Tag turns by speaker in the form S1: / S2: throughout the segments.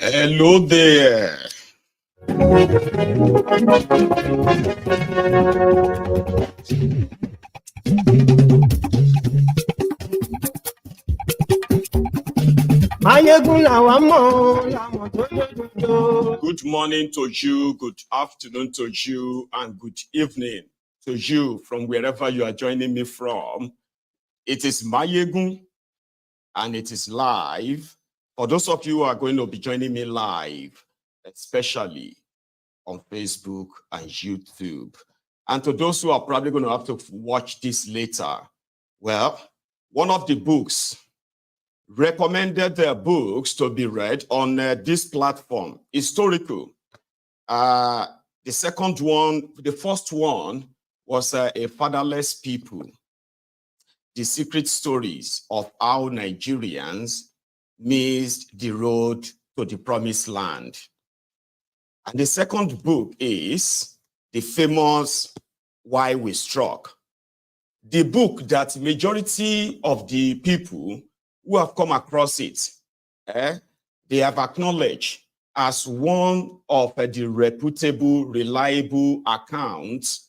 S1: Hello there. Good morning to you, good afternoon to you, and good evening to you from wherever you are joining me from. It is Maiyegun, and it is live. For those of you who are going to be joining me live, especially on Facebook and YouTube, and to those who are probably going to have to watch this later, well, one of the books, recommended books to be read on this platform, historical. The first one was A Fatherless People, The Secret Stories of How Nigerians Missed the Road to the Promised Land. And the second book is the famous Why We Struck, the book that majority of the people who have come across it, they have acknowledged as one of the reputable, reliable accounts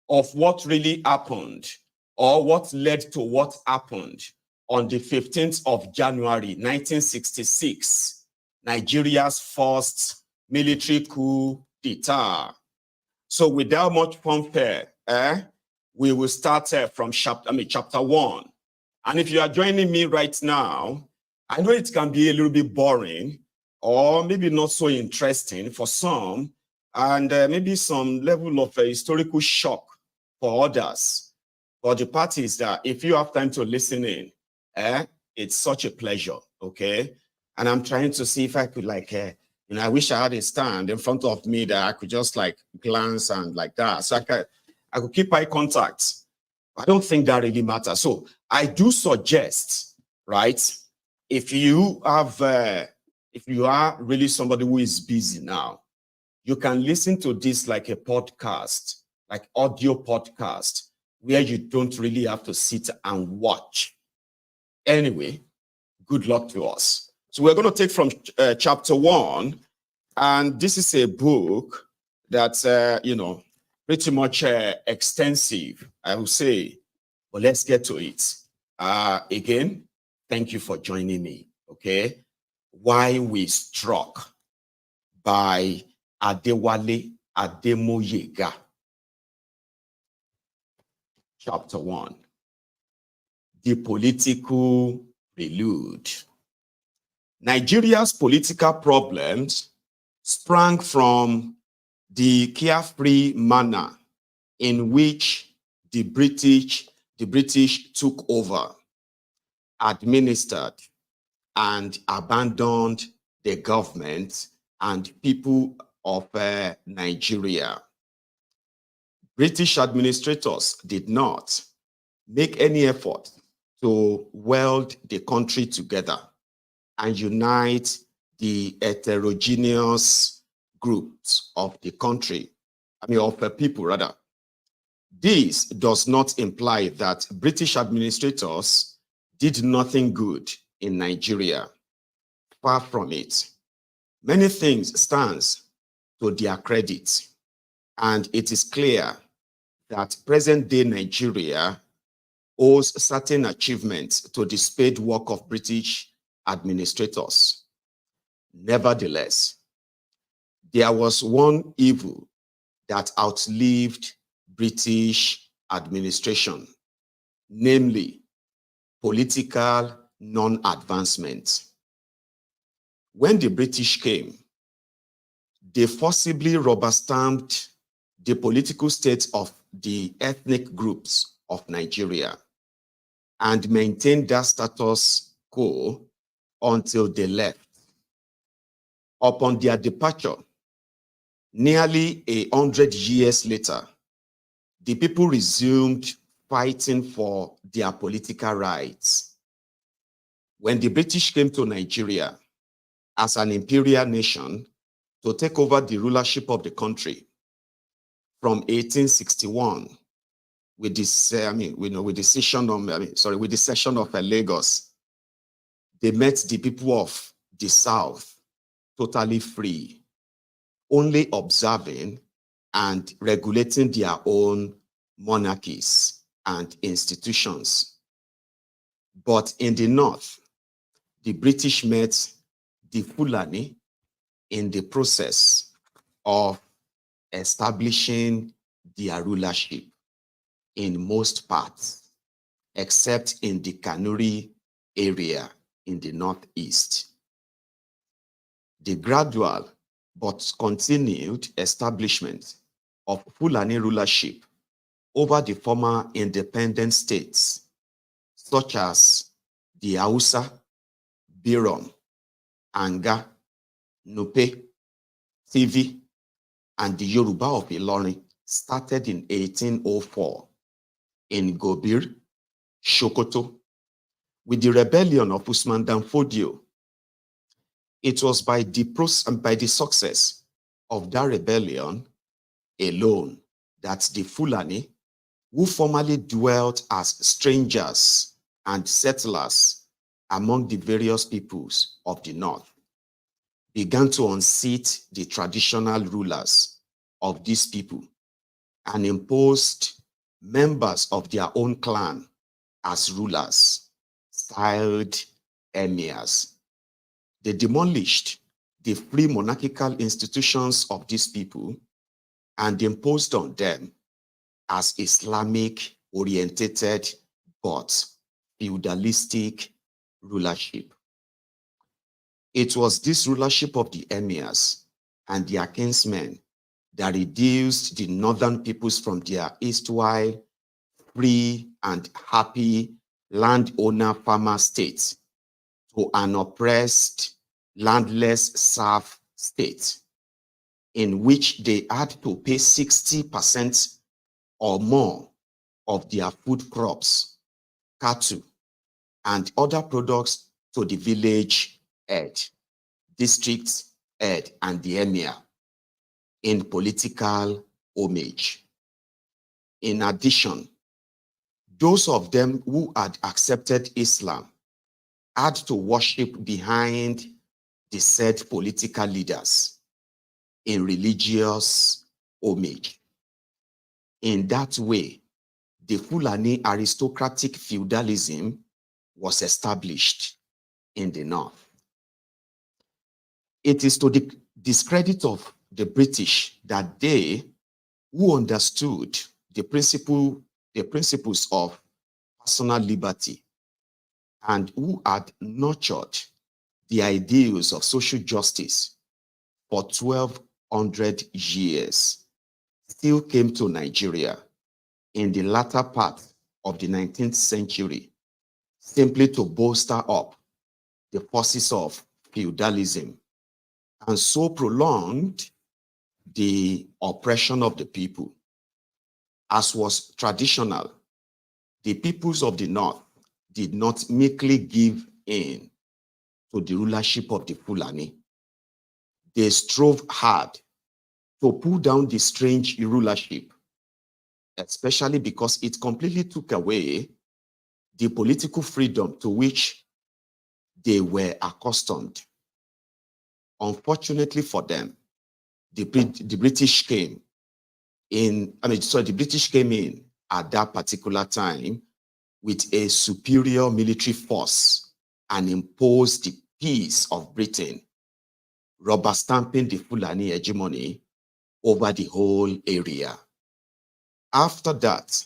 S1: of what really happened or what led to what happened on the 15th of January, 1966, Nigeria's first military coup d'etat. So without much fanfare, we will start from chapter 1. And if you are joining me right now, I know it can be a little bit boring or maybe not so interesting for some, and maybe some level of historical shock for others. But the part is that if you have time to listen in, it's such a pleasure, okay? And I'm trying to see if I could I wish I had a stand in front of me that I could just glance and like that. So I could keep eye contact. I don't think that really matters. So I do suggest, right, if you are really somebody who is busy now, you can listen to this like a podcast, like audio podcast, where you don't really have to sit and watch. Anyway, good luck to us. So we're going to take from chapter 1, and this is a book that's, pretty much extensive, I would say, but let's get to it. Again, thank you for joining me, okay? Why We Struck by Adewale Ademoyega. Chapter 1, The Political Prelude. Nigeria's political problems sprang from the carefree manner in which the British took over, administered, and abandoned the government and people of Nigeria. British administrators did not make any effort to weld the country together and unite the heterogeneous groups of the country, of people rather. This does not imply that British administrators did nothing good in Nigeria. Far from it. Many things stands to their credit, and it is clear that present-day Nigeria owes certain achievements to the spade work of British administrators. Nevertheless, there was one evil that outlived British administration, namely political non-advancement. When the British came, they forcibly rubber-stamped the political state of the ethnic groups of Nigeria and maintained that status quo until they left. Upon their departure, nearly 100 years later, the people resumed fighting for their political rights. When the British came to Nigeria as an imperial nation to take over the rulership of the country from 1861, with the cession of Lagos, They met the people of the South totally free, only observing and regulating their own monarchies and institutions. But in the North, the British met the Fulani in the process of establishing their rulership in most parts, except in the Kanuri area in the Northeast. The gradual but continued establishment of Fulani rulership over the former independent states, such as the Hausa, Birom, Anga, Nupe, Tivi, and the Yoruba of Ilorin, started in 1804 in Gobir, Sokoto, with the rebellion of Usman Dan Fodio. It was by the success of that rebellion alone that the Fulani, who formerly dwelt as strangers and settlers among the various peoples of the North, began to unseat the traditional rulers of these people and imposed members of their own clan as rulers, styled emirs. They demolished the free monarchical institutions of these people and imposed on them as Islamic orientated but feudalistic rulership. It was this rulership of the emirs and their kinsmen that reduced the northern peoples from their erstwhile free and happy landowner farmer states to an oppressed, landless serf state, in which they had to pay 60% or more of their food crops, cattle, and other products to the village head, district head, and the emir in political homage. In addition, those of them who had accepted Islam had to worship behind the said political leaders in religious homage. In that way, the Fulani aristocratic feudalism was established in the North. It is to the discredit of the British that they, who understood the principles of personal liberty and who had nurtured the ideals of social justice for 1,200 years, still came to Nigeria in the latter part of the 19th century simply to bolster up the forces of feudalism and so prolonged the oppression of the people. As was traditional, the peoples of the North did not meekly give in to the rulership of the Fulani. They strove hard to pull down the strange rulership, especially because it completely took away the political freedom to which they were accustomed. Unfortunately for them, the British came in at that particular time with a superior military force and imposed the peace of Britain, rubber stamping the Fulani hegemony over the whole area. After that,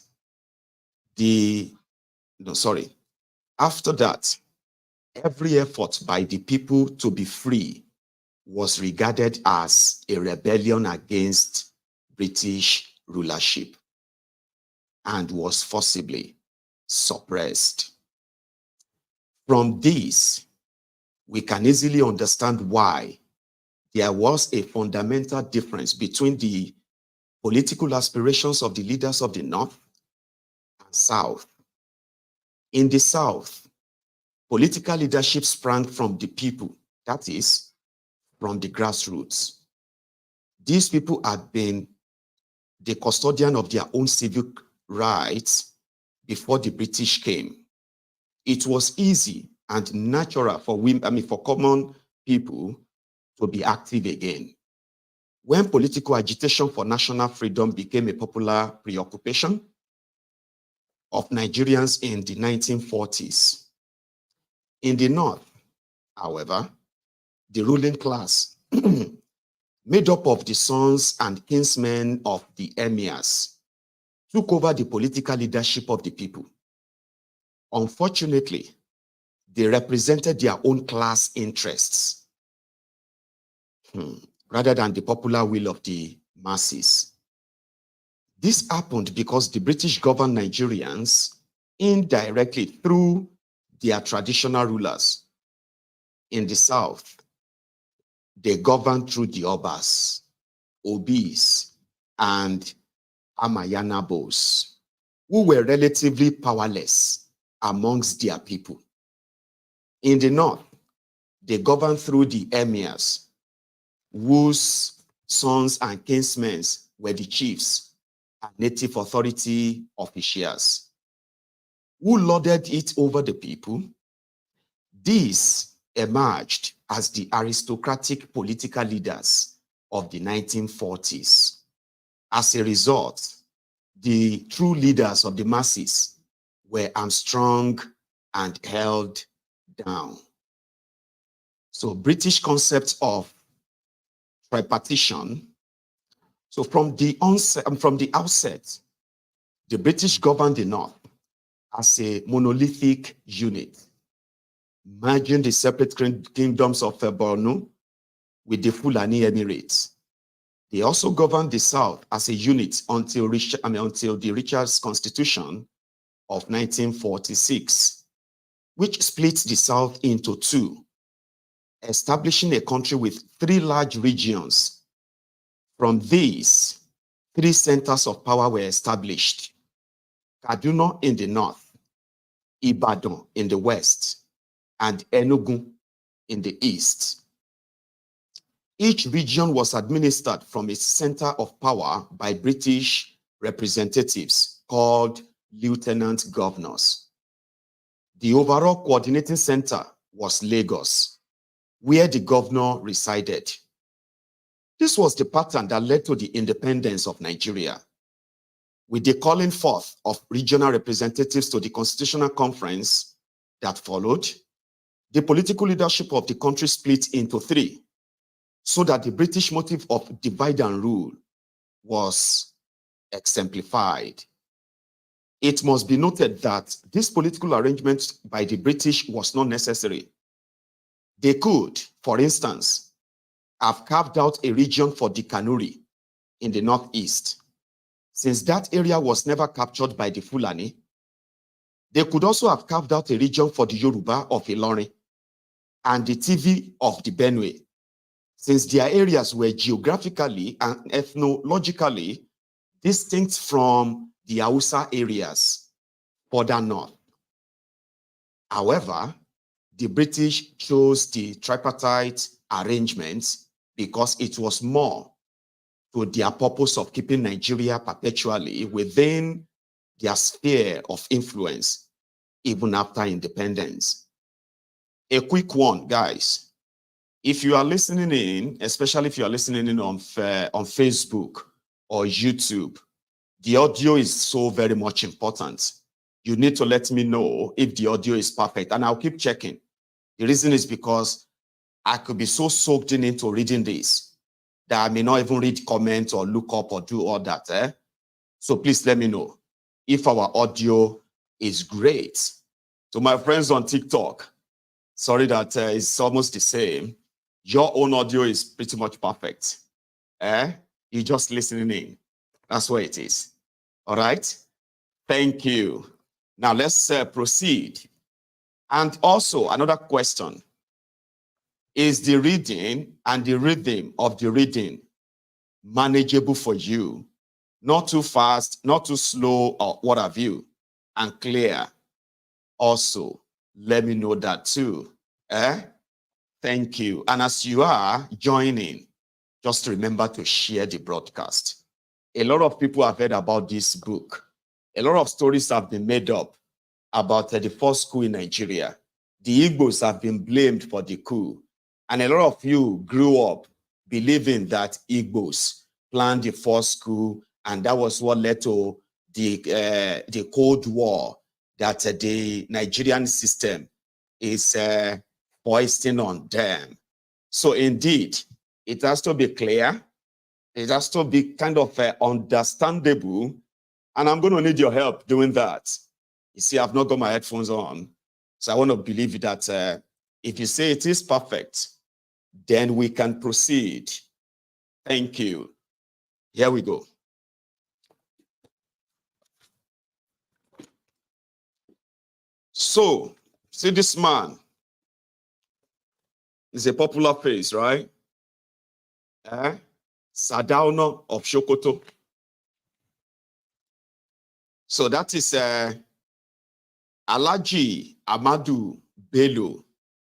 S1: every effort by the people to be free was regarded as a rebellion against British rulership and was forcibly suppressed. From this, we can easily understand why there was a fundamental difference between the political aspirations of the leaders of the North and South. In the South, political leadership sprang from the people, that is, from the grassroots. These people had been the custodian of their own civic rights before the British came. It was easy and natural for women, for common people to be active again. When political agitation for national freedom became a popular preoccupation of Nigerians in the 1940s. In the North, however, the ruling class, made up of the sons and kinsmen of the emirs, took over the political leadership of the people. Unfortunately, they represented their own class interests rather than the popular will of the masses. This happened because the British governed Nigerians indirectly through their traditional rulers. In the South, they governed through the Obas, Obis, and Amayanabos, who were relatively powerless amongst their people. In the North, they governed through the emirs, whose sons and kinsmen were the chiefs and native authority officials, who lorded it over the people. These emerged as the aristocratic political leaders of the 1940s. As a result, the true leaders of the masses were hamstrung and held down. So British concept of tripartition. So from the outset, the British governed the North as a monolithic unit, merging the separate kingdoms of Borno with the Fulani Emirates. They also governed the South as a unit until the Richard's Constitution of 1946, which split the South into two, establishing a country with three large regions. From these, three centers of power were established: Kaduna in the north, Ibadan in the west, and Enugu in the east. Each region was administered from its center of power by British representatives called lieutenant governors. The overall coordinating center was Lagos, where the governor resided. This was the pattern that led to the independence of Nigeria. With the calling forth of regional representatives to the Constitutional Conference that followed, the political leadership of the country split into three, so that the British motive of divide and rule was exemplified. It must be noted that this political arrangement by the British was not necessary. They could, for instance, have carved out a region for the Kanuri in the northeast. Since that area was never captured by the Fulani, they could also have carved out a region for the Yoruba of Ilorin and the TV of the Benue, since their areas were geographically and ethnologically distinct from the Hausa areas further north. However, the British chose the tripartite arrangement because it was more to their purpose of keeping Nigeria perpetually within their sphere of influence, even after independence. A quick one, guys. If you are listening in, especially if you are listening in on Facebook or YouTube, the audio is so very much important. You need to let me know if the audio is perfect, and I'll keep checking. The reason is because I could be so soaked into reading this that I may not even read comments or look up or do all that. So please let me know if our audio is great. So my friends on TikTok, sorry that it's almost the same. Your own audio is pretty much perfect. You're just listening in. That's what it is. All right? Thank you. Now let's proceed. And also another question. Is the reading and the rhythm of the reading manageable for you? Not too fast, not too slow, or what have you, and clear? Also, let me know that too. Thank you. And as you are joining, just remember to share the broadcast. A lot of people have heard about this book. A lot of stories have been made up about the first coup in Nigeria. the Igbos have been blamed for the coup. And a lot of you grew up believing that Igbos planned the first coup, and that was what led to the Cold War, that the Nigerian system is foisting on them. So indeed, it has to be clear. It has to be kind of understandable. And I'm going to need your help doing that. You see, I've not got my headphones on. So I want to believe that if you say it is perfect, then we can proceed. Thank you. Here we go. So, see this man. He's a popular face, right? Sardauna of Sokoto. So that is Alhaji Ahmadu Bello,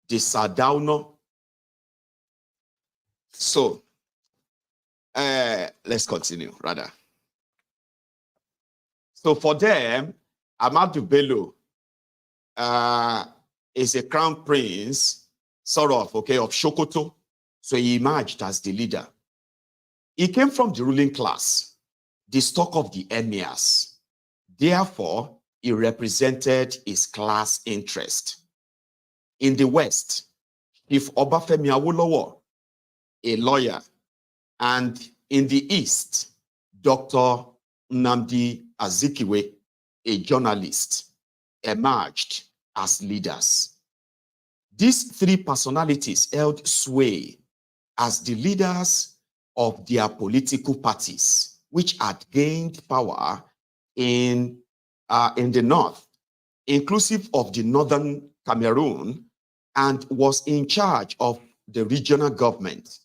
S1: the Sardauna. So let's continue, rather. So for them, Ahmadu Bello is a crown prince, sort of, okay, of Sokoto. So he emerged as the leader. He came from the ruling class, the stock of the emirs. Therefore, he represented his class interest. In the West, Chief Obafemi Awolowo, a lawyer, and in the East, Dr. Nnamdi Azikiwe, a journalist, emerged as leaders. These three personalities held sway as the leaders of their political parties, which had gained power in the north, inclusive of the northern Cameroon, and was in charge of the regional government.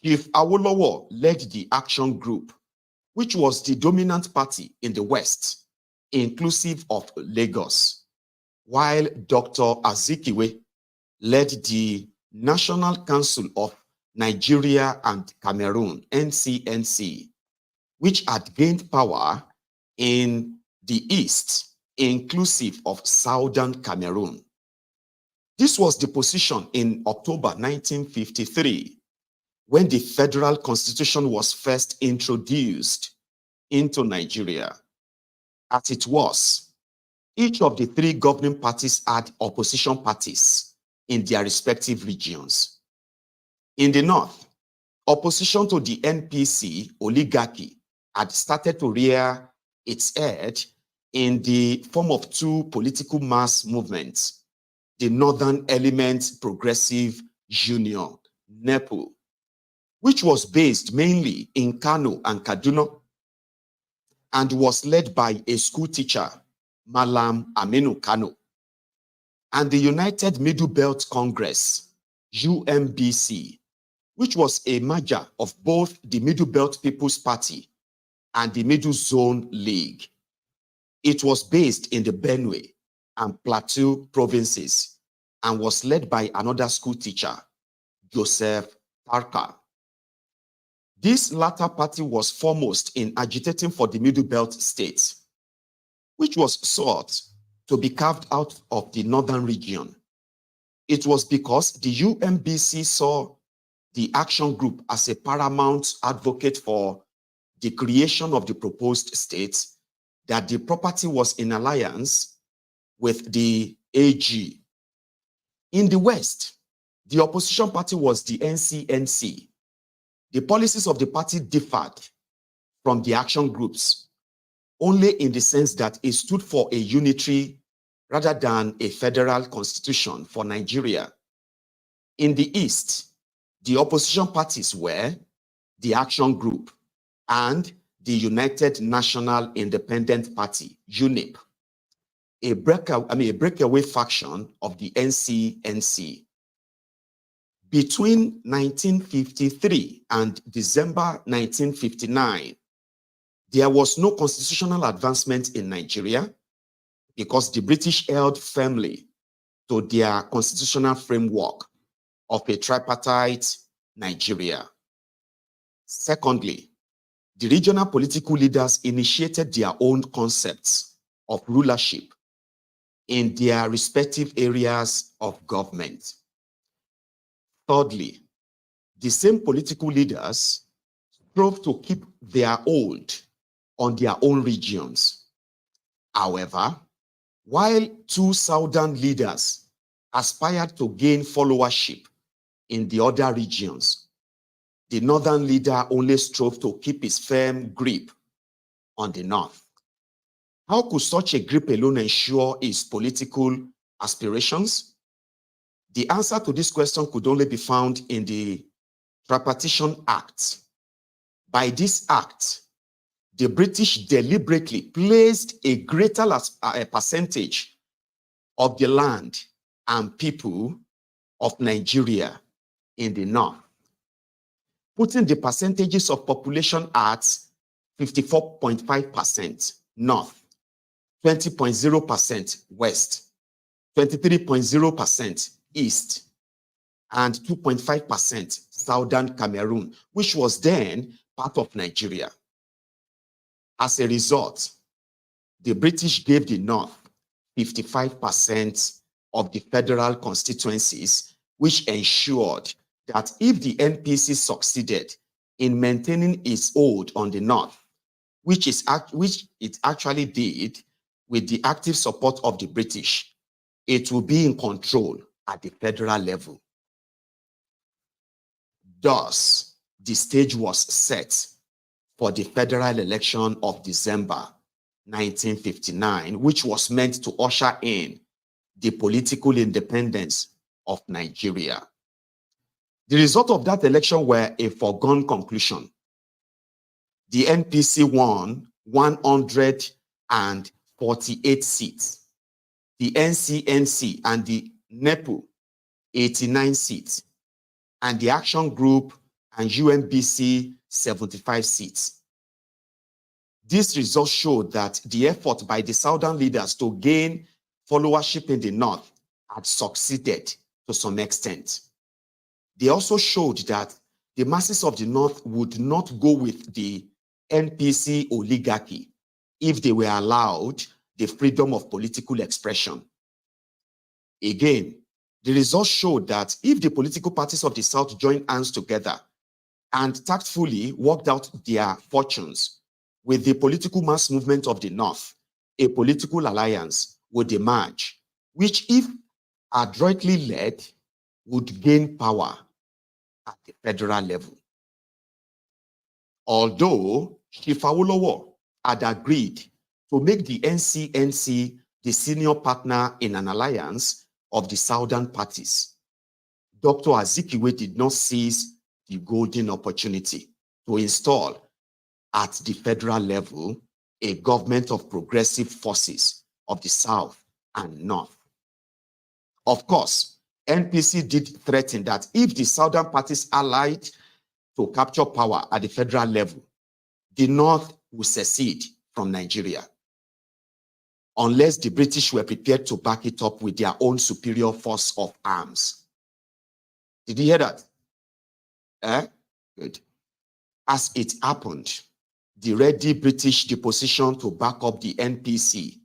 S1: Chief Awolowo led the Action Group, which was the dominant party in the West, inclusive of Lagos, while Dr. Azikiwe led the National Council of Nigeria and Cameroon, NCNC, which had gained power in the East, inclusive of Southern Cameroon. This was the position in October 1953, when the federal constitution was first introduced into Nigeria. As it was, each of the three governing parties had opposition parties in their respective regions. In the north, opposition to the NPC oligarchy had started to rear its head in the form of two political mass movements: the Northern Element Progressive Union, NEPU, which was based mainly in Kano and Kaduna, and was led by a school teacher, Malam Aminu Kano, and the United Middle Belt Congress, UMBC, which was a merger of both the Middle Belt People's Party and the Middle Zone League. It was based in the Benue and Plateau provinces and was led by another school teacher, Joseph Tarka. This latter party was foremost in agitating for the Middle Belt states, which was sought to be carved out of the northern region. It was because the UMBC saw the Action Group as a paramount advocate for the creation of the proposed states that the property was in alliance with the AG. In the West, the opposition party was the NCNC. The policies of the party differed from the action groups only in the sense that it stood for a unitary rather than a federal constitution for Nigeria. In the East, the opposition parties were the Action Group and the United National Independent Party, UNIP, a breakaway faction of the NCNC. Between 1953 and December 1959, there was no constitutional advancement in Nigeria because the British held firmly to their constitutional framework of a tripartite Nigeria. Secondly, the regional political leaders initiated their own concepts of rulership, in their respective areas of government. Thirdly, the same political leaders strove to keep their hold on their own regions. However, while two southern leaders aspired to gain followership in the other regions, the northern leader only strove to keep his firm grip on the north. How could such a grip alone ensure his political aspirations? The answer to this question could only be found in the Tripartition Act. By this act, the British deliberately placed a greater percentage of the land and people of Nigeria in the north, putting the percentages of population at 54.5% north, 20.0% west, 23.0% east, and 2.5% southern Cameroon, which was then part of Nigeria. As a result, the British gave the north 55% of the federal constituencies, which ensured that if the NPC succeeded in maintaining its hold on the north, which it actually did with the active support of the British, it will be in control at the federal level. Thus, the stage was set for the federal election of December 1959, which was meant to usher in the political independence of Nigeria. The result of that election were a foregone conclusion. The NPC won 148 seats. The NCNC and the NEPU, 89 seats. And the Action Group and UMBC, 75 seats. These results showed that the effort by the southern leaders to gain followership in the north had succeeded to some extent. They also showed that the masses of the north would not go with the NPC oligarchy if they were allowed the freedom of political expression. Again, the results showed that if the political parties of the South joined hands together and tactfully worked out their fortunes with the political mass movement of the North, a political alliance would emerge, which, if adroitly led, would gain power at the federal level. Although Shifawolowo had agreed to make the NCNC the senior partner in an alliance of the southern parties, Dr. Azikiwe did not seize the golden opportunity to install at the federal level a government of progressive forces of the South and North. Of course, NPC did threaten that if the southern parties allied to capture power at the federal level, the North would secede from Nigeria, unless the British were prepared to back it up with their own superior force of arms. Did you hear that? Good. As it happened, the ready British deposition to back up the NPC,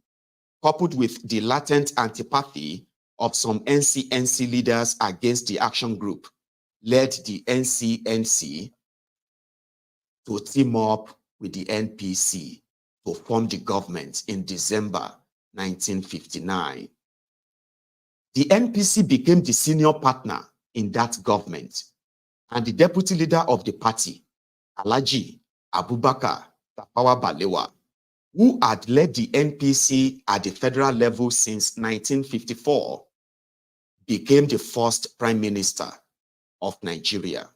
S1: coupled with the latent antipathy of some NCNC leaders against the Action Group, led the NCNC to team up with the NPC to form the government in December 1959. The NPC became the senior partner in that government, and the deputy leader of the party, Alhaji Abubakar Tafawa Balewa, who had led the NPC at the federal level since 1954, became the first prime minister of Nigeria.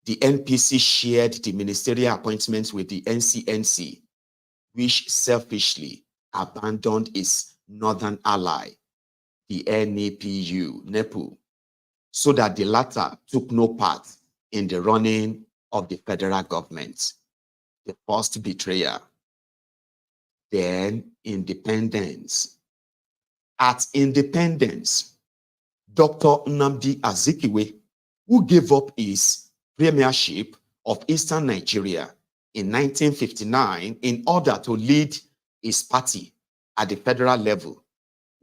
S1: The NPC shared the ministerial appointments with the NCNC, which selfishly abandoned its northern ally, the NEPU, so that the latter took no part in the running of the federal government. The first betrayer. Then independence. At independence, Dr. Nnamdi Azikiwe, who gave up his premiership of Eastern Nigeria in 1959 in order to lead his party at the federal level,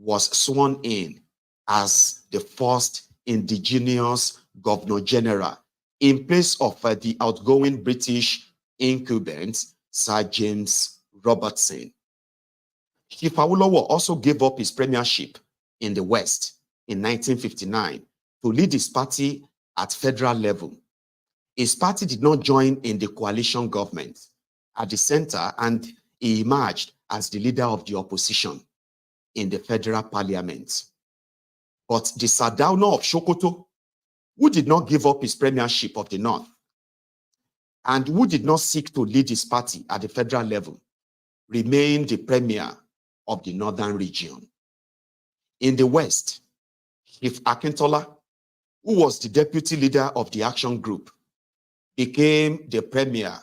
S1: was sworn in as the first indigenous Governor General in place of the outgoing British incumbent, Sir James Robertson. Chief Awolowo also gave up his premiership in the West in 1959 to lead his party at federal level. His party did not join in the coalition government at the center, and he emerged as the leader of the opposition in the federal parliament. But the Sardauna of Sokoto, who did not give up his premiership of the North and who did not seek to lead his party at the federal level, remained the premier of the northern region. In the West, Chief Akintola, who was the deputy leader of the action group, became the premier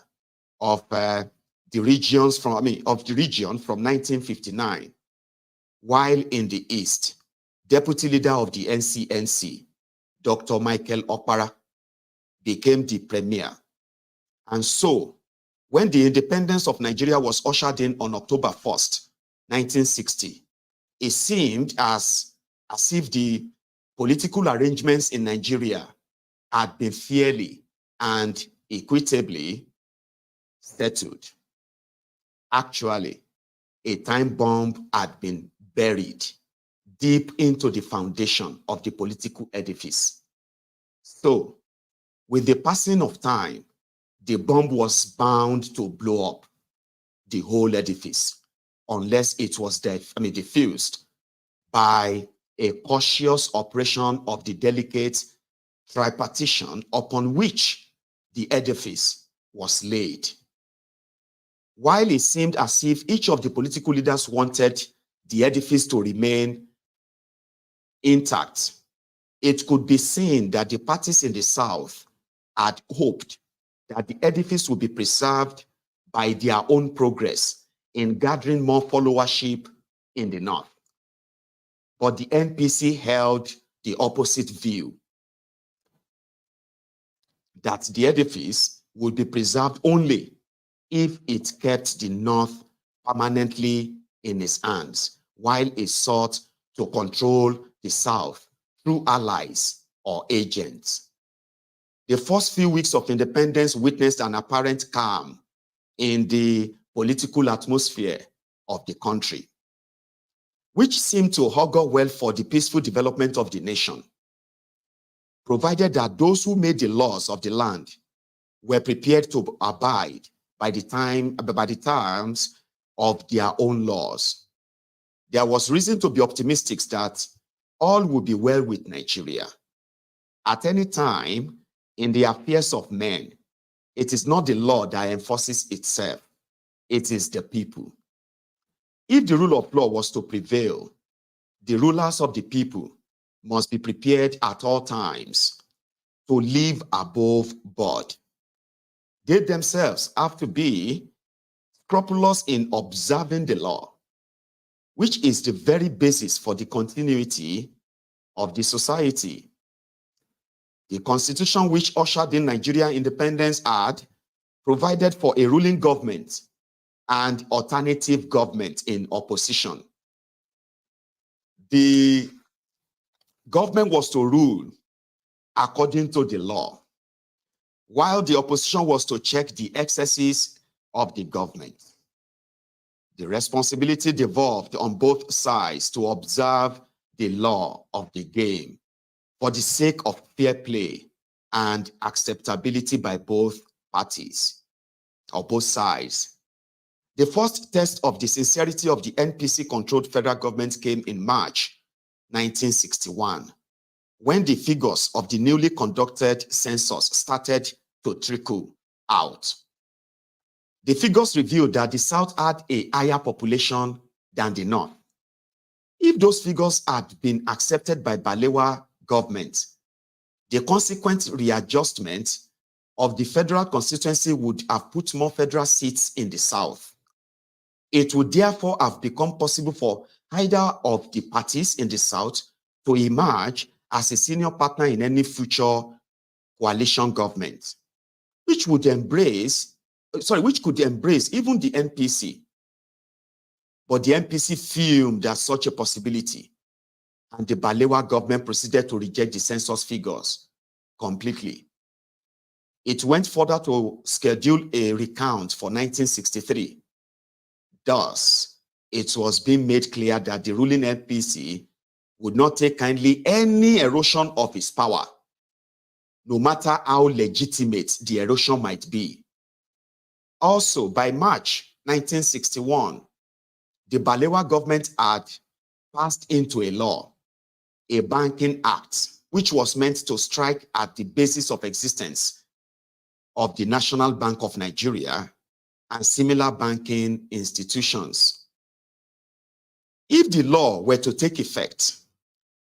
S1: of the region from 1959, while in the East, deputy leader of the NCNC, Dr. Michael Okpara, became the premier. And so, when the independence of Nigeria was ushered in on October 1st, 1960, it seemed as if the political arrangements in Nigeria had been fairly and equitably settled. Actually, a time bomb had been buried deep into the foundation of the political edifice. So, with the passing of time, the bomb was bound to blow up the whole edifice unless it was diffused by a cautious operation of the delicate tripartition upon which the edifice was laid. While it seemed as if each of the political leaders wanted the edifice to remain intact, it could be seen that the parties in the South had hoped that the edifice would be preserved by their own progress in gathering more followership in the North. But the NPC held the opposite view, that the edifice would be preserved only if it kept the North permanently in its hands, while it sought to control the South through allies or agents. The first few weeks of independence witnessed an apparent calm in the political atmosphere of the country, which seemed to augur well for the peaceful development of the nation, provided that those who made the laws of the land were prepared to abide by the terms of their own laws. There was reason to be optimistic that all would be well with Nigeria. At any time in the affairs of men, it is not the law that enforces itself, it is the people. If the rule of law was to prevail, the rulers of the people must be prepared at all times to live above board. They themselves have to be scrupulous in observing the law, which is the very basis for the continuity of the society. The constitution which ushered in Nigeria independence had provided for a ruling government and alternative government in opposition. The government was to rule according to the law, while the opposition was to check the excesses of the government. The responsibility devolved on both sides to observe the law of the game for the sake of fair play and acceptability by both parties, or both sides. The first test of the sincerity of the NPC-controlled federal government came in March 1961, when the figures of the newly conducted census started to trickle out. The figures revealed that the South had a higher population than the North. If those figures had been accepted by Balewa government, the consequent readjustment of the federal constituency would have put more federal seats in the South. It would therefore have become possible for either of the parties in the South to emerge as a senior partner in any future coalition government, which could embrace even the NPC. But the NPC fumed at such a possibility, and the Balewa government proceeded to reject the census figures completely. It went further to schedule a recount for 1963. Thus, it was being made clear that the ruling NPC would not take kindly any erosion of its power, no matter how legitimate the erosion might be. Also, by March 1961, the Balewa government had passed into a law, a banking act, which was meant to strike at the basis of existence of the National Bank of Nigeria and similar banking institutions. If the law were to take effect,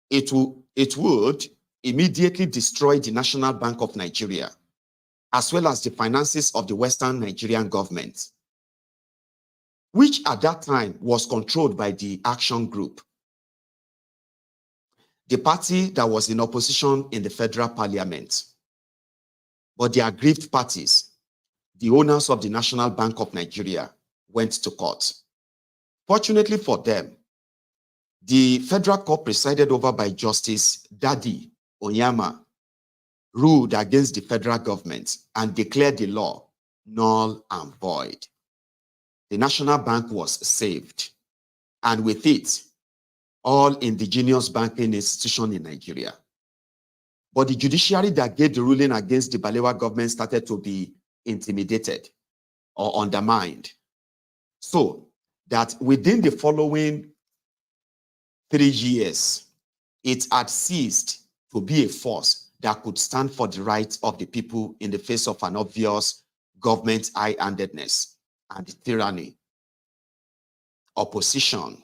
S1: it would immediately destroy the National Bank of Nigeria, as well as the finances of the Western Nigerian government, which at that time was controlled by the Action Group, the party that was in opposition in the federal parliament. But the aggrieved parties, the owners of the National Bank of Nigeria, went to court. Fortunately for them, the federal court presided over by Justice Dadi Onyama ruled against the federal government and declared the law null and void. The National Bank was saved, and with it, all indigenous banking institutions in Nigeria. But the judiciary that gave the ruling against the Balewa government started to be intimidated or undermined, so that within the following 3 years, it had ceased to be a force that could stand for the rights of the people in the face of an obvious government high-handedness and tyranny. Opposition.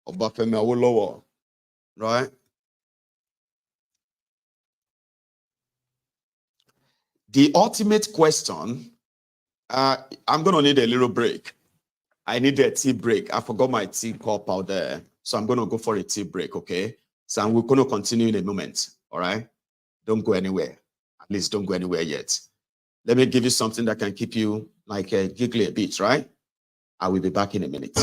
S1: Obafemi Awolowo, right? The ultimate question, I'm going to need a little break. I need a tea break. I forgot my tea cup out there. So I'm going to go for a tea break, okay? So we're going to continue in a moment, all right? Don't go anywhere. At least don't go anywhere yet. Let me give you something that can keep you like giggly a bit, right? I will be back in a minute.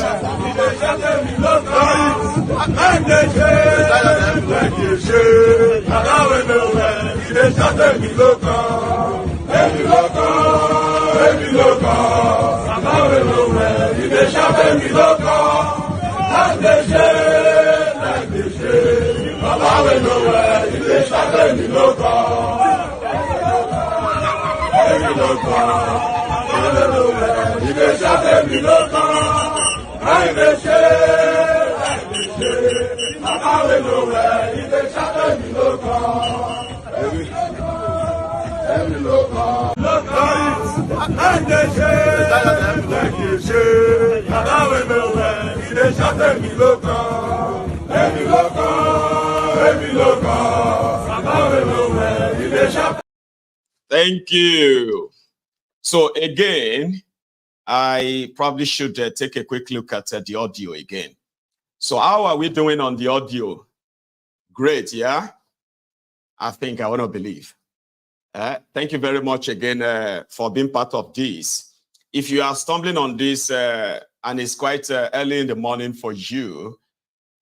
S1: Thank you. So again, I probably should take a quick look at the audio again. So how are we doing on the audio? Great, yeah? I think I want to believe. Thank you very much again for being part of this. If you are stumbling on this and it's quite early in the morning for you,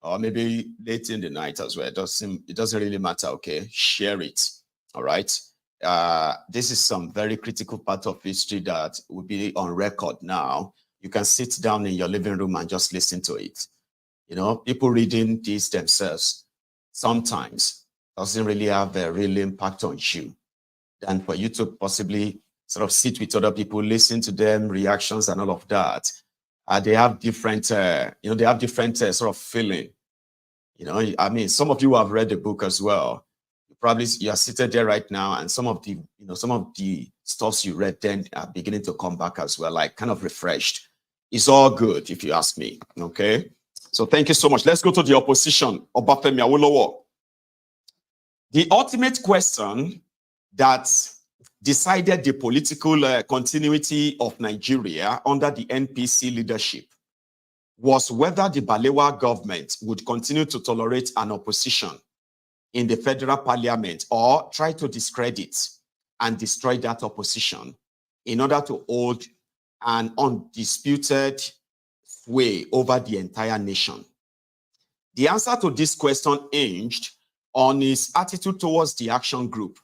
S1: or maybe late in the night as well, it doesn't really matter, okay? Share it, all right? This is some very critical part of history that will be on record now. You can sit down in your living room and just listen to it. You know, people reading this themselves sometimes doesn't really have a real impact on you. Than for you to possibly sort of sit with other people, listen to them, reactions and all of that. They have different, they have different sort of feeling. You know, I mean, some of you have read the book as well. Probably you are seated there right now, and some of the stuffs you read then are beginning to come back as well, like kind of refreshed. It's all good if you ask me. Okay, so thank you so much. Let's go to the opposition. Obafemi Awolowo. The ultimate question that decided the political continuity of Nigeria under the NPC leadership was whether the Balewa government would continue to tolerate an opposition in the federal parliament or try to discredit and destroy that opposition in order to hold an undisputed sway over the entire nation? The answer to this question hinged on his attitude towards the Action Group,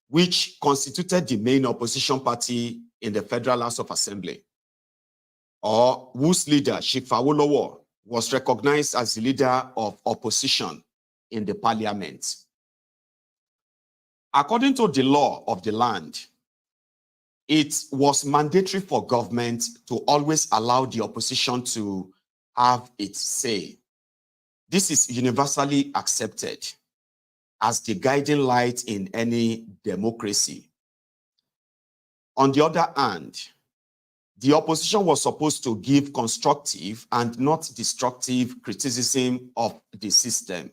S1: which constituted the main opposition party in the Federal House of Assembly, or whose leader, Chief Awolowo, was recognized as the leader of opposition in the parliament. According to the law of the land, it was mandatory for government to always allow the opposition to have its say. This is universally accepted as the guiding light in any democracy. On the other hand, the opposition was supposed to give constructive and not destructive criticism of the system.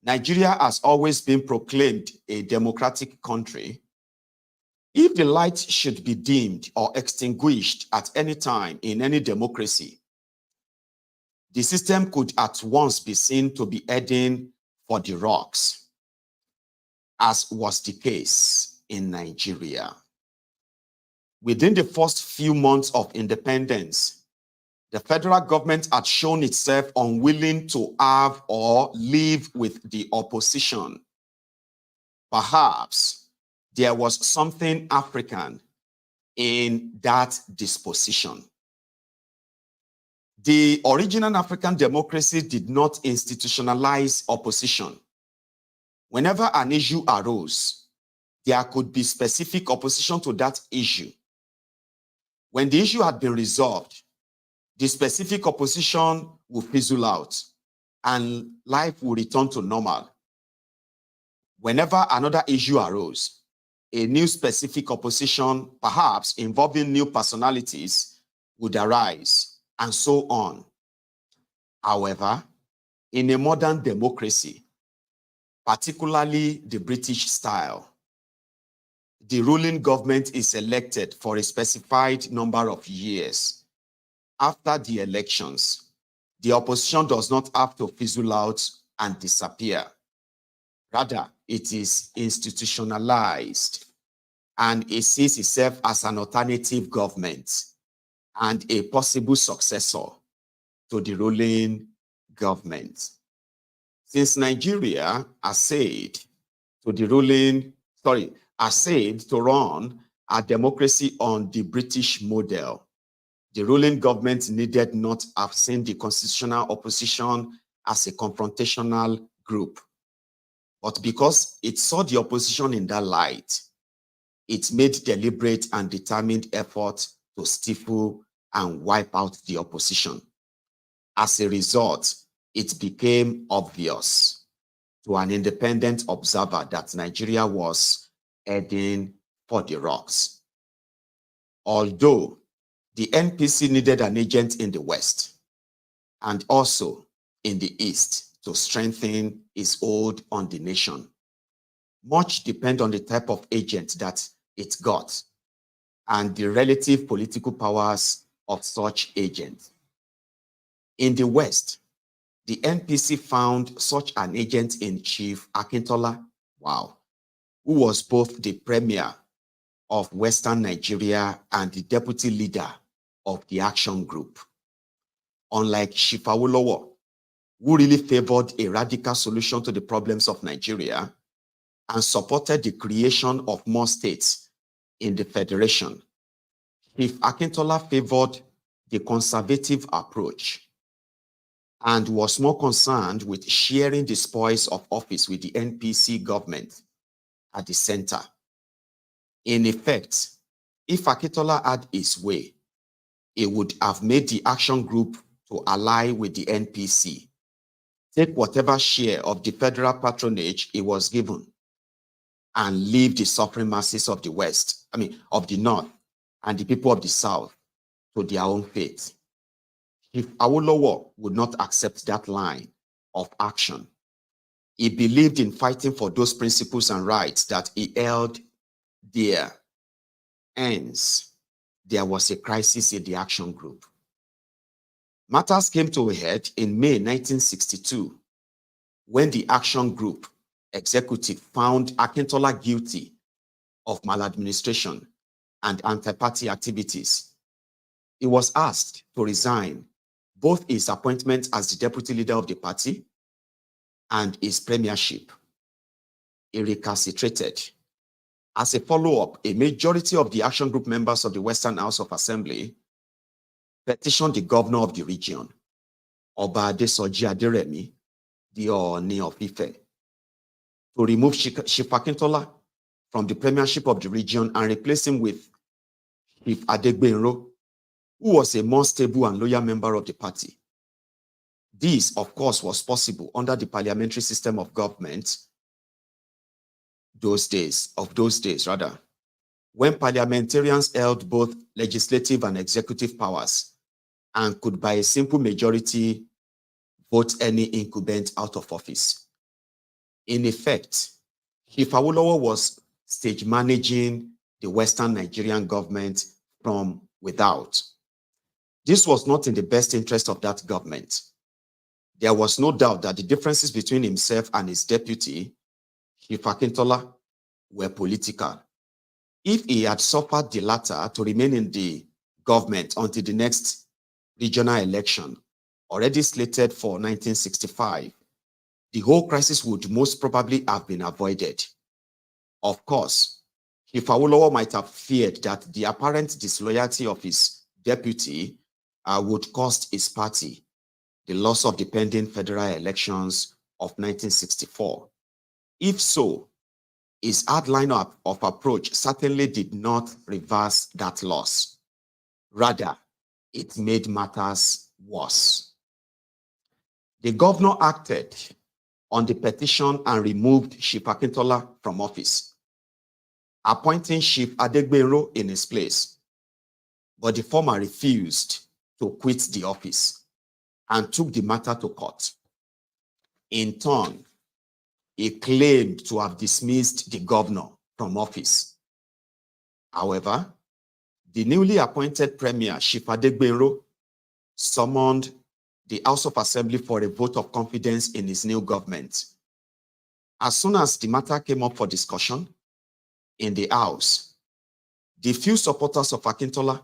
S1: Nigeria has always been proclaimed a democratic country. If the light should be dimmed or extinguished at any time in any democracy, the system could at once be seen to be heading for the rocks, as was the case in Nigeria. Within the first few months of independence, the federal government had shown itself unwilling to have or live with the opposition. Perhaps there was something African in that disposition. The original African democracy did not institutionalize opposition. Whenever an issue arose, there could be specific opposition to that issue. When the issue had been resolved, the specific opposition would fizzle out and life would return to normal. Whenever another issue arose, a new specific opposition, perhaps involving new personalities, would arise, and so on. However, in a modern democracy, particularly the British style, the ruling government is elected for a specified number of years. After the elections, the opposition does not have to fizzle out and disappear. Rather, it is institutionalized, and it sees itself as an alternative government and a possible successor to the ruling government. Since Nigeria essayed to run a democracy on the British model, the ruling government needed not have seen the constitutional opposition as a confrontational group. But because it saw the opposition in that light, it made deliberate and determined effort to stifle and wipe out the opposition. As a result, it became obvious to an independent observer that Nigeria was heading for the rocks. Although the NPC needed an agent in the West and also in the East to strengthen its hold on the nation, much depends on the type of agent that it got and the relative political powers of such agents. In the West, the NPC found such an agent in Chief Akintola, who was both the premier of Western Nigeria and the deputy leader of the Action Group. Unlike Chief Awolowo, who really favored a radical solution to the problems of Nigeria and supported the creation of more states in the Federation, Chief Akintola favored the conservative approach and was more concerned with sharing the spoils of office with the NPC government at the center. In effect, if Akintola had his way, he would have made the Action Group to ally with the NPC, take whatever share of the federal patronage he was given, and leave the suffering masses of the of the North and the people of the South to their own fate. If Awolowo would not accept that line of action, he believed in fighting for those principles and rights that he held dear. Hence, there was a crisis in the Action Group. Matters came to a head in May 1962 when the Action Group executive found Akintola guilty of maladministration and anti-party activities. he was asked to resign both his appointment as the deputy leader of the party and his premiership. He recalcitrated. As a follow-up, a majority of the action group members of the Western House of Assembly petitioned the governor of the region, Oba Adesoji Aderemi, the Ooni of Ife, to remove Chief Akintola from the premiership of the region and replace him with Chief Adegbenro, who was a more stable and loyal member of the party. This, of course, was possible under the parliamentary system of government those days, when parliamentarians held both legislative and executive powers and could, by a simple majority, vote any incumbent out of office. In effect, Chief Awolowo was stage managing the Western Nigerian government from without. This was not in the best interest of that government. There was no doubt that the differences between himself and his deputy, Chief Akintola, were political. If he had suffered the latter to remain in the government until the next regional election, already slated for 1965, the whole crisis would most probably have been avoided. Of course, Chief Awolowo might have feared that the apparent disloyalty of his deputy would cost his party the loss of the pending federal elections of 1964. If so, his hard line of approach certainly did not reverse that loss. Rather, it made matters worse. The governor acted on the petition and removed Chief Akintola from office, appointing Chief Adegbenro in his place. But the former refused to quit the office and took the matter to court. In turn, he claimed to have dismissed the governor from office. However, the newly appointed Premier, Chief Adegbenro, summoned the House of Assembly for a vote of confidence in his new government. As soon as the matter came up for discussion in the House, the few supporters of Akintola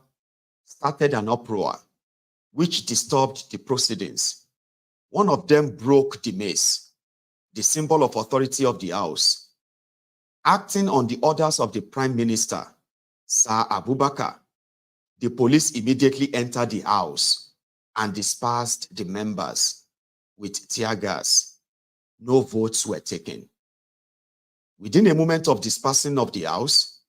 S1: started an uproar which disturbed the proceedings. One of them broke the mace, the symbol of authority of the House. Acting on the orders of the Prime Minister, Sir Abubakar, the police immediately entered the House and dispersed the members with tear gas. No votes were taken. Within a moment of dispersing of the House,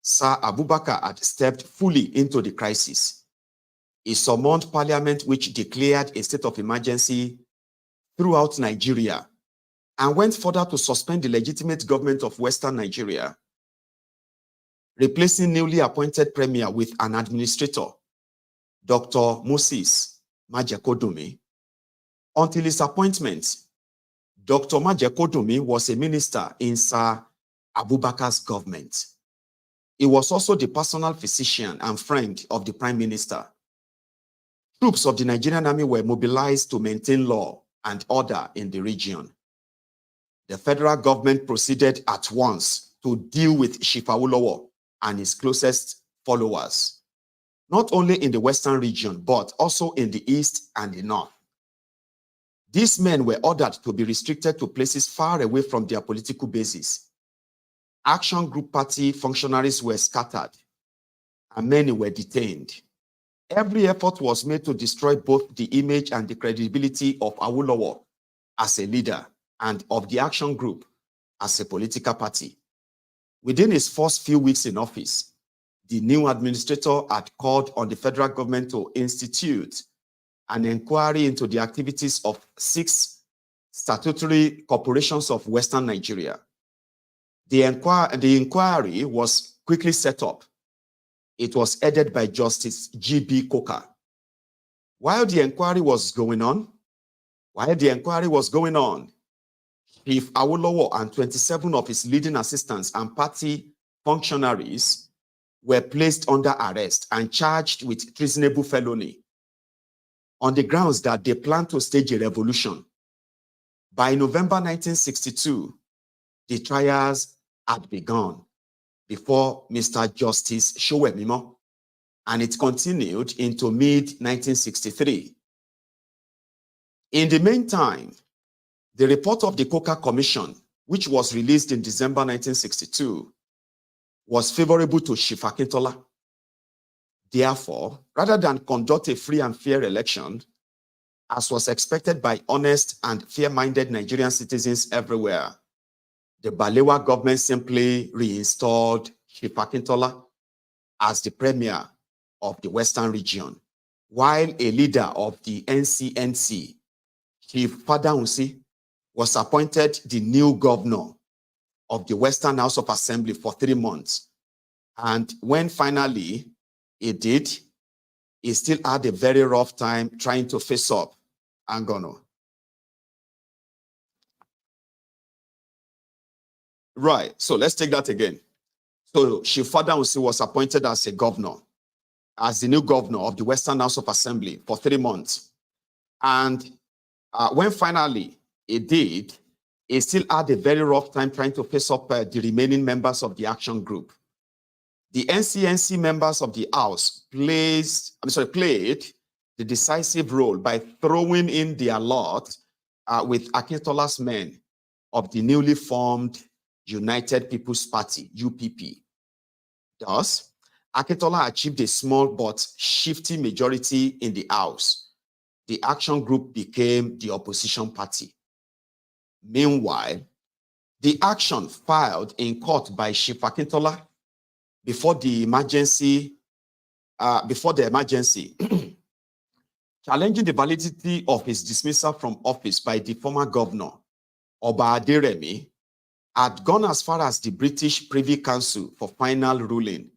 S1: Sir Abubakar had stepped fully into the crisis. He summoned Parliament, which declared a state of emergency throughout Nigeria and went further to suspend the legitimate government of Western Nigeria, replacing newly appointed Premier with an administrator, Dr. Moses Majekodunmi. Until his appointment, Dr. Majekodunmi was a minister in Sir Abubakar's government. He was also the personal physician and friend of the Prime Minister. Troops of the Nigerian army were mobilized to maintain law and order in the region. The federal government proceeded at once to deal with Chief Awolowo and his closest followers, not only in the Western region, but also in the East and the North. These men were ordered to be restricted to places far away from their political bases. Action Group Party functionaries were scattered, and many were detained. Every effort was made to destroy both the image and the credibility of Awolowo as a leader and of the Action Group as a political party. Within his first few weeks in office, the new administrator had called on the federal government to institute an inquiry into the activities of 6 statutory corporations of Western Nigeria. The inquiry was quickly set up. It was headed by Justice G.B. Coker. While the inquiry was going on, Chief Awolowo and 27 of his leading assistants and party functionaries were placed under arrest and charged with treasonable felony on the grounds that they planned to stage a revolution. By November 1962, the trials had begun before Mr. Justice Sowemimo and it continued into mid-1963. In the meantime, the report of the Coca Commission, which was released in December 1962, was favorable to Chief Akintola. Therefore, rather than conduct a free and fair election, as was expected by honest and fair-minded Nigerian citizens everywhere, the Balewa government simply reinstalled Chief Akintola as the premier of the Western region, while a leader of the NCNC, Chief Fadahunsi, was appointed the new governor of the Western House of Assembly for 3 months. And when finally he did, he still had a very rough time trying to face up Angono. Right, so let's take that again. So Chief Fadahunsi was appointed as a governor, as the new governor of the Western House of Assembly for 3 months. And when finally he did, he still had a very rough time trying to face up the remaining members of the action group. The NCNC members of the House played the decisive role by throwing in their lot with Akintola's men of the newly formed United People's Party, UPP. Thus, Akintola achieved a small but shifty majority in the House. The action group became the opposition party. Meanwhile, the action filed in court by Chief Akintola before the emergency, challenging the validity of his dismissal from office by the former governor, Oba Aderemi, had gone as far as the British Privy Council for final ruling.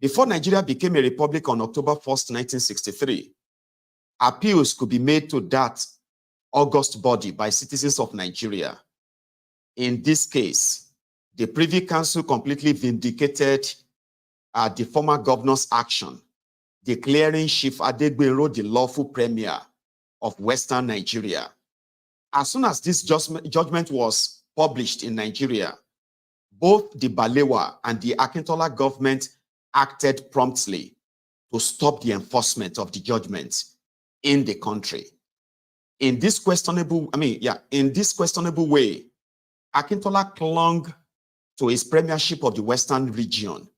S1: Before Nigeria became a republic on October 1st, 1963, appeals could be made to that august body by citizens of Nigeria. In this case, the Privy Council completely vindicated the former governor's action, declaring Chief Adegbenro the lawful premier of Western Nigeria. As soon as this judgment was published in Nigeria, both the Balewa and the Akintola government acted promptly to stop the enforcement of the judgment in the country. In this questionable way, Akintola clung to his premiership of the Western region.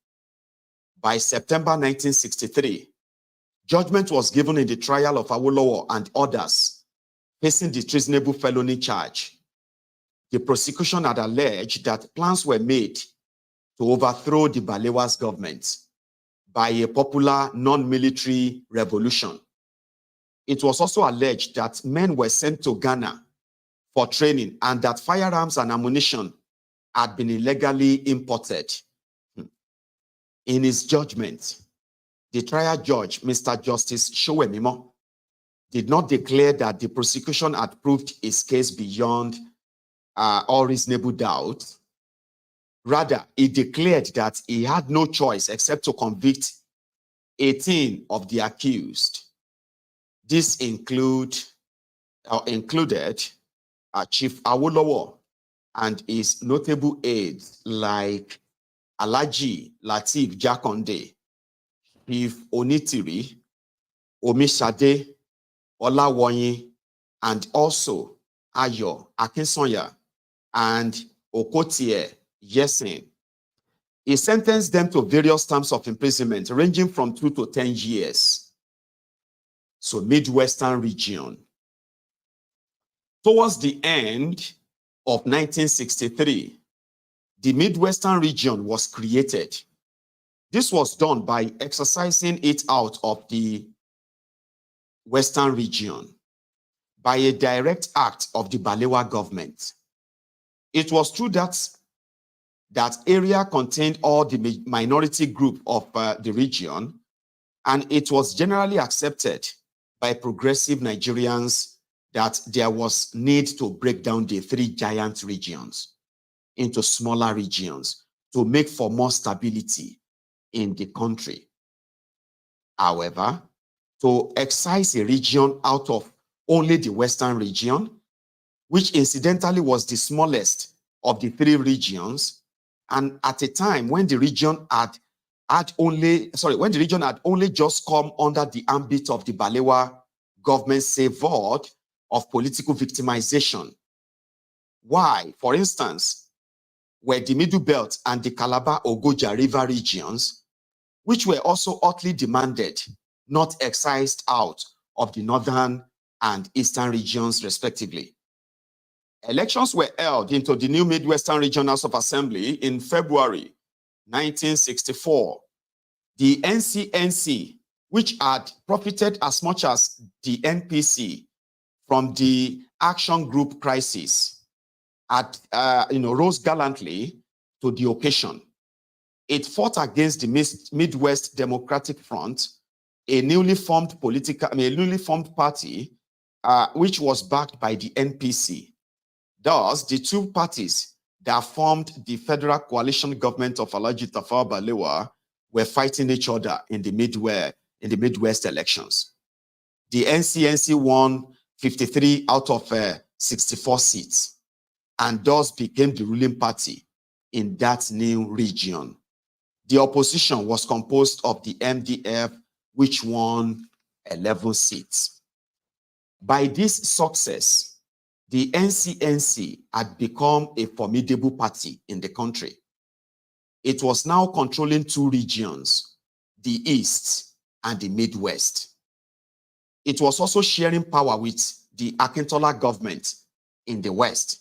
S1: By September 1963, judgment was given in the trial of Awolowo and others facing the treasonable felony charge. The prosecution had alleged that plans were made to overthrow the Balewa's government by a popular non-military revolution. It was also alleged that men were sent to Ghana for training and that firearms and ammunition had been illegally imported. In his judgment, the trial judge, Mr. Justice Showemimo, did not declare that the prosecution had proved his case beyond all reasonable doubt. Rather, he declared that he had no choice except to convict 18 of the accused. This included Chief Awolowo and his notable aides like Alhaji Lateef Jakonde, Chief Onitiri, Omishade, Olawoyin, and also Ayo Akinsanya and Okotie Yesen. He sentenced them to various terms of imprisonment ranging from 2 to 10 years. So Midwestern region. Towards the end of 1963, the Midwestern region was created. This was done by exercising it out of the Western region by a direct act of the Balewa government. It was true that that area contained all the minority group of the region, and it was generally accepted by progressive Nigerians that there was need to break down the 3 giant regions into smaller regions to make for more stability in the country. However, to excise a region out of only the Western region, which incidentally was the smallest of the 3 regions, and at a time when the region had when the region had only just come under the ambit of the Balewa government savored of political victimization. Why, for instance, were the Middle Belt and the Calabar-Ogoja River regions, which were also hotly demanded, not excised out of the northern and eastern regions, respectively. Elections were held into the new Midwestern Regional House of Assembly in February 1964. The NCNC, which had profited as much as the NPC from the Action Group crisis, rose gallantly to the occasion. It fought against the Midwest Democratic Front, a newly formed party, which was backed by the NPC. Thus, the two parties that formed the federal coalition government of Alhaji Tafawa Balewa were fighting each other in the Midwest elections. The NCNC won 53 out of 64 seats, and thus became the ruling party in that new region. The opposition was composed of the MDF, which won 11 seats. By this success, the NCNC had become a formidable party in the country. It was now controlling two regions, the East and the Midwest. It was also sharing power with the Akintola government in the West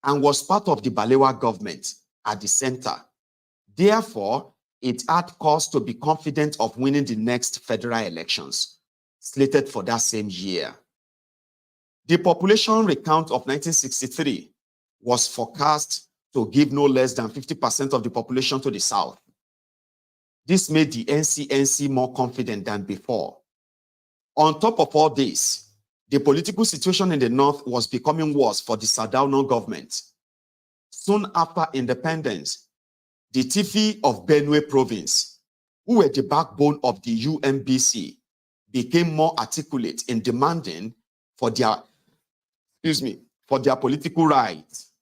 S1: and was part of the Balewa government at the center. Therefore, it had cause to be confident of winning the next federal elections, slated for that same year. The population recount of 1963 was forecast to give no less than 50% of the population to the South. This made the NCNC more confident than before. On top of all this, the political situation in the North was becoming worse for the Sardauna government. Soon after independence, the Tifi of Benue province, who were the backbone of the UMBC, became more articulate in demanding for their political rights,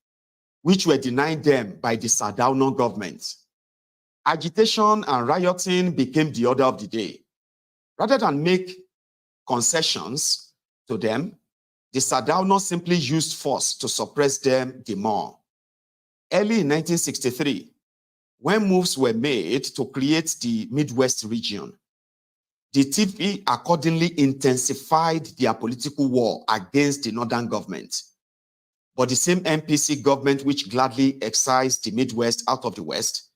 S1: which were denied them by the Sardauna government. Agitation and rioting became the order of the day. Rather than make concessions to them, the Sardauna simply used force to suppress them the more. Early in 1963, when moves were made to create the Midwest region, the TP accordingly intensified their political war against the northern government. But the same MPC government, which gladly excised the Midwest out of the West,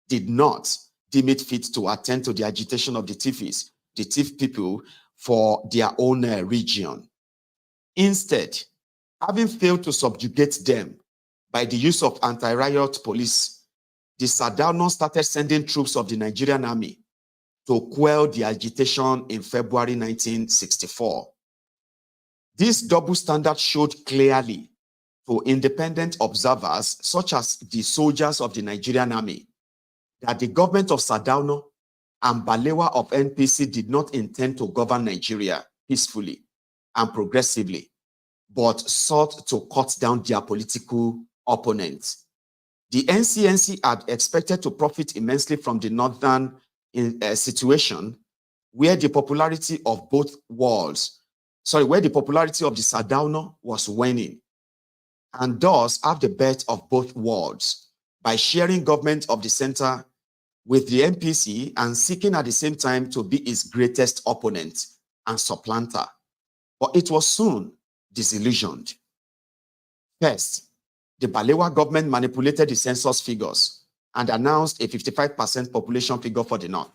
S1: did not deem it fit to attend to the agitation of the TIFs, the TIF people, for their own region. Instead, having failed to subjugate them by the use of anti-riot police, the Sardauna started sending troops of the Nigerian army to quell the agitation in February 1964. This double standard showed clearly to independent observers, such as the soldiers of the Nigerian army, that the government of Sardauna and Balewa of NPC did not intend to govern Nigeria peacefully and progressively, but sought to cut down their political opponents. The NCNC had expected to profit immensely from the northern situation, where the popularity of the Sardauna was waning, and thus have the bet of both worlds by sharing government of the center with the NPC and seeking at the same time to be its greatest opponent and supplanter. But it was soon disillusioned. First, the Balewa government manipulated the census figures and announced a 55% population figure for the North,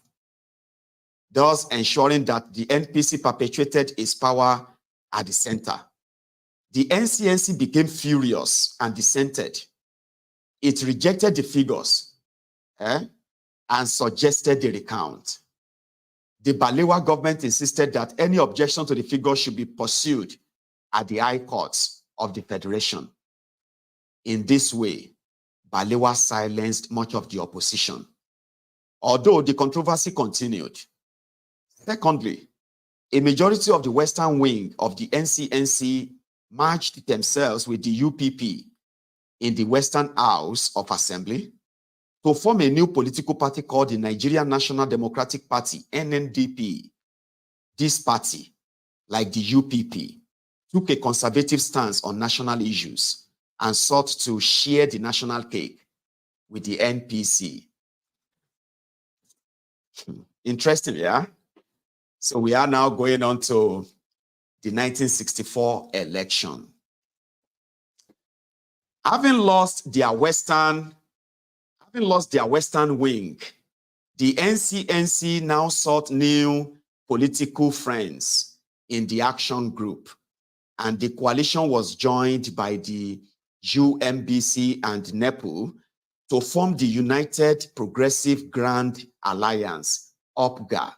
S1: thus ensuring that the NPC perpetuated its power at the center. The NCNC became furious and dissented. It rejected the figures and suggested the recount. The Balewa government insisted that any objection to the figures should be pursued at the high courts of the Federation. In this way, Balewa silenced much of the opposition, although the controversy continued. Secondly, a majority of the western wing of the NCNC merged themselves with the UPP in the Western House of Assembly
S2: to form a new political party called the Nigerian National Democratic Party, NNDP. This party, like the UPP, took a conservative stance on national issues and sought to share the national cake with the NPC. Interesting, yeah? So we are now going on to the 1964 election. Having lost their western wing, the NCNC now sought new political friends in the action group, and the coalition was joined by the UMBC and NEPU to form the United Progressive Grand Alliance, UPGA,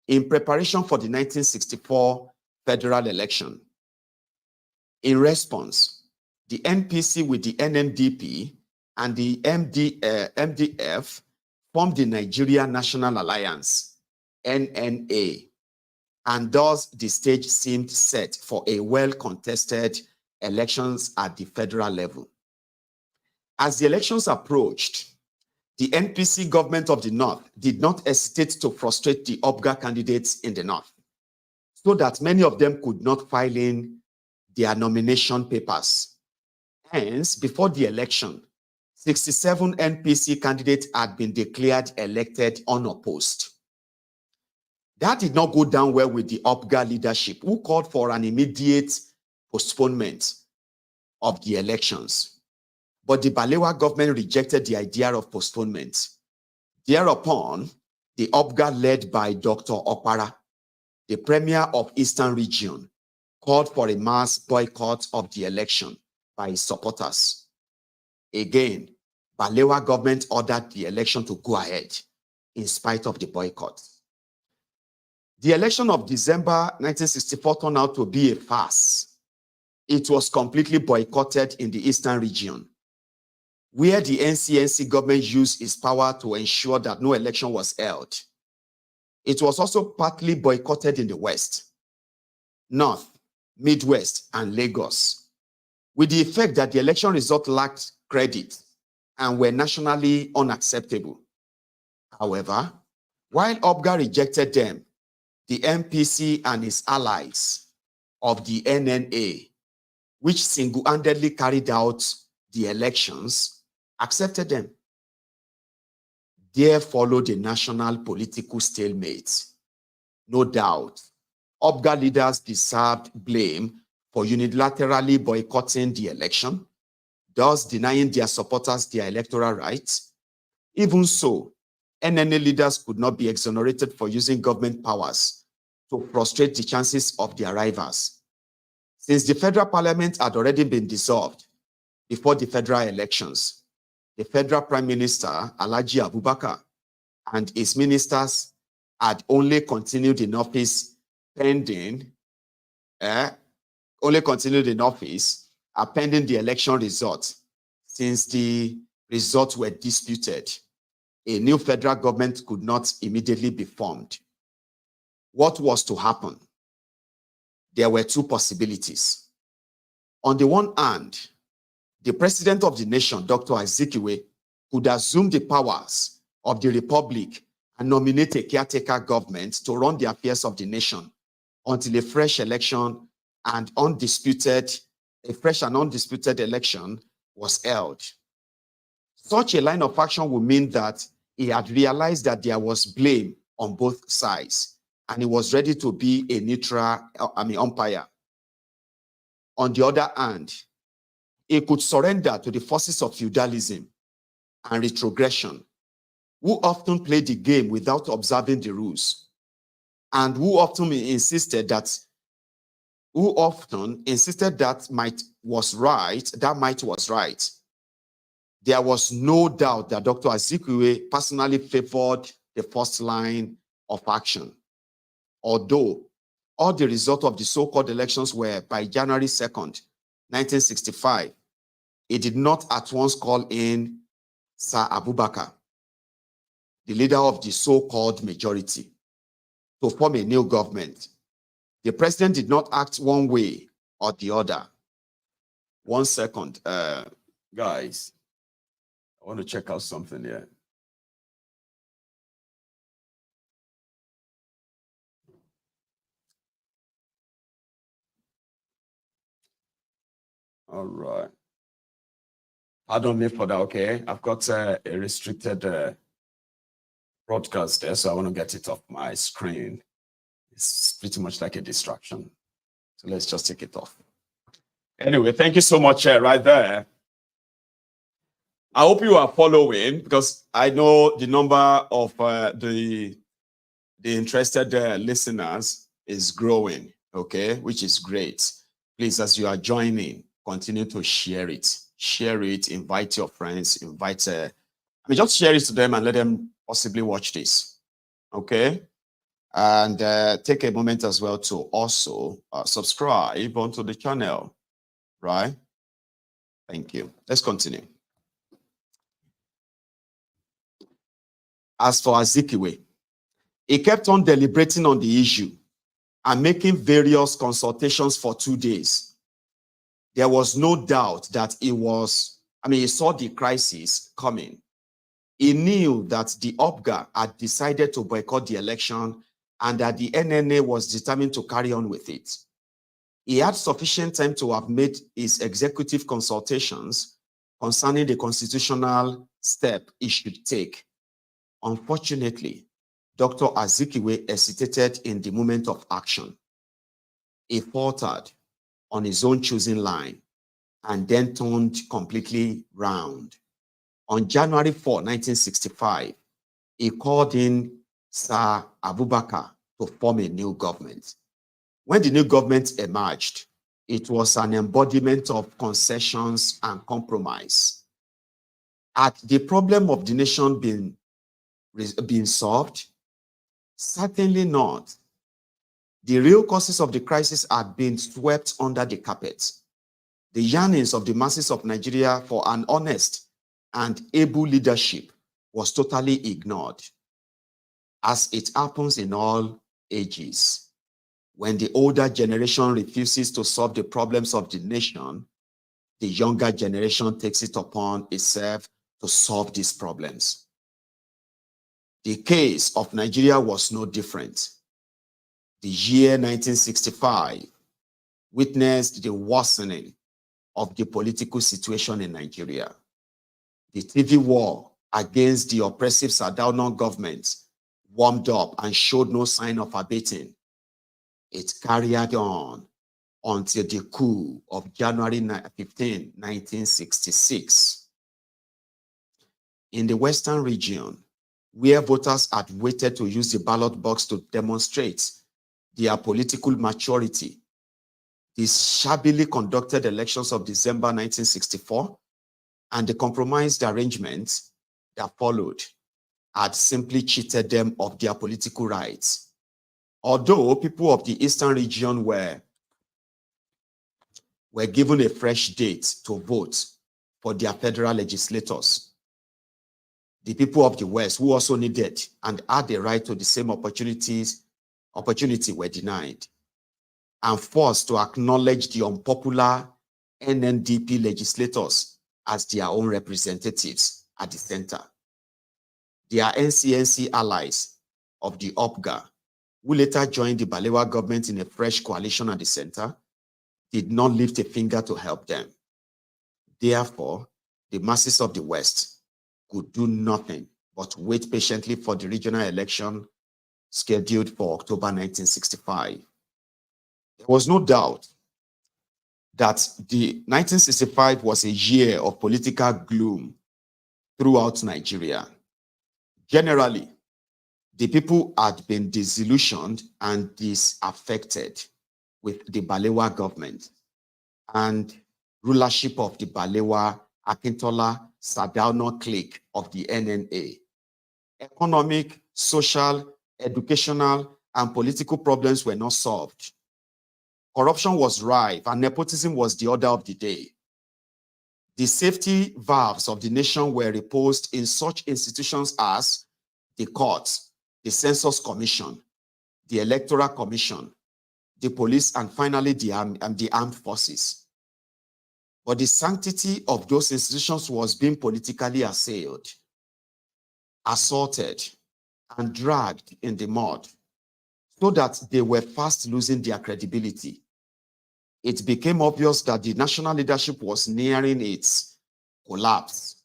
S2: in preparation for the 1964 federal election. In response, the NPC with the NNDP and the MDF formed the Nigeria National Alliance, NNA, and thus the stage seemed set for a well-contested elections at the federal level. As the elections approached, the NPC government of the North did not hesitate to frustrate the UPGA candidates in the North, so that many of them could not file in their nomination papers. Hence, before the election, 67 NPC candidates had been declared elected unopposed. That did not go down well with the UPGA leadership, who called for an immediate postponement of the elections. But the Balewa government rejected the idea of postponement. Thereupon, the UPGA led by Dr. Okpara, the premier of Eastern Region, called for a mass boycott of the election by his supporters. Again, Balewa government ordered the election to go ahead in spite of the boycott. The election of December 1964 turned out to be a farce. It was completely boycotted in the Eastern Region, where the NCNC government used its power to ensure that no election was held. It was also partly boycotted in the West, North, Midwest, and Lagos, with the effect that the election result lacked credit and were nationally unacceptable. However, while UPGA rejected them, the MPC and its allies of the NNA, which single-handedly carried out the elections, accepted them. There followed a national political stalemate. No doubt, UPGA leaders deserved blame for unilaterally boycotting the election, thus denying their supporters their electoral rights. Even so, NNA leaders could not be exonerated for using government powers to frustrate the chances of their rivals. Since the federal parliament had already been dissolved before the federal elections, the federal prime minister, Alhaji Abubakar, and his ministers had only continued in office pending the election results. Since the results were disputed, a new federal government could not immediately be formed. What was to happen? There were two possibilities. On the one hand, the president of the nation, Dr. Azikiwe, could assume the powers of the republic and nominate a caretaker government to run the affairs of the nation until a fresh and undisputed election was held. Such a line of action would mean that he had realized that there was blame on both sides, and he was ready to be a neutral, umpire. On the other hand, he could surrender to the forces of feudalism and retrogression, who often played the game without observing the rules, and who often insisted that might was right. There was no doubt that Dr. Azikiwe personally favored the first line of action. Although all the results of the so-called elections were by January 2nd, 1965, he did not at once call in Sir Abubakar, the leader of the so-called majority, to form a new government. The president did not act one way or the other. 1 second, guys. I want to check out something here. All right. Pardon me for that, okay? I've got a restricted broadcast there, so I want to get it off my screen. It's pretty much like a distraction. So let's just take it off. Anyway, thank you so much right there. I hope you are following, because I know the number of the interested listeners is growing, okay, which is great. Please, as you are joining, continue to share it. Share it, invite your friends, just share it to them and let them possibly watch this, okay? And take a moment as well to also subscribe onto the channel, right? Thank you. Let's continue. As for Azikiwe, he kept on deliberating on the issue and making various consultations for 2 days. There was no doubt that he saw the crisis coming. He knew that the OPGA had decided to boycott the election and that the NNA was determined to carry on with it. He had sufficient time to have made his executive consultations concerning the constitutional step he should take. Unfortunately, Dr. Azikiwe hesitated in the moment of action. He faltered on his own choosing line and then turned completely round. On January 4, 1965, he called in Sir Abubakar to form a new government. When the new government emerged, it was an embodiment of concessions and compromise. Had the problem of the nation been solved? Certainly not. The real causes of the crisis had been swept under the carpet. The yearnings of the masses of Nigeria for an honest and able leadership was totally ignored, as it happens in all ages. When the older generation refuses to solve the problems of the nation, the younger generation takes it upon itself to solve these problems. The case of Nigeria was no different. The year 1965 witnessed the worsening of the political situation in Nigeria. The TV war against the oppressive Sardauna government warmed up and showed no sign of abating. It carried on until the coup of January 15, 1966. In the Western region, where voters had waited to use the ballot box to demonstrate their political maturity, the shabbily conducted elections of December 1964 and the compromised arrangements that followed had simply cheated them of their political rights. Although people of the Eastern region were given a fresh date to vote for their federal legislators, the people of the West, who also needed and had the right to the same opportunity were denied and forced to acknowledge the unpopular NNDP legislators as their own representatives at the center. Their NCNC allies of the OPGA, who later joined the Balewa government in a fresh coalition at the center, did not lift a finger to help them. Therefore, the masses of the West could do nothing but wait patiently for the regional election scheduled for October 1965. There was no doubt that the 1965 was a year of political gloom throughout Nigeria. Generally, the people had been disillusioned and disaffected with the Balewa government and rulership of the Balewa Akintola Sardauna clique of the NNA. Economic, social, educational, and political problems were not solved. Corruption was rife and nepotism was the order of the day. The safety valves of the nation were reposed in such institutions as the courts, the Census Commission, the Electoral Commission, the police, and finally the armed forces. but the sanctity of those institutions was being politically assailed, assaulted, and dragged in the mud, so that they were fast losing their credibility. It became obvious that the national leadership was nearing its collapse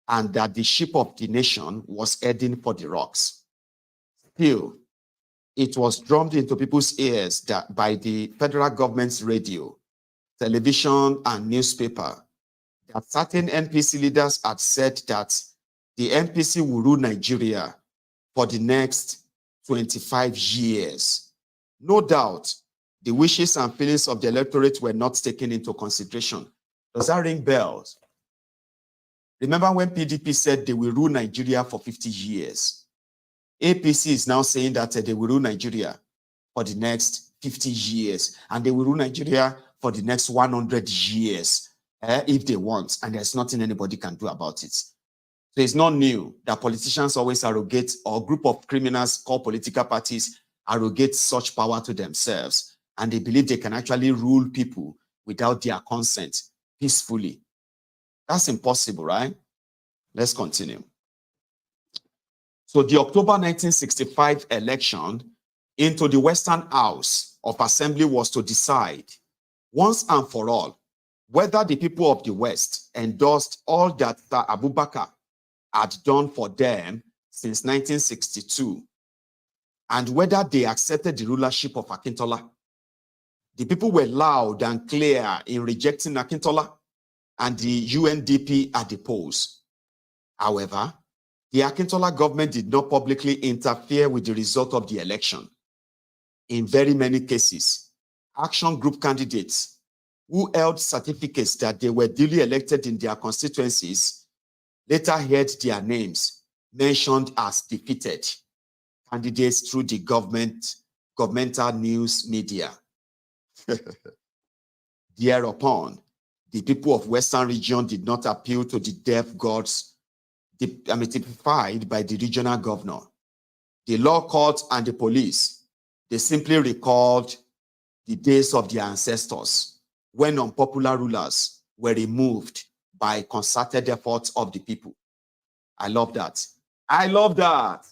S2: and that the ship of the nation was heading for the rocks. Still, it was drummed into people's ears that by the federal government's radio, television, and newspaper that certain NPC leaders had said that the NPC will rule Nigeria for the next 25 years. No doubt, the wishes and feelings of the electorate were not taken into consideration. Does that ring bells? Remember when PDP said they will rule Nigeria for 50 years? APC is now saying that they will rule Nigeria for the next 50 years, and they will rule Nigeria for the next 100 years if they want, and there's nothing anybody can do about it. So it's not new that politicians always arrogate, or a group of criminals called political parties arrogate such power to themselves, and they believe they can actually rule people without their consent peacefully. That's impossible, right? Let's continue. So the October 1965 election into the Western House of Assembly was to decide once and for all whether the people of the West endorsed all that Sir Abubakar had done for them since 1962, and whether they accepted the rulership of Akintola. The people were loud and clear in rejecting Akintola, and the UNDP at the polls. However, the Akintola government did not publicly interfere with the result of the election. In very many cases, action group candidates who held certificates that they were duly elected in their constituencies later heard their names mentioned as defeated candidates through the governmental news media. Thereupon, the people of Western region did not appeal to the deaf gods typified by the regional governor. The law court and the police, they simply recalled the days of their ancestors when unpopular rulers were removed by concerted efforts of the people. I love that. I love that.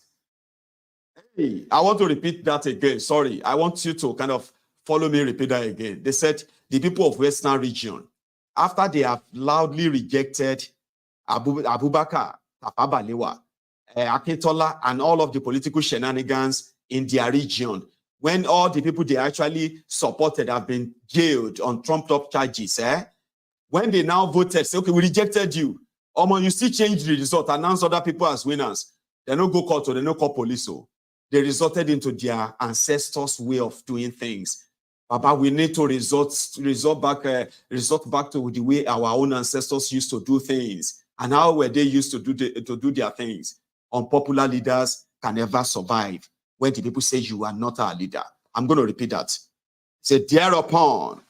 S2: Hey, I want to repeat that again. Sorry, I want you to kind of follow me, repeat that again. They said the people of Western region, after they have loudly rejected Abubakar, Tapabalewa, Akintola, and all of the political shenanigans in their region, when all the people they actually supported have been jailed on trumped-up charges, when they now voted, say, okay, we rejected you. You still change the result, announce other people as winners. They don't go court, or they don't call police. So they resorted into their ancestors' way of doing things. Baba, we need to resort back to the way our own ancestors used to do things. And how were they used to do their things? Unpopular leaders can never survive when the people say you are not our leader. I'm going to repeat that. Say, thereupon,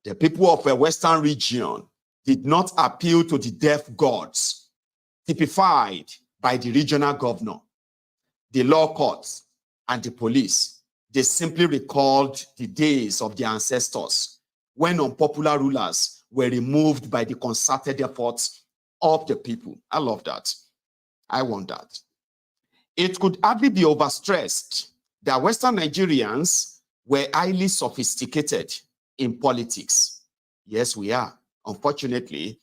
S2: the people of a Western region did not appeal to the deaf gods, typified by the regional governor, the law courts, and the police. They simply recalled the days of their ancestors when unpopular rulers were removed by the concerted efforts of the people. I love that. I want that. It could hardly be overstressed that Western Nigerians were highly sophisticated in politics. Yes, we are. Unfortunately,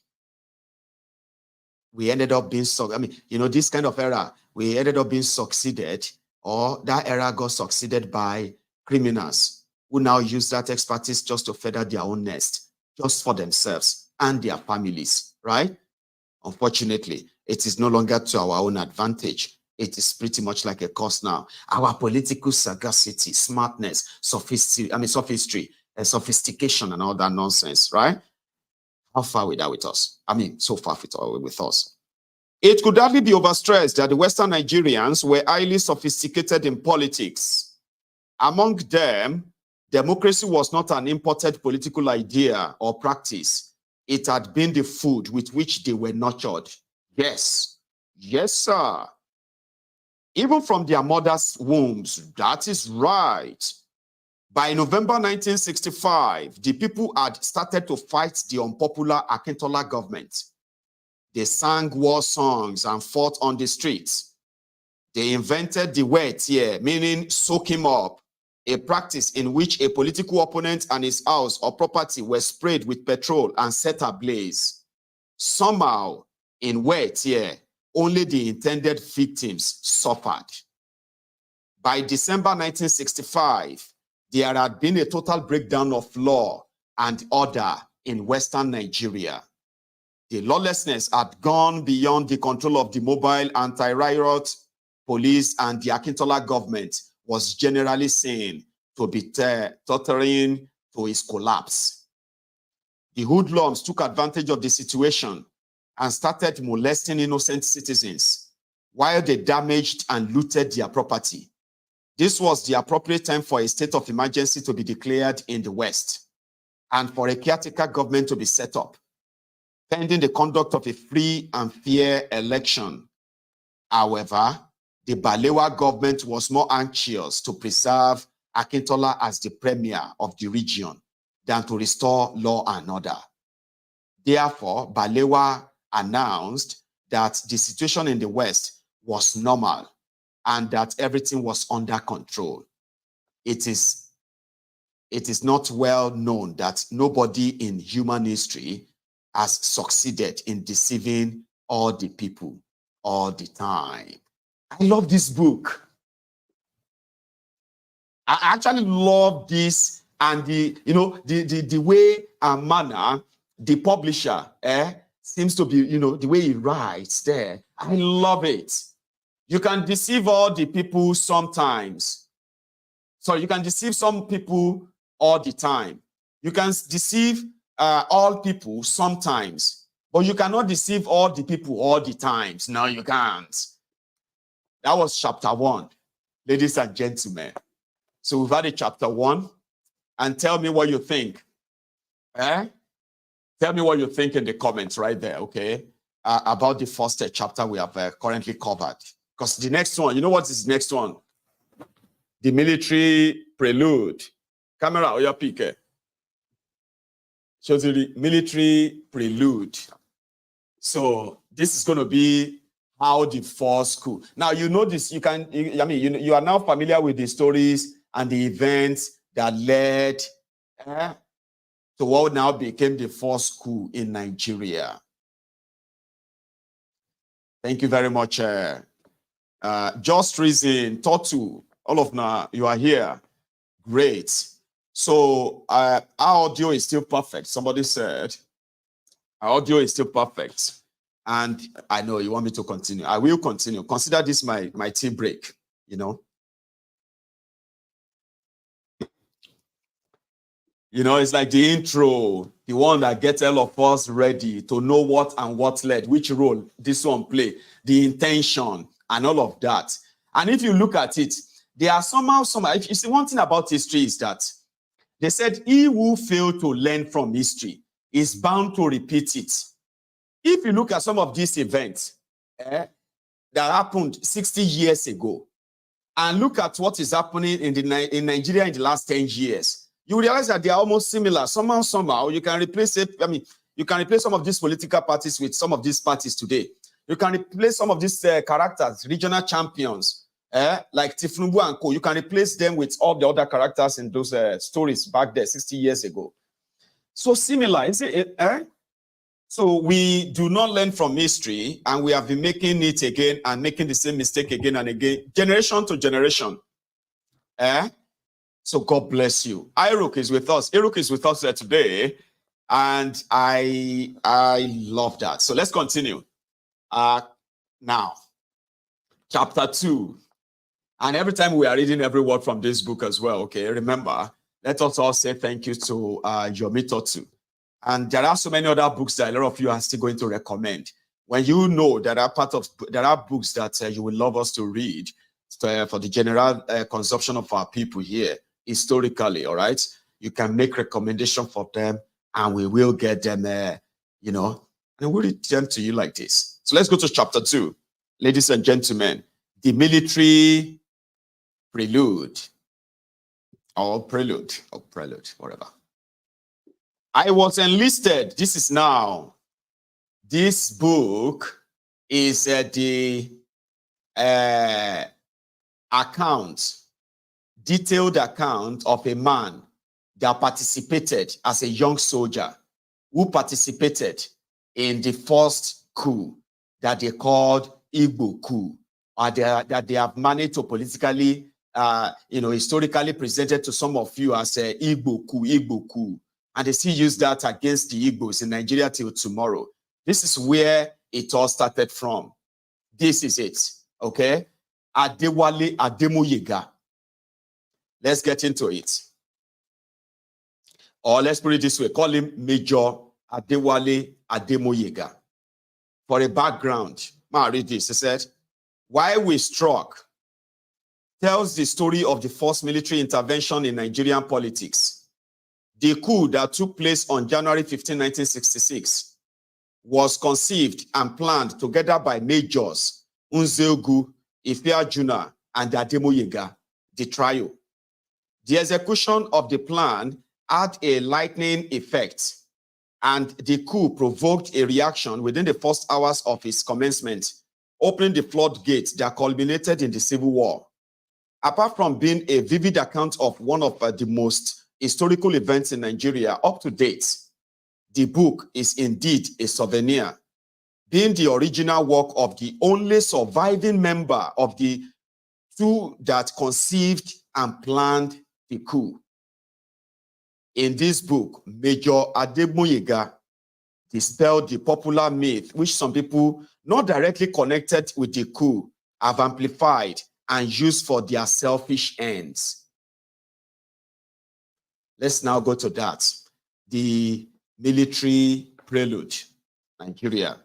S2: we ended up being, this kind of era, we ended up being succeeded, or that era got succeeded by criminals who now use that expertise just to feather their own nest, just for themselves and their families, right? Unfortunately, it is no longer to our own advantage. It is pretty much like a curse now. Our political sagacity, smartness, sophistry, sophistication, and all that nonsense, right? How far with that with us? So far with us. It could hardly be overstressed that the Western Nigerians were highly sophisticated in politics. Among them, democracy was not an imported political idea or practice. It had been the food with which they were nurtured. Yes. Yes, sir. Even from their mothers' wombs. That is right. By November 1965, the people had started to fight the unpopular Akintola government. They sang war songs and fought on the streets. They invented the wet here, meaning soak him up, a practice in which a political opponent and his house or property were sprayed with petrol and set ablaze. Somehow, in wet here, only the intended victims suffered. By December 1965, there had been a total breakdown of law and order in Western Nigeria. The lawlessness had gone beyond the control of the mobile anti-riot police, and the Akintola government was generally seen to be tottering to its collapse. The hoodlums took advantage of the situation and started molesting innocent citizens while they damaged and looted their property. This was the appropriate time for a state of emergency to be declared in the West and for a caretaker government to be set up, pending the conduct of a free and fair election. However, the Balewa government was more anxious to preserve Akintola as the premier of the region than to restore law and order. Therefore, Balewa announced that the situation in the West was normal and that everything was under control. It is not well known that nobody in human history has succeeded in deceiving all the people all the time. I love this book. I actually love this, and the way and manner the publisher seems to be, the way he writes there. I love it. You can deceive all the people sometimes. So you can deceive some people all the time. You can deceive all people sometimes, but you cannot deceive all the people all the times. No, you can't. That was chapter 1, ladies and gentlemen. So we've had a chapter 1, and tell me what you think. Tell me what you think in the comments right there, okay? About the first chapter we have currently covered. Because the next one, you know what is the next one? The military prelude. Camera or your pick. Shows you the military prelude. So this is going to be how the first coup. Now you know this. You are now familiar with the stories and the events that led to what now became the first coup in Nigeria. Thank you very much. Just Reason, Totu, all of now, you are here. Great. So our audio is still perfect. Somebody said our audio is still perfect. And I know you want me to continue. I will continue. Consider this my tea break, it's like the intro, the one that gets all of us ready to know what and what led, which role this one play, the intention, and all of that. And if you look at it, there are somehow, if you see, one thing about history is that they said he who failed to learn from history is bound to repeat it. If you look at some of these events that happened 60 years ago, and look at what is happening in Nigeria in the last 10 years, you realize that they are almost similar. Somehow, you can replace it. You can replace some of these political parties with some of these parties today. You can replace some of these characters, regional champions, like Tifnubu and Co. You can replace them with all the other characters in those stories back there 60 years ago. So similar, is it? So we do not learn from history, and we have been making it again and making the same mistake again and again, generation to generation. So God bless you. Iruk is with us. Iruk is with us today, and I love that. So let's continue. Now, chapter 2. And every time we are reading every word from this book as well, okay, remember, let us all say thank you to Yomi Totu. And there are so many other books that a lot of you are still going to recommend. When you know there are books that you will love us to read for the general consumption of our people here, historically, all right? You can make recommendation for them, and we will get them, and we'll read them to you like this. So let's go to chapter 2. Ladies and gentlemen, the military prelude.
S1: or prelude, whatever. I was enlisted. This is now. This book is the detailed account of a man that participated as a young soldier who participated in the first coup that they called Igbo coup, or that they have managed to politically, historically presented to some of you as a Igbo coup. And they still use that against the Igbos in Nigeria till tomorrow. This is where it all started from. This is it, okay? Adewale Ademoyega. Let's get into it. Or let's put it this way, call him Major Adewale Ademoyega. For a background, I'll read this. He said, "Why we struck tells the story of the first military intervention in Nigerian politics. The coup that took place on January 15, 1966 was conceived and planned together by Majors Nzeogu, Ifeajuna, and Ademoyega, the trio. The execution of the plan had a lightning effect, and the coup provoked a reaction within the first hours of its commencement, opening the floodgates that culminated in the Civil War. Apart from being a vivid account of one of the most historical events in Nigeria up to date, the book is indeed a souvenir, being the original work of the only surviving member of the two that conceived and planned the coup. In this book, Major Ademoyega dispelled the popular myth, which some people not directly connected with the coup have amplified and used for their selfish ends." Let's now go to that. The military prelude, Nigeria.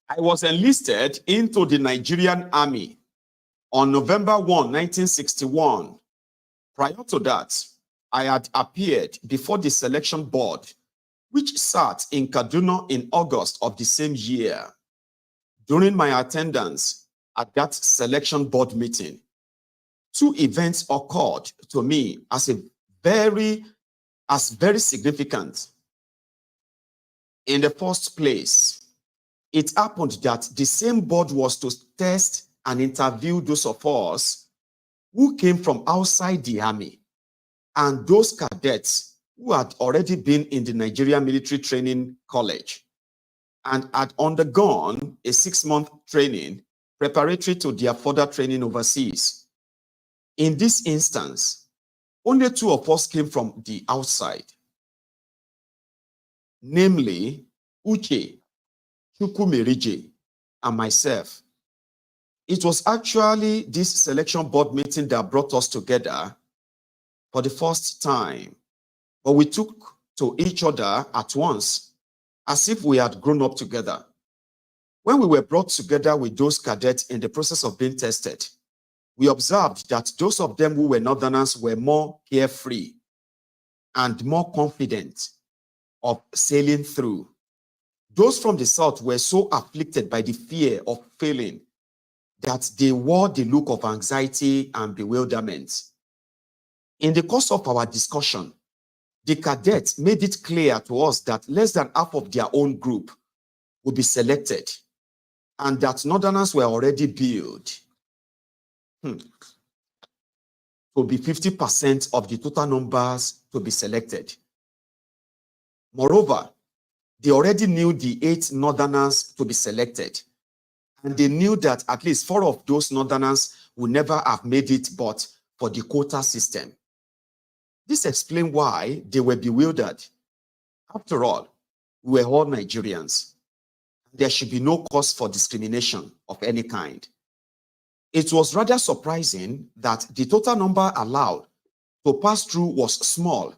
S1: I was enlisted into the Nigerian Army on November 1, 1961. Prior to that, I had appeared before the selection board, which sat in Kaduna in August of the same year. During my attendance at that selection board meeting, two events occurred to me as very significant. In the first place, it happened that the same board was to test and interview those of us who came from outside the army and those cadets who had already been in the Nigerian Military Training College and had undergone a 6-month training preparatory to their further training overseas. In this instance, only two of us came from the outside, namely Uche Chukwumerije and myself. It was actually this selection board meeting that brought us together for the first time, but we took to each other at once as if we had grown up together. When we were brought together with those cadets in the process of being tested, we observed that those of them who were Northerners were more carefree and more confident of sailing through. Those from the South were so afflicted by the fear of failing that they wore the look of anxiety and bewilderment. In the course of our discussion, the cadets made it clear to us that less than half of their own group would be selected and that Northerners were already billed to be 50% of the total numbers to be selected. Moreover, they already knew the 8 Northerners to be selected, and they knew that at least 4 of those Northerners would never have made it but for the quota system. This explained why they were bewildered. After all, we were all Nigerians. There should be no cause for discrimination of any kind. It was rather surprising that the total number allowed to pass through was small,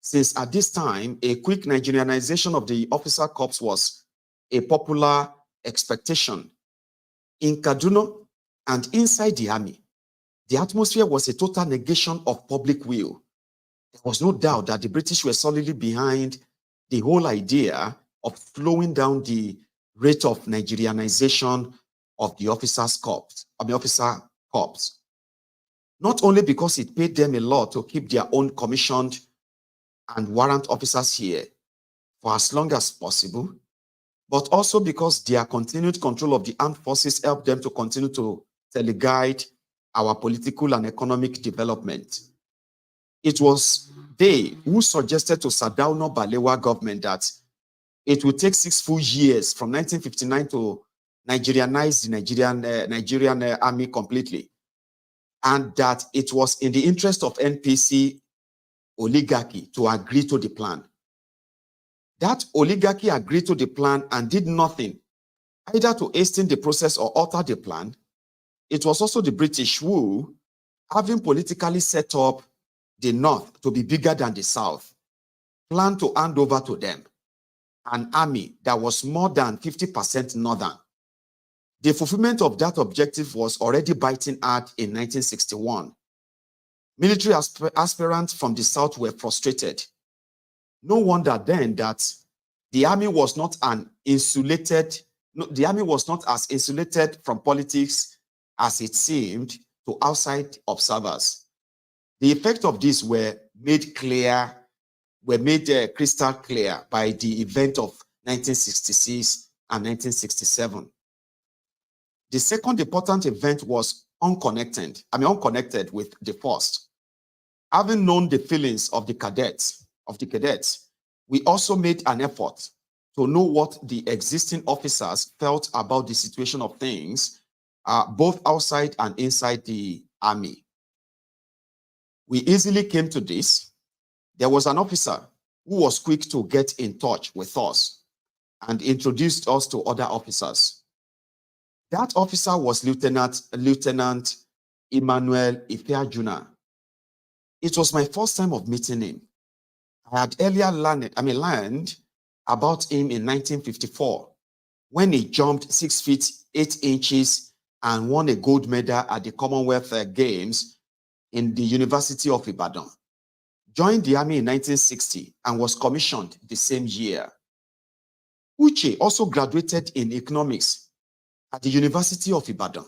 S1: since at this time, a quick Nigerianization of the officer corps was a popular expectation. In Kaduna and inside the army, the atmosphere was a total negation of public will. There was no doubt that the British were solidly behind the whole idea of slowing down the rate of Nigerianization of the officer corps.
S2: not only because it paid them a lot to keep their own commissioned and warrant officers here for as long as possible, but also because their continued control of the armed forces helped them to continue to teleguide our political and economic development. It was they who suggested to Sardauna Balewa government that it would take 6 full years from 1959 to Nigerianize the Nigerian army completely, and that it was in the interest of NPC oligarchy to agree to the plan. That oligarchy agreed to the plan and did nothing, either to hasten the process or alter the plan. It was also the British who, having politically set up the North to be bigger than the South, planned to hand over to them an army that was more than 50% Northern. The fulfillment of that objective was already biting hard in 1961. Military aspirants from the South were frustrated. No wonder then that the army was not as insulated from politics as it seemed to outside observers. The effect of this were made crystal clear by the event of 1966 and 1967. The second important event was unconnected with the first. Having known the feelings of the cadets, we also made an effort to know what the existing officers felt about the situation of things, both outside and inside the army. We easily came to this. There was an officer who was quick to get in touch with us and introduced us to other officers. That officer was Lieutenant Emmanuel Ifeajuna. It was my first time of meeting him. I had earlier learned about him in 1954 when he jumped 6 feet 8 inches and won a gold medal at the Commonwealth Games in the University of Ibadan. Joined the army in 1960 and was commissioned the same year. Uche also graduated in economics at the University of Ibadan,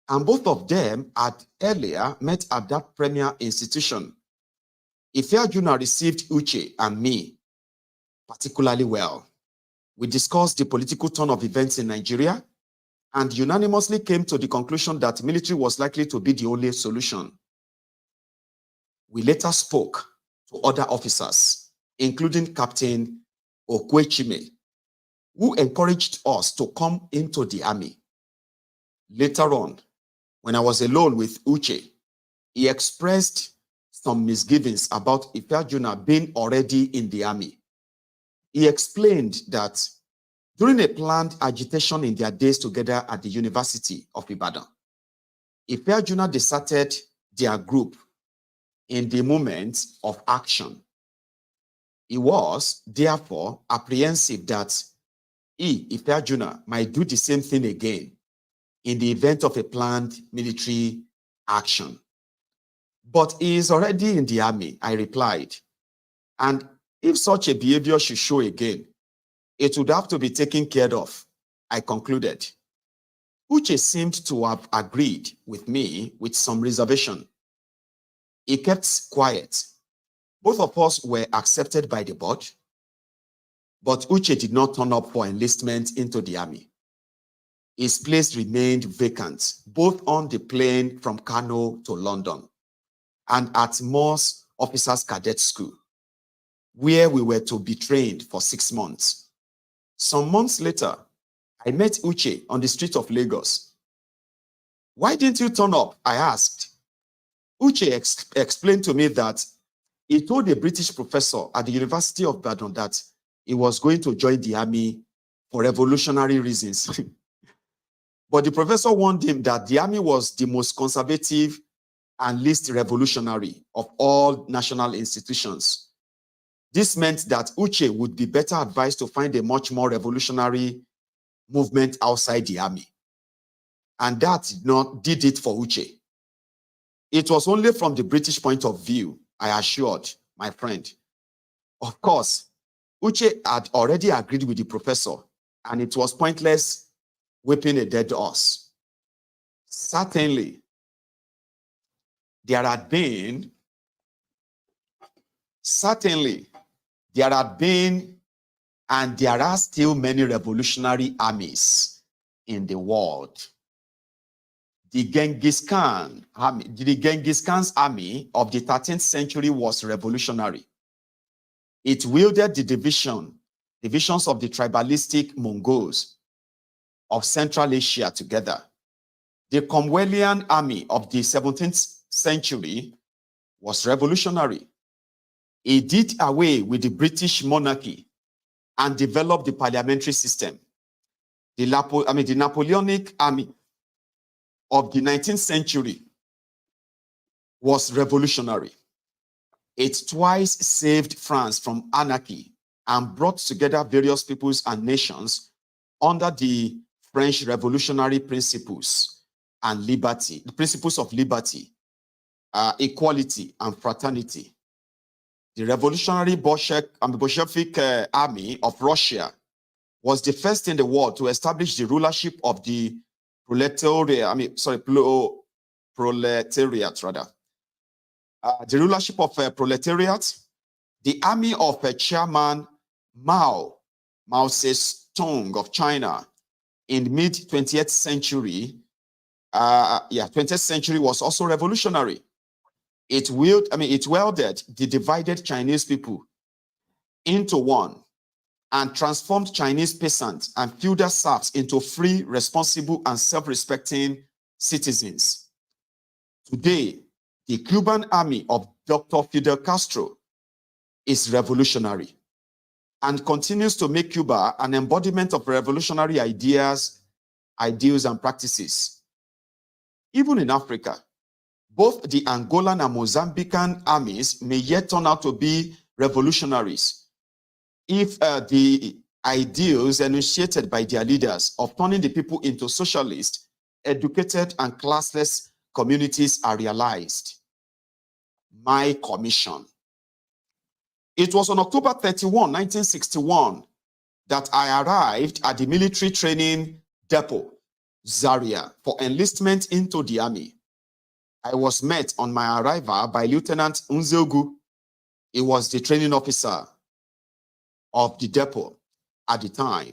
S2: and both of them had earlier met at that premier institution. Ifeajuna received Uche and me particularly well. We discussed the political turn of events in Nigeria and unanimously came to the conclusion that military was likely to be the only solution. We later spoke to other officers, including Captain Okwechime, who encouraged us to come into the army. Later on, when I was alone with Uche, he expressed some misgivings about Ifeajuna being already in the army. He explained that during a planned agitation in their days together at the University of Ibadan, Ifeajuna deserted their group in the moment of action. He was, therefore, apprehensive that he, Ifeajuna, might do the same thing again in the event of a planned military action. But he is already in the army, I replied. And if such a behavior should show again, it would have to be taken care of, I concluded. Uche seemed to have agreed with me with some reservation. He kept quiet. Both of us were accepted by the board, but Uche did not turn up for enlistment into the army. His place remained vacant, both on the plane from Kano to London and at Morse Officers Cadet School, where we were to be trained for 6 months. Some months later, I met Uche on the street of Lagos. "Why didn't you turn up?" I asked. Uche explained to me that he told a British professor at the University of Ibadan that he was going to join the army for revolutionary reasons. But the professor warned him that the army was the most conservative and least revolutionary of all national institutions. This meant that Uche would be better advised to find a much more revolutionary movement outside the army. And that did it for Uche. It was only from the British point of view, I assured my friend. Of course, Uche had already agreed with the professor, and it was pointless whipping a dead horse. Certainly, there had been, certainly, there had been, and there are still many revolutionary armies in the world. The Genghis Khan's army of the 13th century was revolutionary. It wielded the divisions of the tribalistic Mongols of Central Asia together. The Cromwellian army of the 17th century was revolutionary. It did away with the British monarchy and developed the parliamentary system. The Napoleonic army of the 19th century was revolutionary. It twice saved France from anarchy and brought together various peoples and nations under the French revolutionary principles and liberty, the principles of liberty, equality, and fraternity. The revolutionary Bolshevik army of Russia was the first in the world to establish the rulership of the proletariat, the rulership of proletariat. The army of Chairman Mao Zedong of China in mid-20th century, 20th century was also revolutionary. It welded the divided Chinese people into one and transformed Chinese peasants and feudal serfs into free, responsible, and self-respecting citizens. Today, the Cuban army of Dr. Fidel Castro is revolutionary and continues to make Cuba an embodiment of revolutionary ideas, ideals, and practices. Even in Africa, both the Angolan and Mozambican armies may yet turn out to be revolutionaries if the ideals enunciated by their leaders of turning the people into socialist, educated, and classless communities are realized. My commission. It was on October 31, 1961, that I arrived at the military training depot, Zaria, for enlistment into the army. I was met on my arrival by Lieutenant Unzelgu. He was the training officer of the depot at the time.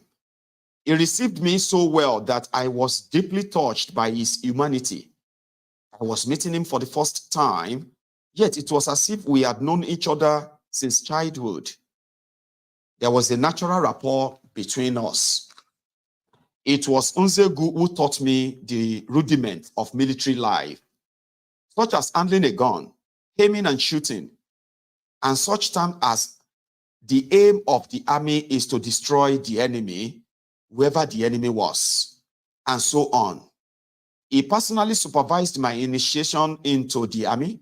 S2: He received me so well that I was deeply touched by his humanity. I was meeting him for the first time, yet it was as if we had known each other since childhood. There was a natural rapport between us. It was Unzelgu who taught me the rudiment of military life, such as handling a gun, aiming and shooting, and such terms as the aim of the army is to destroy the enemy, whoever the enemy was, and so on. He personally supervised my initiation into the army.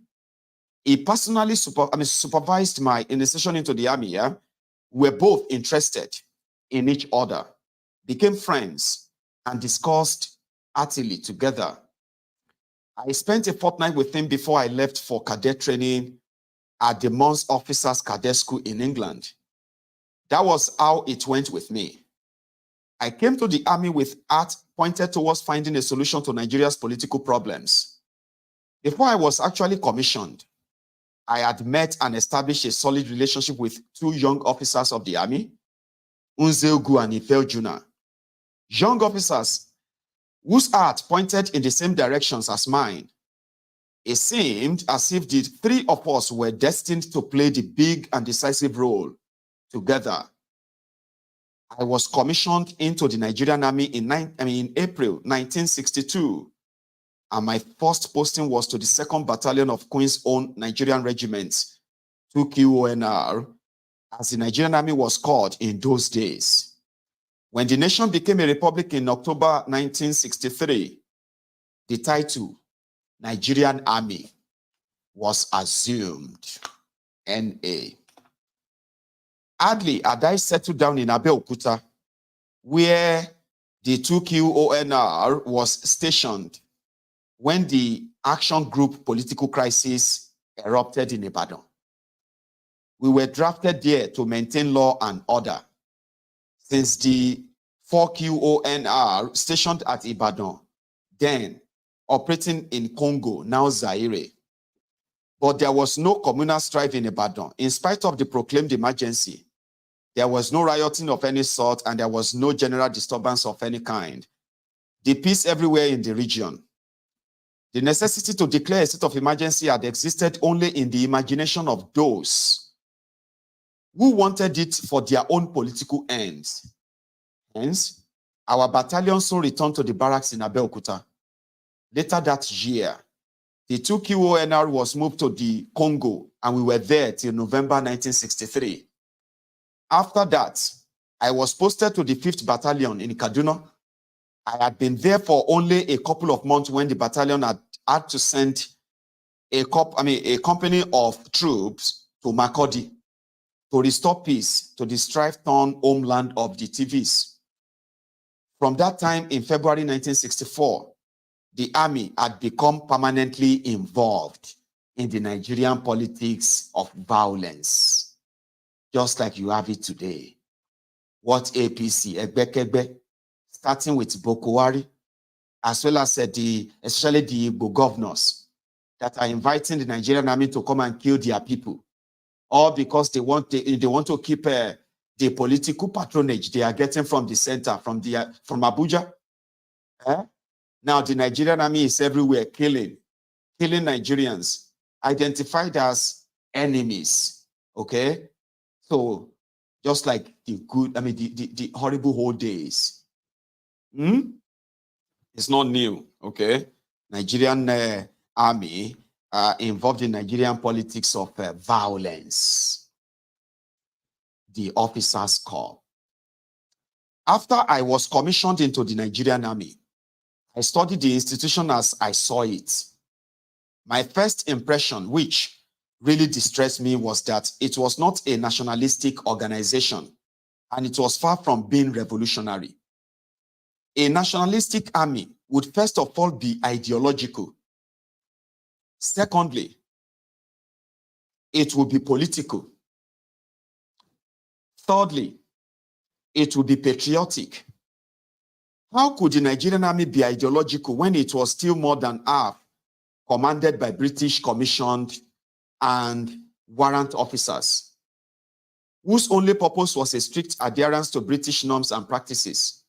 S2: He personally supervised my initiation into the army. Yeah? We were both interested in each other, became friends, and discussed heartily together. I spent a fortnight with him before I left for cadet training at the Mons Officers Cadet School in England. That was how it went with me. I came to the army with heart pointed towards finding a solution to Nigeria's political problems. Before I was actually commissioned, I had met and established a solid relationship with two young officers of the army, Unzelgu and Ifeojuna. Young officers whose heart pointed in the same directions as mine. It seemed as if the three of us were destined to play the big and decisive role together. I was commissioned into the Nigerian Army in April 1962, and my first posting was to the 2nd Battalion of Queen's Own Nigerian Regiment, 2QONR, as the Nigerian Army was called in those days. When the nation became a republic in October 1963, the title Nigerian Army was assumed, NA. Hardly had I settled down in Abeokuta, where the 2QONR was stationed, when the Action Group political crisis erupted in Ibadan. We were drafted there to maintain law and order, since the 4QONR stationed at Ibadan, then operating in Congo, now Zaire, But there was no communal strife in Ibadan. In spite of the proclaimed emergency, there was no rioting of any sort, and there was no general disturbance of any kind. The peace everywhere in the region. The necessity to declare a state of emergency had existed only in the imagination of those who wanted it for their own political ends. Hence, our battalion soon returned to the barracks in Abeokuta. Later that year, the 2 QONR was moved to the Congo, and we were there till November 1963. After that, I was posted to the 5th Battalion in Kaduna. I had been there for only a couple of months when the battalion had to send a company of troops to Makurdi to restore peace to the strife-torn homeland of the TVs. From that time in February 1964, the army had become permanently involved in the Nigerian politics of violence, just like you have it today. What APC, Egbekegbe, starting with Boko Haram, as well as especially the Igbo governors that are inviting the Nigerian army to come and kill their people, all because they want to keep the political patronage they are getting from the center, from Abuja. Now the Nigerian army is everywhere killing Nigerians, identified as enemies. Okay, so just like the horrible old days. It's not new. Okay, Nigerian army involved in Nigerian politics of violence. The officers' corps. After I was commissioned into the Nigerian army, I studied the institution as I saw it. My first impression, which really distressed me, was that it was not a nationalistic organization, and it was far from being revolutionary. A nationalistic army would first of all be ideological. Secondly, it would be political. Thirdly, it would be patriotic. How could the Nigerian army be ideological when it was still more than half commanded by British commissioned and warrant officers, whose only purpose was a strict adherence to British norms and practices?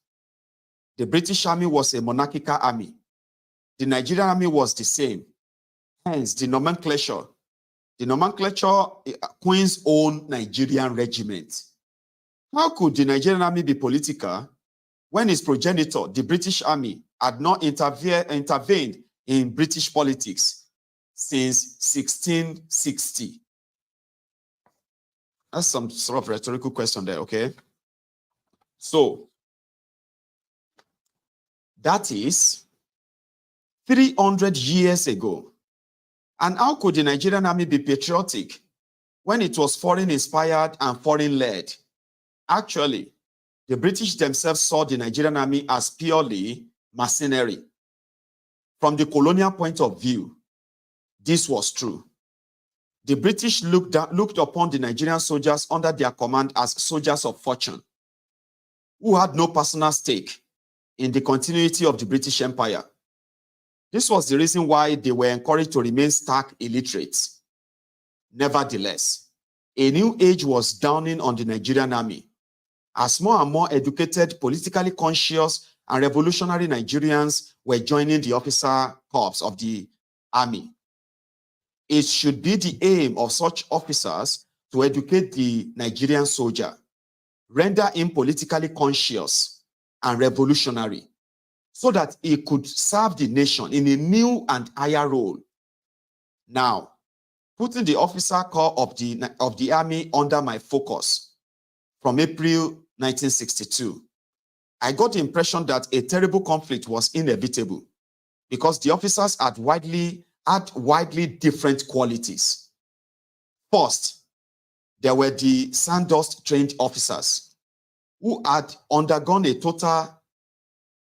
S2: The British army was a monarchical army. The Nigerian army was the same. Hence, the nomenclature, Queen's Own Nigerian Regiment. How could the Nigerian army be political when its progenitor, the British Army, had not intervened in British politics since 1660? That's some sort of rhetorical question there, okay? So, that is 300 years ago. And how could the Nigerian army be patriotic when it was foreign-inspired and foreign-led? Actually, the British themselves saw the Nigerian army as purely mercenary. From the colonial point of view, this was true. The British looked upon the Nigerian soldiers under their command as soldiers of fortune, who had no personal stake in the continuity of the British Empire. This was the reason why they were encouraged to remain stark illiterate. Nevertheless, a new age was dawning on the Nigerian army, as more and more educated, politically conscious, and revolutionary Nigerians were joining the officer corps of the army. It should be the aim of such officers to educate the Nigerian soldier, render him politically conscious and revolutionary, so that he could serve the nation in a new and higher role. Now, putting the officer corps of the army under my focus from April 1962, I got the impression that a terrible conflict was inevitable because the officers had widely different qualities. First, there were the Sandust-trained officers who had undergone a total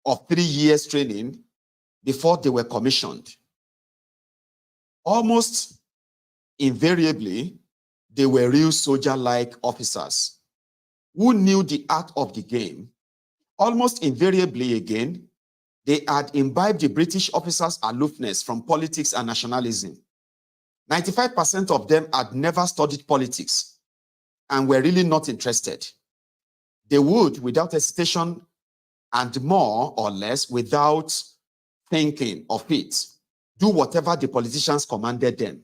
S2: of 3 years training before they were commissioned. Almost invariably, they were real soldier-like officers who knew the art of the game. Almost invariably again, they had imbibed the British officers' aloofness from politics and nationalism. 95% of them had never studied politics and were really not interested. They would, without hesitation and more or less without thinking of it, do whatever the politicians commanded them.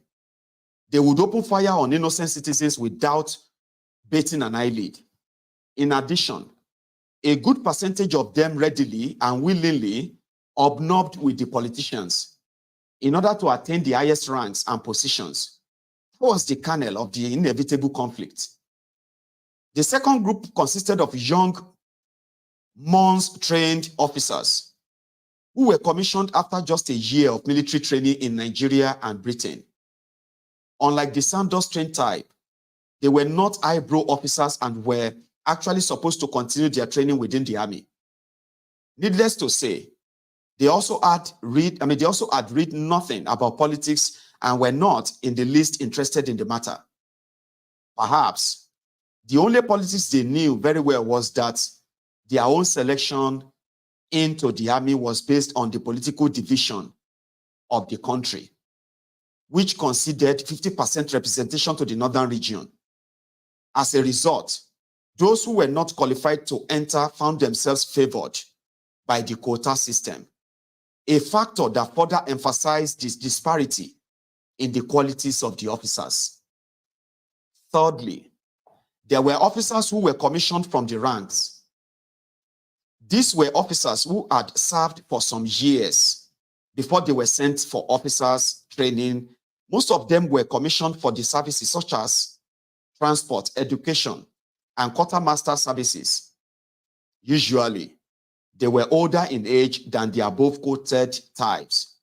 S2: They would open fire on innocent citizens without batting an eyelid. In addition, a good percentage of them readily and willingly hobnobbed with the politicians in order to attain the highest ranks and positions. That was the kernel of the inevitable conflict. The second group consisted of young, months-trained officers who were commissioned after just a year of military training in Nigeria and Britain. Unlike the Sanders-trained type, they were not eyebrow officers and were actually supposed to continue their training within the army. Needless to say, they also had read nothing about politics and were not in the least interested in the matter. Perhaps the only politics they knew very well was that their own selection into the army was based on the political division of the country, which conceded 50% representation to the northern region. As a result, those who were not qualified to enter found themselves favored by the quota system, a factor that further emphasized this disparity in the qualities of the officers. Thirdly, there were officers who were commissioned from the ranks. These were officers who had served for some years before they were sent for officers training. Most of them were commissioned for the services such as transport, education, and quartermaster services. Usually, they were older in age than the above quoted types.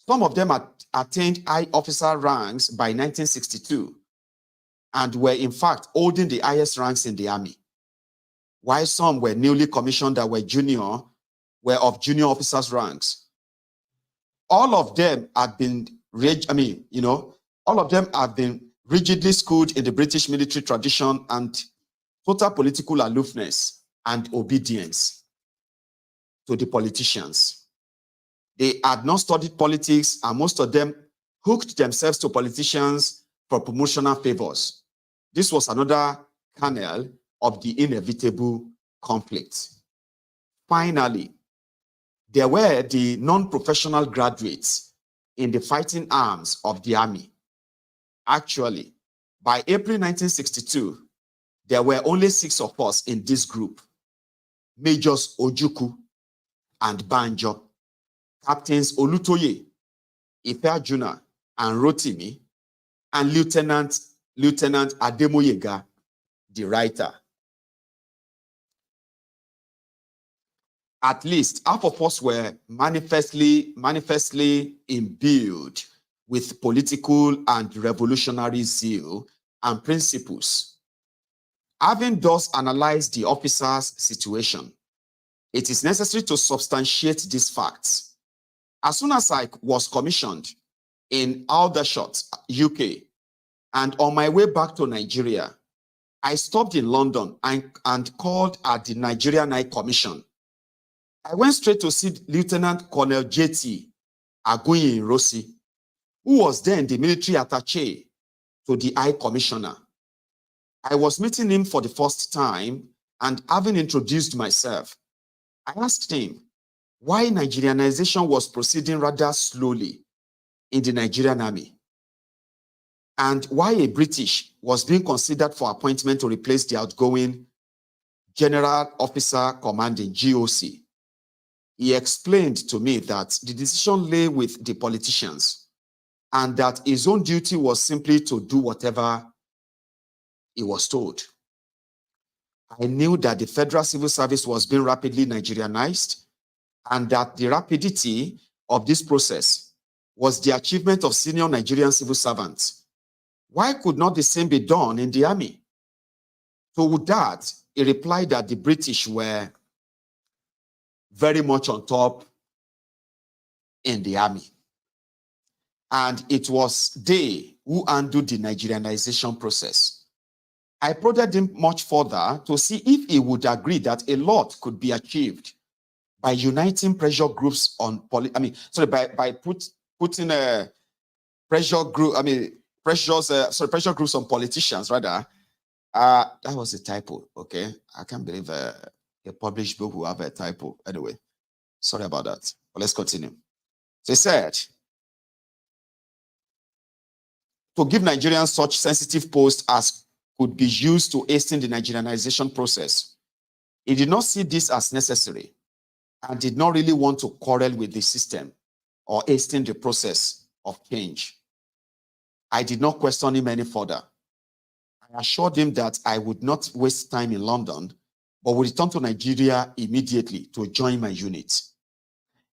S2: Some of them had attained high officer ranks by 1962 and were in fact holding the highest ranks in the army, while some were newly commissioned that were of junior officers' ranks. All of them had been, all of them have been rigidly schooled in the British military tradition and total political aloofness and obedience to the politicians. They had not studied politics, and most of them hooked themselves to politicians for promotional favors. This was another kernel of the inevitable conflict. Finally, there were the non-professional graduates in the fighting arms of the army. Actually, by April 1962, there were only 6 of us in this group: Majors Ojukwu and Banjo, Captains Olutoye, Ifeajuna and Rotimi, and Lieutenant Ademoyega, the writer. At least half of us were manifestly imbued with political and revolutionary zeal and principles. Having thus analyzed the officer's situation, it is necessary to substantiate these facts. As soon as I was commissioned in Aldershot, UK, and on my way back to Nigeria, I stopped in London and called at the Nigerian High Commission. I went straight to see Lieutenant Colonel J.T. Aguiyi-Ironsi, who was then the military attaché to the High Commissioner. I was meeting him for the first time, and having introduced myself, I asked him why Nigerianization was proceeding rather slowly in the Nigerian army, and why a British was being considered for appointment to replace the outgoing General Officer Commanding GOC. He explained to me that the decision lay with the politicians and that his own duty was simply to do whatever he was told. I knew that the Federal Civil Service was being rapidly Nigerianized and that the rapidity of this process was the achievement of senior Nigerian civil servants. Why could not the same be done in the army? So with that, he replied that the British were very much on top in the army, and it was they who handled the Nigerianization process. I prodded him much further to see if he would agree that a lot could be achieved by uniting pressure groups on by putting pressure group, pressure groups on politicians, rather. That was a typo, okay? I can't believe a published book will have a typo. Anyway, sorry about that. But let's continue. They said, to give Nigerians such sensitive posts as could be used to hasten the Nigerianization process. He did not see this as necessary and did not really want to quarrel with the system or hasten the process of change. I did not question him any further. I assured him that I would not waste time in London, but would return to Nigeria immediately to join my unit.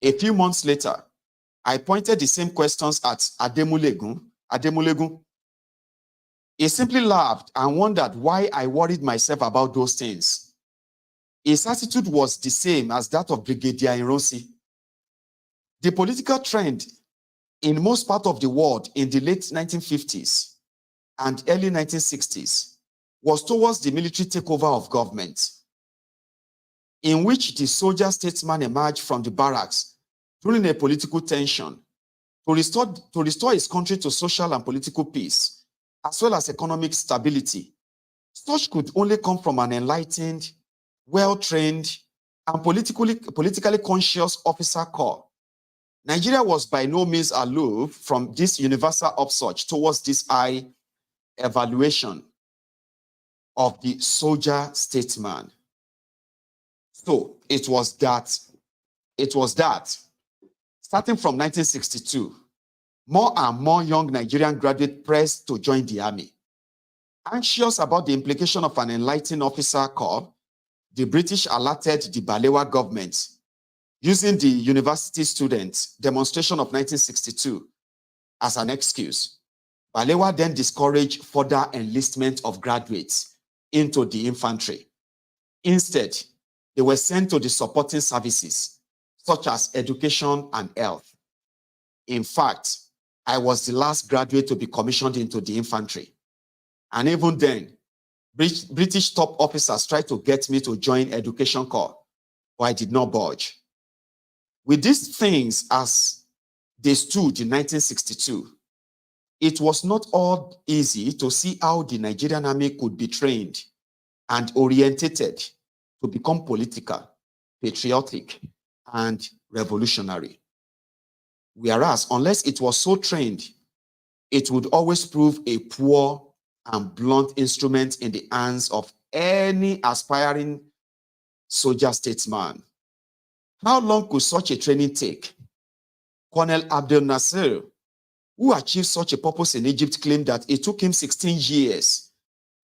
S2: A few months later, I pointed the same questions at Ademoyega. He simply laughed and wondered why I worried myself about those things. His attitude was the same as that of Brigadier Ironsi. The political trend in most parts of the world in the late 1950s and early 1960s was towards the military takeover of government, in which the soldier statesman emerged from the barracks during a political tension to restore his country to social and political peace, as well as economic stability. Such could only come from an enlightened, well-trained, and politically conscious officer corps. Nigeria was by no means aloof from this universal upsurge towards this high evaluation of the soldier statesman. So it was that, starting from 1962, more and more young Nigerian graduates pressed to join the army. Anxious about the implication of an enlightened officer corps, the British alerted the Balewa government using the university students' demonstration of 1962 as an excuse. Balewa then discouraged further enlistment of graduates into the infantry. Instead, they were sent to the supporting services, such as education and health. In fact, I was the last graduate to be commissioned into the infantry. And even then, British top officers tried to get me to join Education Corps, but I did not budge. With these things as they stood in 1962, it was not all easy to see how the Nigerian army could be trained and orientated to become political, patriotic, and revolutionary. Whereas, unless it was so trained, it would always prove a poor and blunt instrument in the hands of any aspiring soldier statesman. How long could such a training take? Colonel Abdel Nasser, who achieved such a purpose in Egypt, claimed that it took him 16 years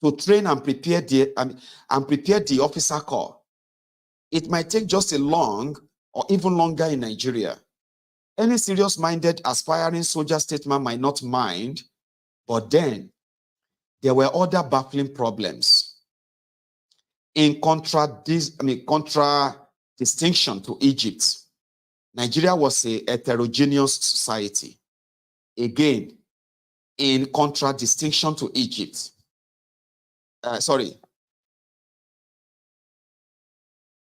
S2: to train and prepare the officer corps. It might take just as long or even longer in Nigeria. Any serious-minded aspiring soldier statesman might not mind, but then there were other baffling problems. In contradistinction to Egypt, Nigeria was a heterogeneous society. Again, in contradistinction to Egypt,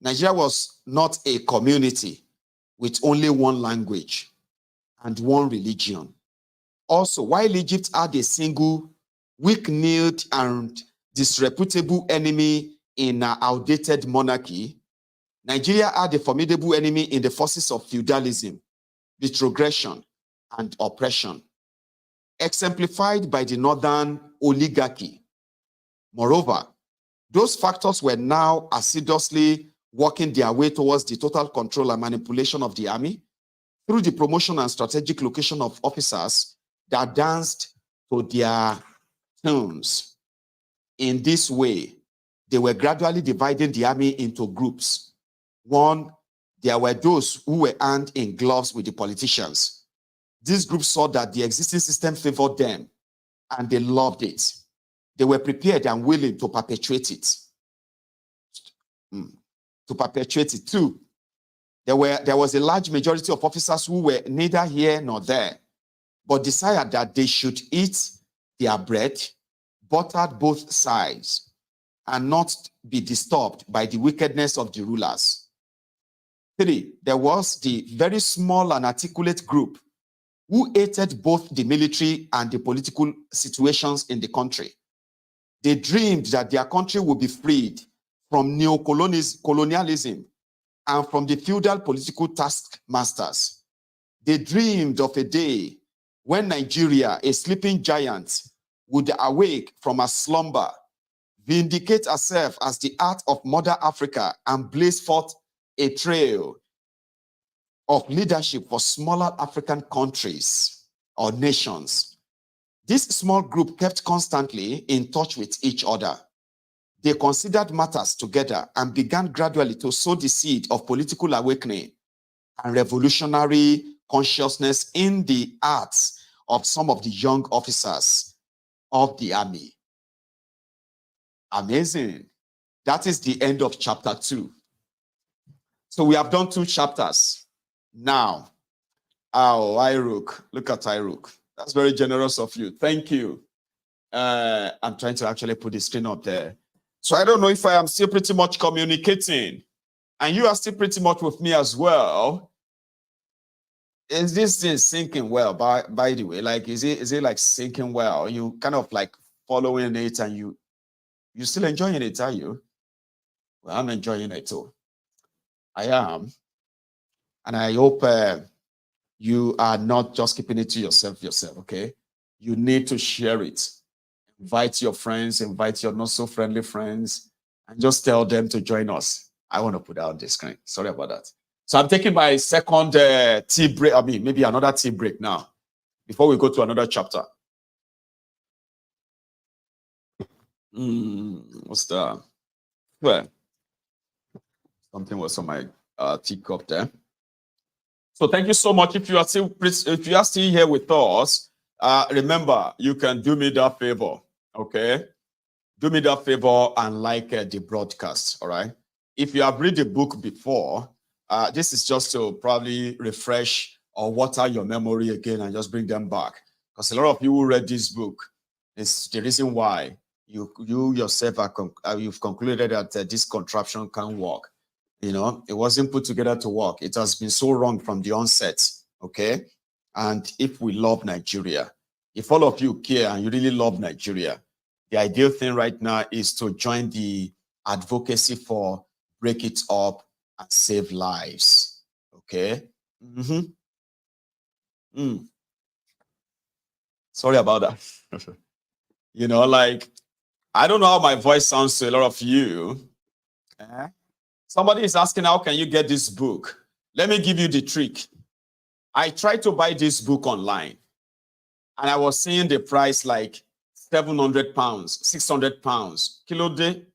S2: Nigeria was not a community with only one language and one religion. Also, while Egypt had a single weak-kneed and disreputable enemy in an outdated monarchy, Nigeria had a formidable enemy in the forces of feudalism, retrogression, and oppression, exemplified by the northern oligarchy. Moreover, those factors were now assiduously working their way towards the total control and manipulation of the army through the promotion and strategic location of officers that danced to their tunes. In this way, they were gradually dividing the army into groups. One, there were those who were hand in gloves with the politicians. These groups saw that the existing system favored them, and they loved it. They were prepared and willing to perpetuate it. Two, there was a large majority of officers who were neither here nor there, but desired that they should eat their bread, buttered both sides, and not be disturbed by the wickedness of the rulers. Three, there was the very small and articulate group who hated both the military and the political situations in the country. They dreamed that their country would be freed from neo-colonialism and from the feudal political taskmasters. They dreamed of a day when Nigeria, a sleeping giant, would awake from a slumber, vindicate herself as the heart of Mother Africa, and blaze forth a trail of leadership for smaller African countries or nations. This small group kept constantly in touch with each other. They considered matters together and began gradually to sow the seed of political awakening and revolutionary consciousness in the hearts of some of the young officers of the army. Amazing. That is the end of chapter 2. So we have done 2 chapters. Now, Iruk, look at Iruk. That's very generous of you. Thank you. I'm trying to actually put the screen up there. So I don't know if I am still pretty much communicating and you are still pretty much with me as well. Is this thing sinking well, by the way? Like, is it like sinking well? You kind of like following it and you still enjoying it, are you? Well, I'm enjoying it too. I am. And I hope you are not just keeping it to yourself, okay? You need to share it. Invite your friends, invite your not so friendly friends, and just tell them to join us. I want to put that on the screen. Sorry about that. So I'm taking my second tea break. I mean, maybe another tea break now, before we go to another chapter. What's that? Well, something was on my teacup there. So thank you so much. If you are still here with us, remember, you can do me that favor, okay? Do me that favor and like the broadcast, all right? If you have read the book before, this is just to probably refresh or water your memory again and just bring them back. Because a lot of you who read this book, it's the reason why you yourself you've concluded that this contraption can't work. You know, it wasn't put together to work. It has been so wrong from the onset, okay? And if we love Nigeria, if all of you care and you really love Nigeria, the ideal thing right now is to join the advocacy for break it up and save lives, okay? Sorry about that. You know, like, I don't know how my voice sounds to a lot of you. Somebody is asking, how can you get this book? Let me give you the trick. I tried to buy this book online and I was seeing the price like 700 pounds, 600 pounds, kilo day.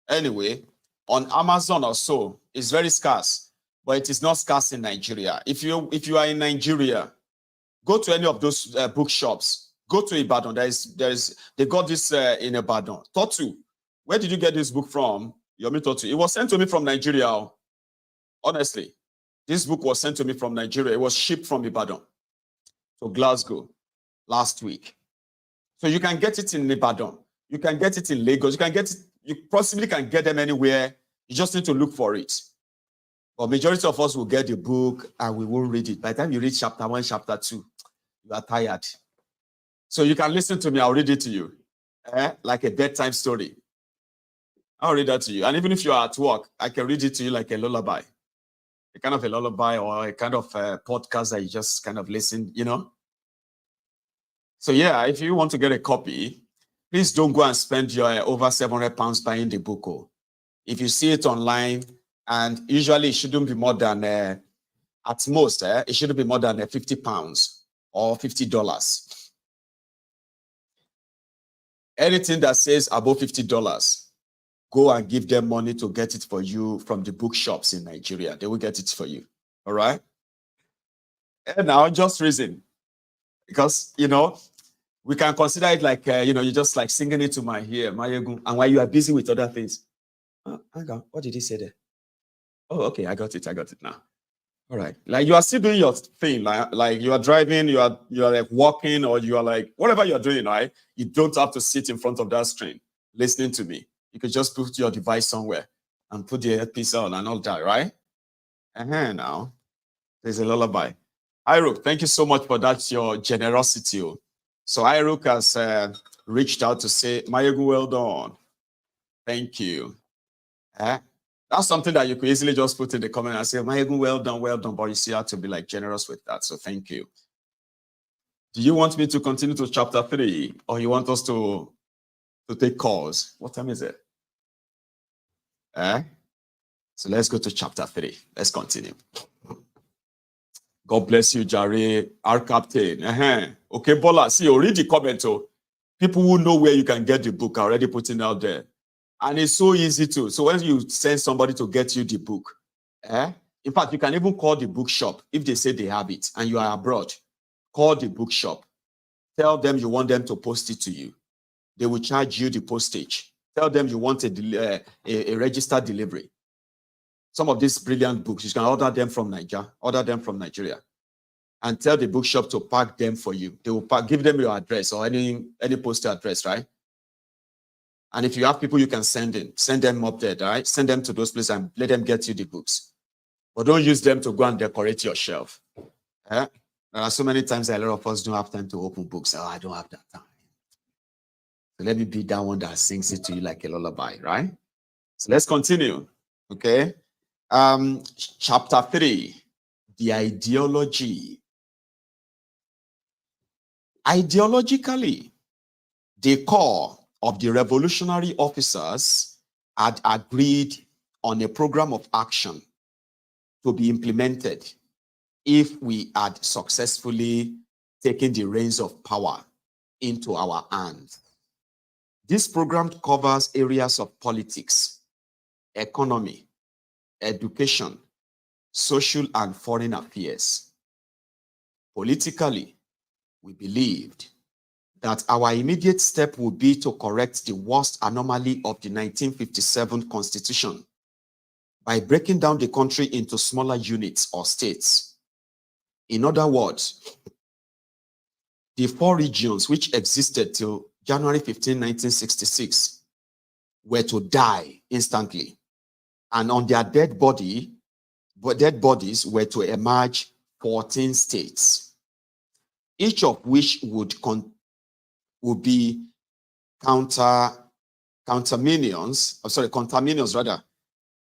S2: Anyway, on Amazon or so, it's very scarce, but it is not scarce in Nigeria. If you are in Nigeria, go to any of those bookshops. Go to Ibadan. They got this in Ibadan. Totu. Where did you get this book from? Yomi Totu. It was sent to me from Nigeria. Honestly, this book was sent to me from Nigeria. It was shipped from Ibadan to Glasgow last week. So you can get it in Ibadan. You can get it in Lagos. You can get it. You possibly can get them anywhere. You just need to look for it. But majority of us will get the book and we won't read it. By the time you read chapter 1, chapter 2, you are tired. So you can listen to me. I'll read it to you. Like a bedtime story. I'll read that to you. And even if you are at work, I can read it to you like a lullaby. A kind of a lullaby or a kind of a podcast that you just kind of listen, you know? So yeah, if you want to get a copy, please don't go and spend your over 700 pounds buying the book. If you see it online, and usually it shouldn't be more than, at most, it shouldn't be more than 50 pounds or $50. Anything that says above $50, go and give them money to get it for you from the bookshops in Nigeria. They will get it for you. All right? And now, just reason. Because, you know, we can consider it like, you know, you're just like singing it to my ear, Maiyegun, and while you are busy with other things. Hang on, what did he say there? Oh, okay, I got it now. All right. Like you are still doing your thing, like you are driving, you are like walking, or you are like, whatever you're doing, right? You don't have to sit in front of that screen listening to me. You could just put your device somewhere and put the earpiece on and all that, right? Now,
S1: There's a lullaby. Iruk, thank you so much for that, your generosity. So Iruk has reached out to say, Maiyegun, well done. Thank you. That's something that you could easily just put in the comment and say, Maiyegun, well done. But you still have to be like generous with that. So thank you. Do you want me to continue to chapter 3 or you want us to take calls? What time is it? So let's go to chapter 3. Let's continue. God bless you, Jare, our captain. Okay, Bola, see, you read the comment. People who know where you can get the book are already putting out there. And it's so easy to. So when you send somebody to get you the book, in fact, you can even call the bookshop if they say they have it and you are abroad. Call the bookshop. Tell them you want them to post it to you. They will charge you the postage. Tell them you want a registered delivery. Some of these brilliant books, you can order them from Nigeria, and tell the bookshop to pack them for you. They will give them your address or any postal address, right? And if you have people you can send them up there, right? Send them to those places and let them get you the books. But don't use them to go and decorate your shelf. There are so many times a lot of us don't have time to open books. Oh, I don't have that time. So let me be that one that sings it to you like a lullaby, right? So let's continue, okay? Chapter 3, the ideology. Ideologically, the core of the revolutionary officers had agreed on a program of action to be implemented if we had successfully taken the reins of power into our hands. This program covers areas of politics, economy, education, social and foreign affairs. Politically, we believed that our immediate step would be to correct the worst anomaly of the 1957 Constitution by breaking down the country into smaller units or states. In other words, the 4 regions which existed till January 15, 1966 were to die instantly, and on their dead bodies were to emerge 14 states, each of which would be conterminous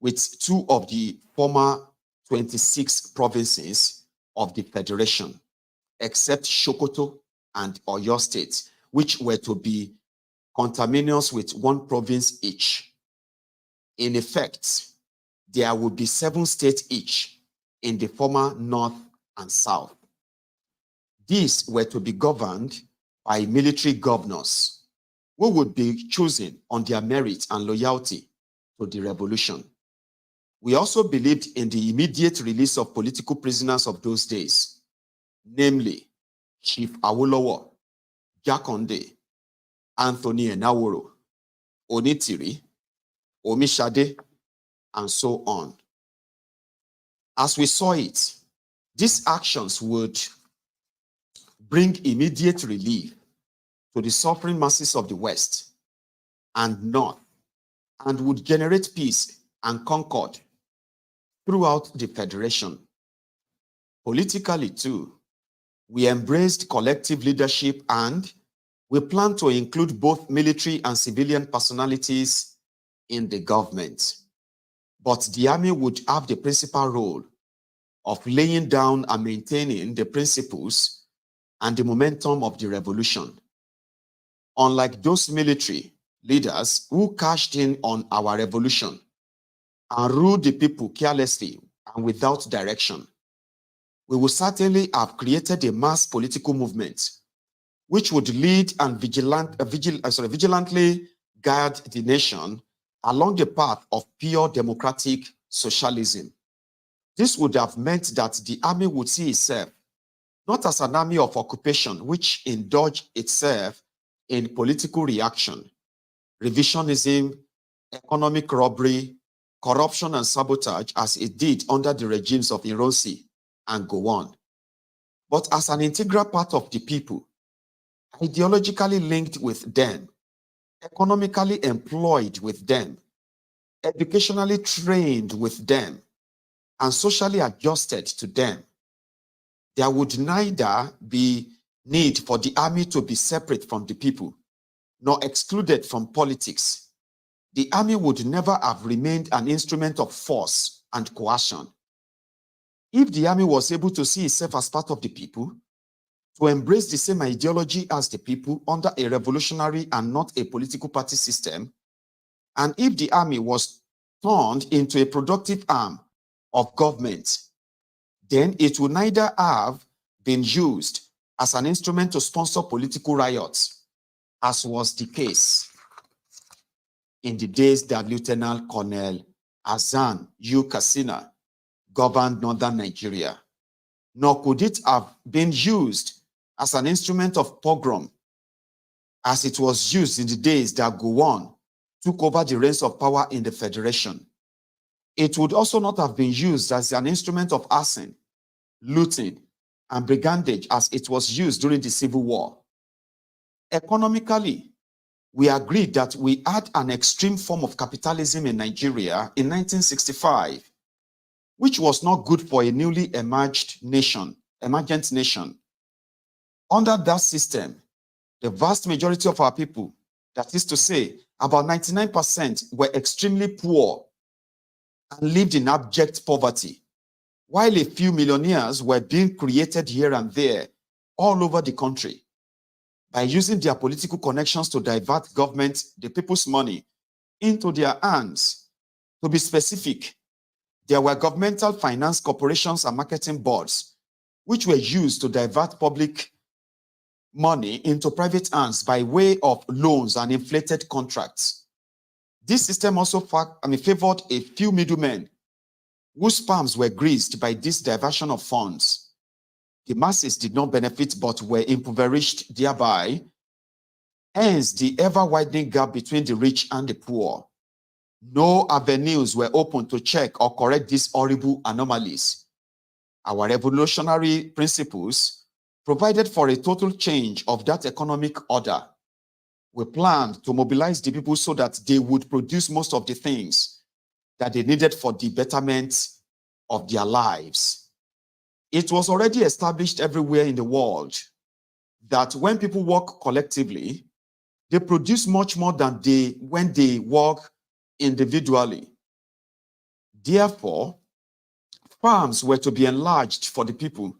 S1: with 2 of the former 26 provinces of the Federation, except Sokoto and Oyo states, which were to be conterminous with 1 province each. In effect, there would be 7 states each in the former North and South. These were to be governed by military governors who would be chosen on their merit and loyalty to the revolution. We also believed in the immediate release of political prisoners of those days, namely Chief Awolowo, Jakonde, Anthony Enaworo, Onitiri, Omishade, and so on. As we saw it, these actions would bring immediate relief to the suffering masses of the West and North, and would generate peace and concord throughout the Federation. Politically, too, we embraced collective leadership, and we plan to include both military and civilian personalities in the government. But the army would have the principal role of laying down and maintaining the principles and the momentum of the revolution. Unlike those military leaders who cashed in on our revolution and ruled the people carelessly and without direction, we would certainly have created a mass political movement which would lead and vigilantly guide the nation along the path of pure democratic socialism. This would have meant that the army would see itself not as an army of occupation which indulged itself in political reaction, revisionism, economic robbery, corruption, and sabotage as it did under the regimes of Ironsi and Gowon, but as an integral part of the people, ideologically linked with them, economically employed with them, educationally trained with them, and socially adjusted to them,
S2: there would neither be need for the army to be separate from the people, nor excluded from politics. The army would never have remained an instrument of force and coercion. If the army was able to see itself as part of the people, to embrace the same ideology as the people under a revolutionary and not a political party system, and if the army was turned into a productive arm of government, then it would neither have been used as an instrument to sponsor political riots, as was the case in the days that Lieutenant Colonel Azan U. Katsina governed northern Nigeria, nor could it have been used as an instrument of pogrom, as it was used in the days that Gowon took over the reins of power in the Federation. It would also not have been used as an instrument of arson, looting, and brigandage as it was used during the Civil War. Economically, we agreed that we had an extreme form of capitalism in Nigeria in 1965, which was not good for a newly emergent nation. Under that system, the vast majority of our people, that is to say, about 99%, were extremely poor and lived in abject poverty, while a few millionaires were being created here and there all over the country by using their political connections to divert government, the people's money, into their hands. To be specific, there were governmental finance corporations and marketing boards, which were used to divert public money into private hands by way of loans and inflated contracts. This system also favored a few middlemen whose palms were greased by this diversion of funds. The masses did not benefit but were impoverished thereby, hence the ever-widening gap between the rich and the poor. No avenues were open to check or correct these horrible anomalies. Our revolutionary principles provided for a total change of that economic order. We planned to mobilize the people so that they would produce most of the things that they needed for the betterment of their lives. It was already established everywhere in the world that when people work collectively, they produce much more than when they work individually. Therefore, farms were to be enlarged for the people,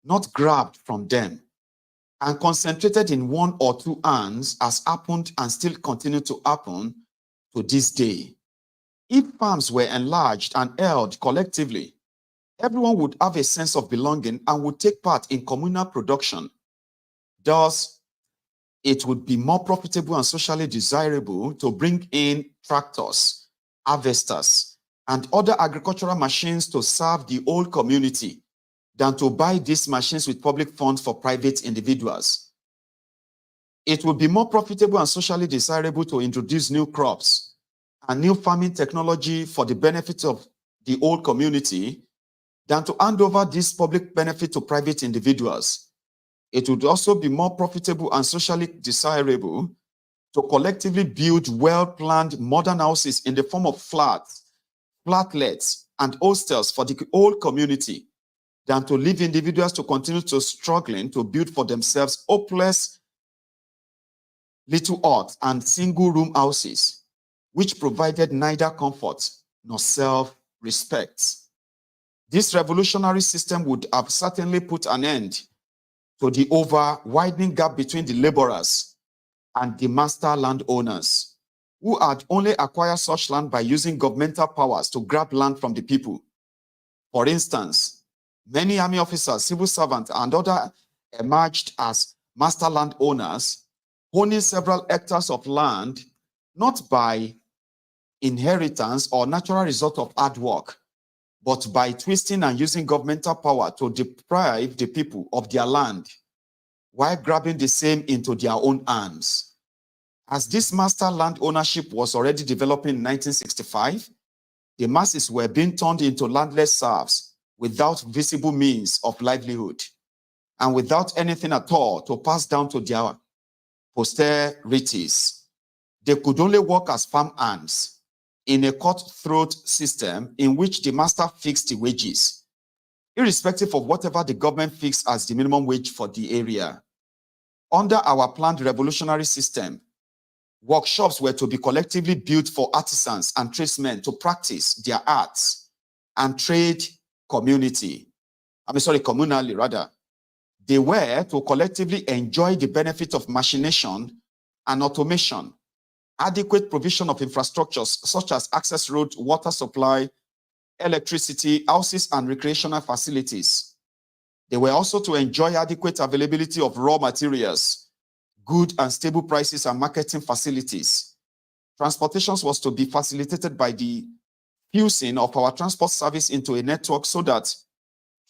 S2: not grabbed from them, and concentrated in one or two hands, as happened and still continue to happen to this day. If farms were enlarged and held collectively, everyone would have a sense of belonging and would take part in communal production. Thus, it would be more profitable and socially desirable to bring in tractors, harvesters, and other agricultural machines to serve the whole community than to buy these machines with public funds for private individuals. It would be more profitable and socially desirable to introduce new crops and new farming technology for the benefit of the whole community than to hand over this public benefit to private individuals. It would also be more profitable and socially desirable to collectively build well-planned modern houses in the form of flats, flatlets, and hostels for the whole community than to leave individuals to continue to struggling to build for themselves hopeless little huts and single-room houses, which provided neither comfort nor self-respect. This revolutionary system would have certainly put an end to the over-widening gap between the laborers and the master landowners, who had only acquired such land by using governmental powers to grab land from the people. For instance, many army officers, civil servants, and others emerged as master landowners, owning several hectares of land, not by inheritance or natural result of hard work, but by twisting and using governmental power to deprive the people of their land while grabbing the same into their own hands. As this master land ownership was already developing in 1965, the masses were being turned into landless serfs without visible means of livelihood and without anything at all to pass down to their posterities. They could only work as farm hands in a cutthroat system in which the master fixed the wages irrespective of whatever the government fixed as the minimum wage for the area. Under our planned revolutionary system, workshops were to be collectively built for artisans and tradesmen to practice their arts and trade communally rather. They were to collectively enjoy the benefit of machination and automation, adequate provision of infrastructures such as access roads, water supply, electricity, houses, and recreational facilities. They were also to enjoy adequate availability of raw materials, good and stable prices, and marketing facilities. Transportation was to be facilitated by the fusing of our transport service into a network so that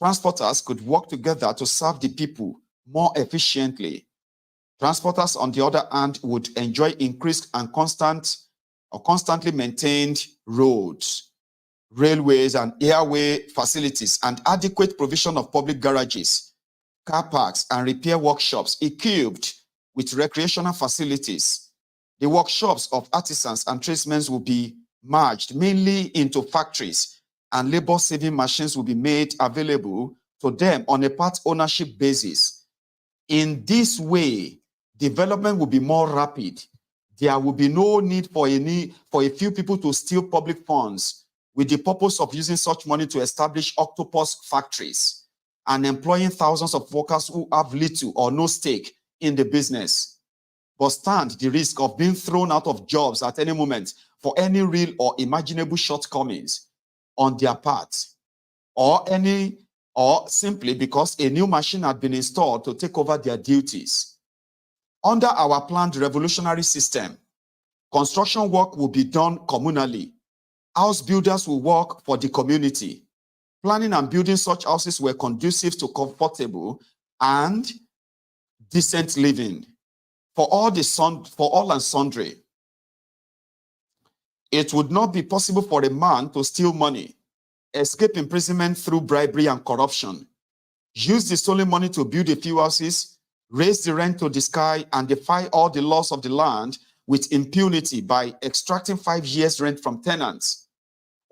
S2: transporters could work together to serve the people more efficiently. Transporters, on the other hand, would enjoy increased and constantly maintained roads, railways, and airway facilities, and adequate provision of public garages, car parks, and repair workshops equipped with recreational facilities. The workshops of artisans and tradesmen will be merged mainly into factories, and labor-saving machines will be made available to them on a part ownership basis. In this way, development will be more rapid. There will be no need for a few people to steal public funds with the purpose of using such money to establish octopus factories and employing thousands of workers who have little or no stake in the business, but stand the risk of being thrown out of jobs at any moment for any real or imaginable shortcomings on their part, or simply because a new machine had been installed to take over their duties. Under our planned revolutionary system, construction work will be done communally. House builders will work for the community. Planning and building such houses were conducive to comfortable and decent living for all and sundry. It would not be possible for a man to steal money, escape imprisonment through bribery and corruption, use the stolen money to build a few houses, raise the rent to the sky, and defy all the laws of the land with impunity by extracting 5 years' rent from tenants,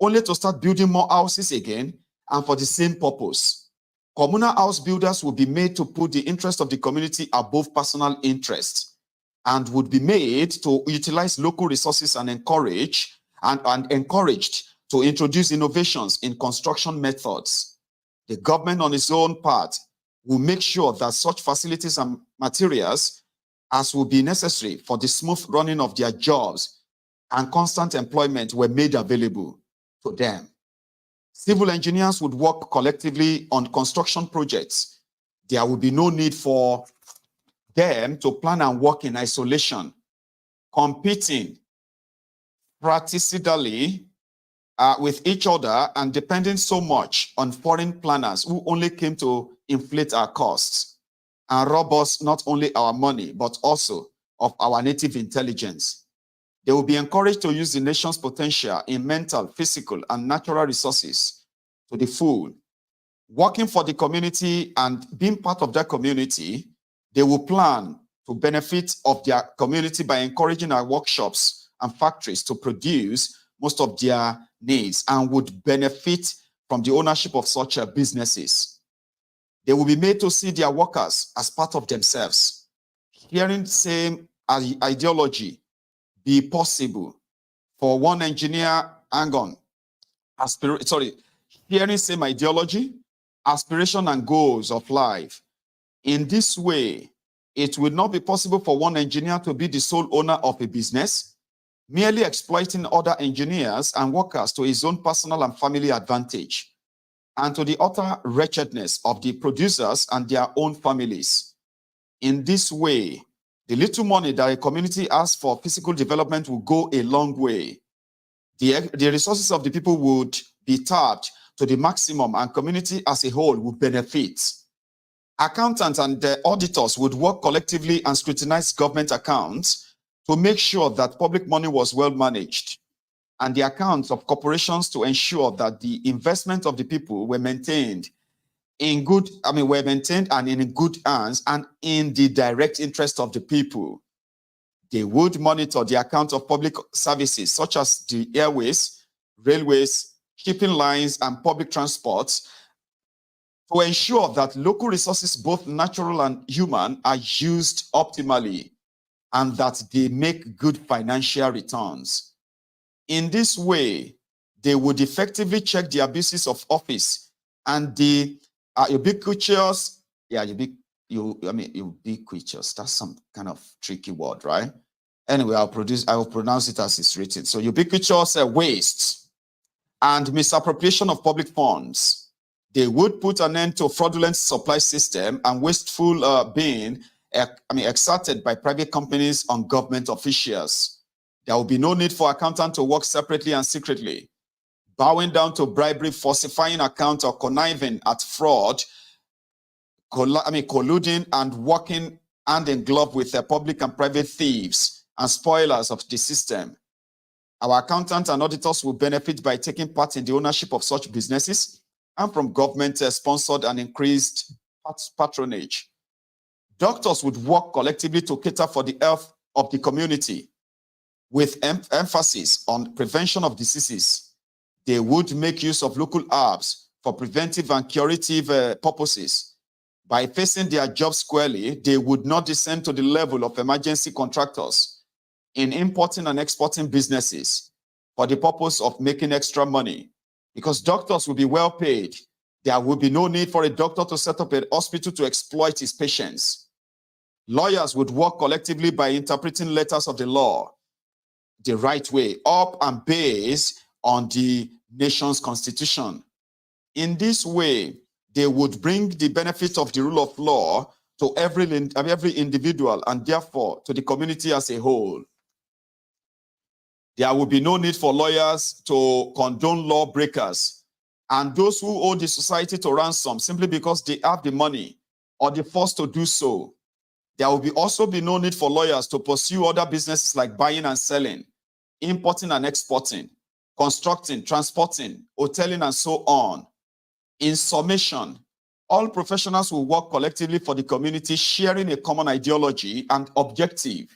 S2: only to start building more houses again and for the same purpose. Communal house builders would be made to put the interest of the community above personal interest, and would be made to utilize local resources and encouraged to introduce innovations in construction methods. The government on its own part will make sure that such facilities and materials as will be necessary for the smooth running of their jobs and constant employment were made available to them. Civil engineers would work collectively on construction projects. There will be no need for them to plan and work in isolation, competing fratricidally with each other and depending so much on foreign planners who only came to inflate our costs and rob us not only our money, but also of our native intelligence. They will be encouraged to use the nation's potential in mental, physical, and natural resources to the full. Working for the community and being part of that community, they will plan to benefit of their community by encouraging our workshops and factories to produce most of their needs and would benefit from the ownership of such businesses. They will be made to see their workers as part of themselves. Hearing the same ideology be possible for one engineer, hearing same ideology, aspiration, and goals of life. In this way, it will not be possible for one engineer to be the sole owner of a business, merely exploiting other engineers and workers to his own personal and family advantage, and to the utter wretchedness of the producers and their own families. In this way, the little money that a community has for physical development will go a long way. The resources of the people would be tapped to the maximum, and community as a whole would benefit. Accountants and the auditors would work collectively and scrutinize government accounts to make sure that public money was well managed, and the accounts of corporations to ensure that the investment of the people were maintained and in good hands and in the direct interest of the people. They would monitor the account of public services such as the airways, railways, shipping lines, and public transports, to ensure that local resources, both natural and human, are used optimally and that they make good financial returns. In this way, they would effectively check the abuses of office and the ubiquitous, ubiquitous, that's some kind of tricky word, right? Anyway, I will pronounce it as it's written. So ubiquitous waste and misappropriation of public funds. They would put an end to fraudulent supply system and wasteful being exerted by private companies on government officials. There will be no need for accountants to work separately and secretly, bowing down to bribery, falsifying accounts, or conniving at fraud, colluding and working hand in glove with the public and private thieves and spoilers of the system. Our accountants and auditors will benefit by taking part in the ownership of such businesses and from government-sponsored and increased patronage. Doctors would work collectively to cater for the health of the community with emphasis on prevention of diseases. They would make use of local herbs for preventive and curative purposes. By facing their job squarely, they would not descend to the level of emergency contractors in importing and exporting businesses for the purpose of making extra money. Because doctors will be well paid, there will be no need for a doctor to set up a hospital to exploit his patients. Lawyers would work collectively by interpreting letters of the law the right way, up and based on the nation's constitution. In this way, they would bring the benefit of the rule of law to every individual and therefore to the community as a whole. There will be no need for lawyers to condone lawbreakers and those who owe the society to ransom simply because they have the money or the force to do so. There will also be no need for lawyers to pursue other businesses like buying and selling, importing and exporting, constructing, transporting, hoteling, and so on. In summation, all professionals will work collectively for the community, sharing a common ideology and objective.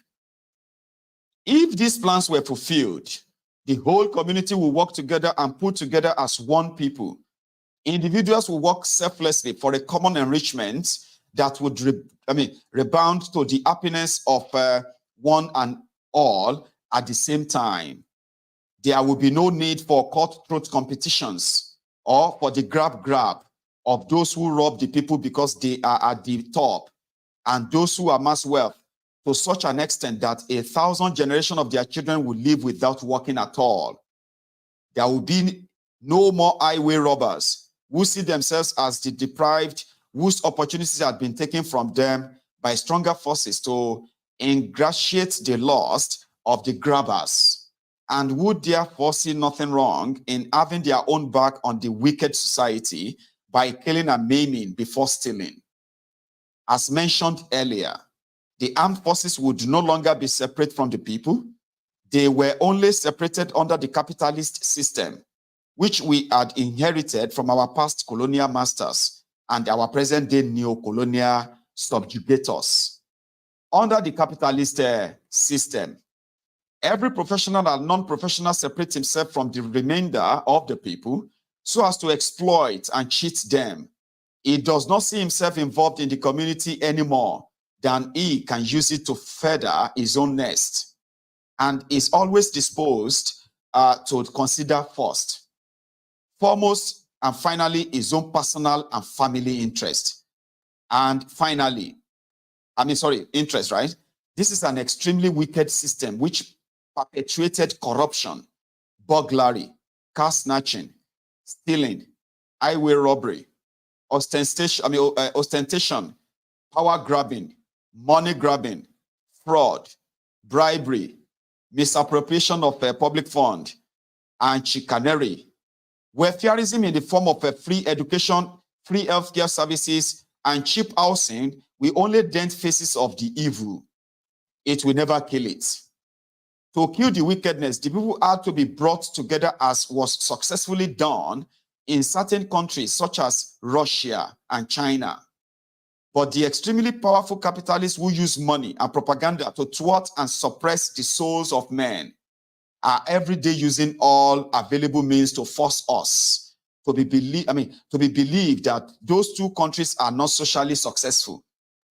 S2: If these plans were fulfilled, the whole community will work together and put together as one people. Individuals will work selflessly for a common enrichment that would rebound to the happiness of one and all at the same time. There will be no need for cutthroat competitions or for the grab of those who rob the people because they are at the top and those who amass wealth to such an extent that 1,000 generations of their children will live without working at all. There will be no more highway robbers who see themselves as the deprived, whose opportunities had been taken from them by stronger forces to ingratiate the lust of the grabbers, and would therefore see nothing wrong in having their own back on the wicked society by killing and maiming before stealing. As mentioned earlier, the armed forces would no longer be separate from the people. They were only separated under the capitalist system, which we had inherited from our past colonial masters and our present-day neo-colonial subjugators. Under the capitalist system, every professional and non-professional separates himself from the remainder of the people so as to exploit and cheat them. He does not see himself involved in the community anymore than he can use it to feather his own nest, and is always disposed to consider first, foremost, and finally, his own personal and family interest. And finally, interest, right? This is an extremely wicked system which perpetuated corruption, burglary, car snatching, stealing, highway robbery, ostentation, power grabbing, money grabbing, fraud, bribery, misappropriation of public fund, and chicanery. Welfareism in the form of free education, free healthcare services, and cheap housing will only dent faces of the evil. It will never kill it. To kill the wickedness, the people had to be brought together as was successfully done in certain countries such as Russia and China. But the extremely powerful capitalists who use money and propaganda to thwart and suppress the souls of men are every day using all available means to force us to be believed that those two countries are not socially successful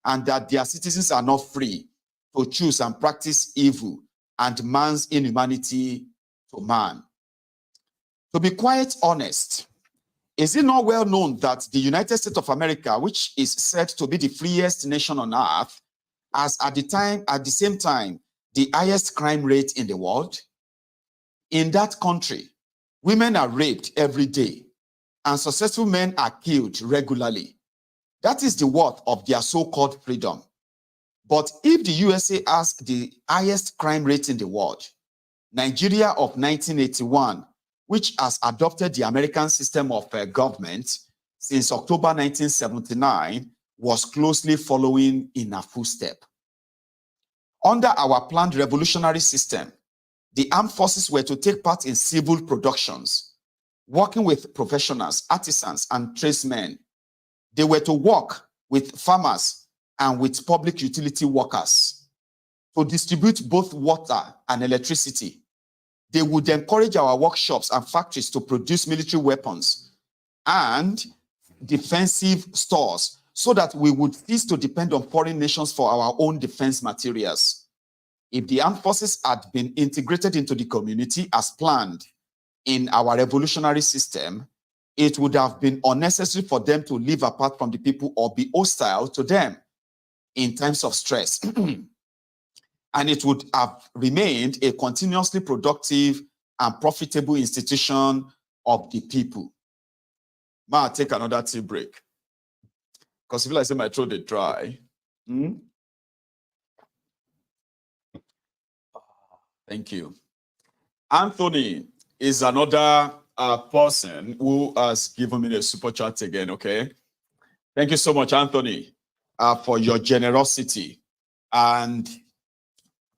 S2: and that their citizens are not free to choose and practice evil and man's inhumanity to man. To be quite honest, is it not well known that the United States of America, which is said to be the freest nation on earth, has at the same time the highest crime rate in the world? In that country, women are raped every day and successful men are killed regularly. That is the worth of their so-called freedom. But if the USA has the highest crime rate in the world, Nigeria of 1981, which has adopted the American system of government since October 1979, was closely following in a footstep. Under our planned revolutionary system, the armed forces were to take part in civil productions, working with professionals, artisans, and tradesmen. They were to work with farmers and with public utility workers to distribute both water and electricity. They would encourage our workshops and factories to produce military weapons and defensive stores so that we would cease to depend on foreign nations for our own defense materials. If the armed forces had been integrated into the community as planned in our revolutionary system, it would have been unnecessary for them to live apart from the people or be hostile to them in times of stress. And it would have remained a continuously productive and profitable institution of the people. Ma, take another tea break. Because if I say my throat is dry. Thank you. Anthony is another person who has given me the super chat again, okay? Thank you so much, Anthony, for your generosity. And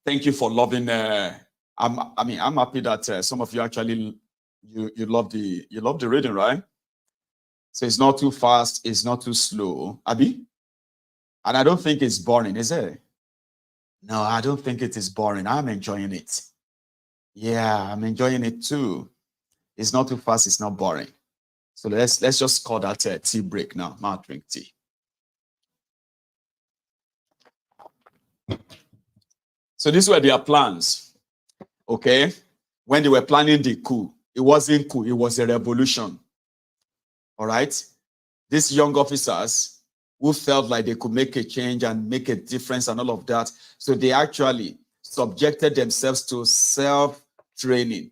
S2: thank you for loving. I'm happy that some of you actually you love the reading, right? So it's not too fast, it's not too slow, Abi. And I don't think it's boring, is it? No, I don't think it is boring. I'm enjoying it. Yeah, I'm enjoying it too. It's not too fast, it's not boring. So let's just call that a tea break now. I'll drink tea. So these were their plans, okay? When they were planning the coup, it wasn't coup, it was a revolution, all right? These young officers who felt like they could make a change and make a difference and all of that, so they actually subjected themselves to self-training,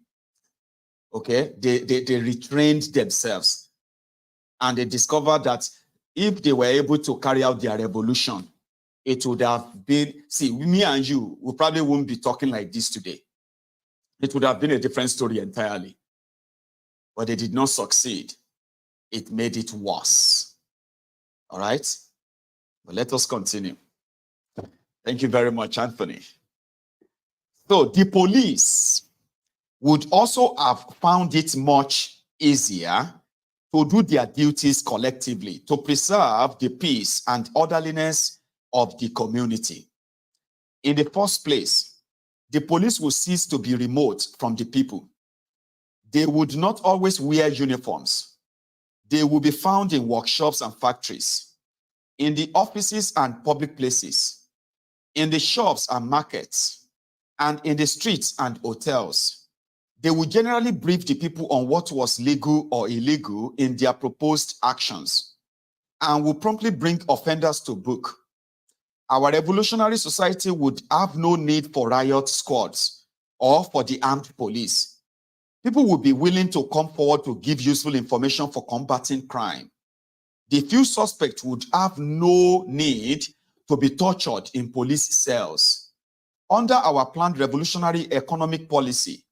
S2: okay? They retrained themselves, and they discovered that if they were able to carry out their revolution, it would have been, see, me and you, we probably wouldn't be talking like this today. It would have been a different story entirely. But they did not succeed. It made it worse. All right? But let us continue. Thank you very much, Anthony. So the police would also have found it much easier to do their duties collectively, to preserve the peace and orderliness of the community. In the first place, the police will cease to be remote from the people. They would not always wear uniforms. They will be found in workshops and factories, in the offices and public places, in the shops and markets, and in the streets and hotels. They will generally brief the people on what was legal or illegal in their proposed actions, and will promptly bring offenders to book. Our revolutionary society would have no need for riot squads or for the armed police. People would be willing to come forward to give useful information for combating crime. The few suspects would have no need to be tortured in police cells. Under our planned revolutionary economic policy,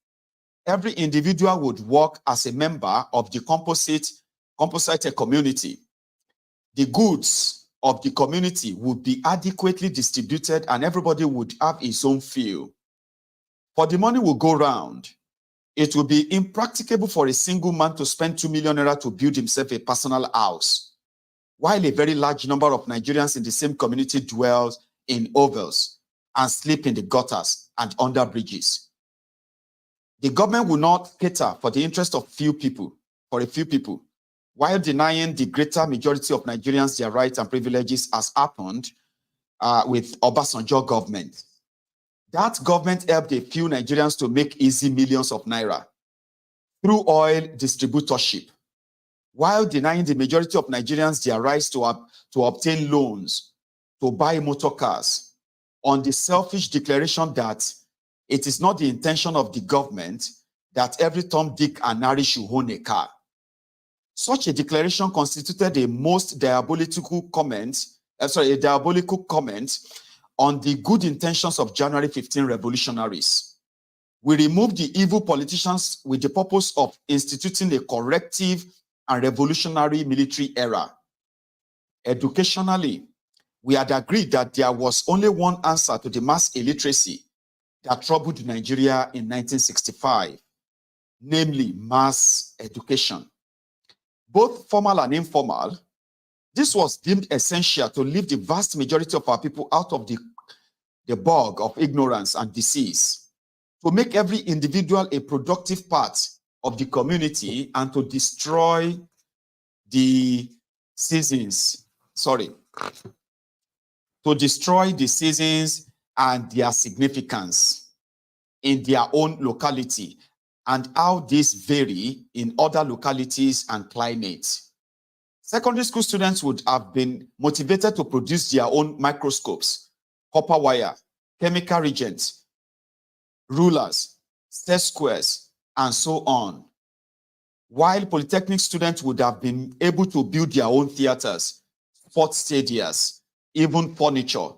S2: every individual would work as a member of the composite community. The goods of the community would be adequately distributed and everybody would have his own feel. For the money will go round. It will be impracticable for a single man to spend 2 million naira to build himself a personal house, while a very large number of Nigerians in the same community dwell in ovals and sleep in the gutters and under bridges. The government will not cater for the interest of a few people. while denying the greater majority of Nigerians their rights and privileges, as happened with Obasanjo government. That government helped a few Nigerians to make easy millions of naira through oil distributorship, while denying the majority of Nigerians their rights to obtain loans, to buy motor cars, on the selfish declaration that it is not the intention of the government that every Tom, Dick, and Harry should own a car. Such a declaration constituted a most diabolical comment, on the good intentions of January 15 revolutionaries. We removed the evil politicians with the purpose of instituting a corrective and revolutionary military era. Educationally, we had agreed that there was only one answer to the mass illiteracy that troubled Nigeria in 1965, namely mass education. Both formal and informal, this was deemed essential to leave the vast majority of our people out of the bog of ignorance and disease, to make every individual a productive part of the community, and to destroy the seasons, and their significance in their own locality, and how these vary in other localities and climates. Secondary school students would have been motivated to produce their own microscopes, copper wire, chemical reagents, rulers, set squares, and so on. While polytechnic students would have been able to build their own theaters, sports stadiums, even furniture,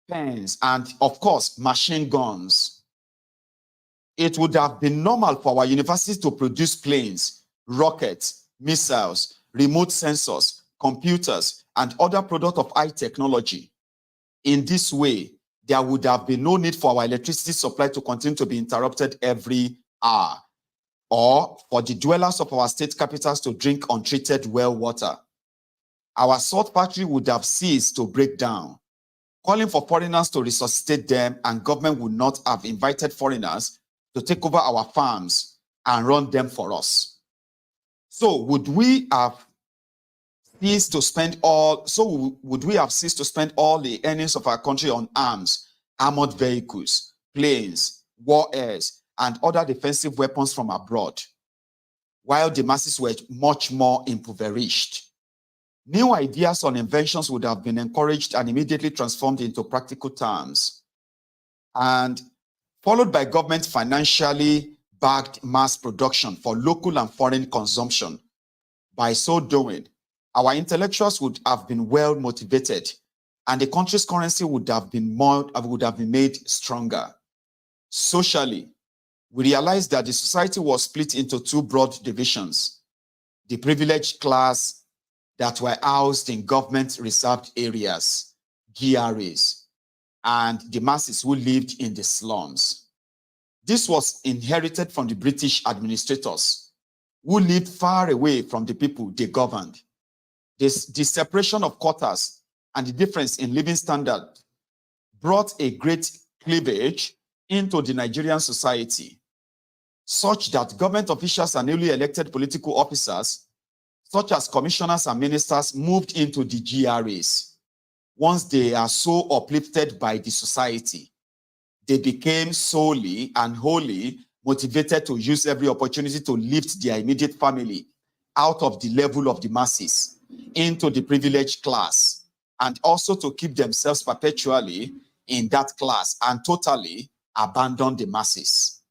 S2: pens, and of course, machine guns. It would have been normal for our universities to produce planes, rockets, missiles, remote sensors, computers, and other products of high technology. In this way, there would have been no need for our electricity supply to continue to be interrupted every hour, or for the dwellers of our state capitals to drink untreated well water. Our salt factory would have ceased to break down, calling for foreigners to resuscitate them, and government would not have invited foreigners to take over our farms and run them for us. So would we have ceased to spend all the earnings of our country on arms, armored vehicles, planes, warheads, and other defensive weapons from abroad, while the masses were much more impoverished? New ideas on inventions would have been encouraged and immediately transformed into practical terms, and followed by government financially backed mass production for local and foreign consumption. By so doing, our intellectuals would have been well motivated, and the country's currency would have been made stronger. Socially, we realized that the society was split into two broad divisions: the privileged class that were housed in government reserved areas, GRAs, and the masses who lived in the slums. This was inherited from the British administrators, who lived far away from the people they governed. The separation of quarters and the difference in living standard brought a great cleavage into the Nigerian society, such that government officials and newly elected political officers, such as commissioners and ministers, moved into the GRAs. Once they are so uplifted by the society, they became solely and wholly motivated to use every opportunity to lift their immediate family out of the level of the masses into the privileged class, and also to keep themselves perpetually in that class and totally abandon the masses.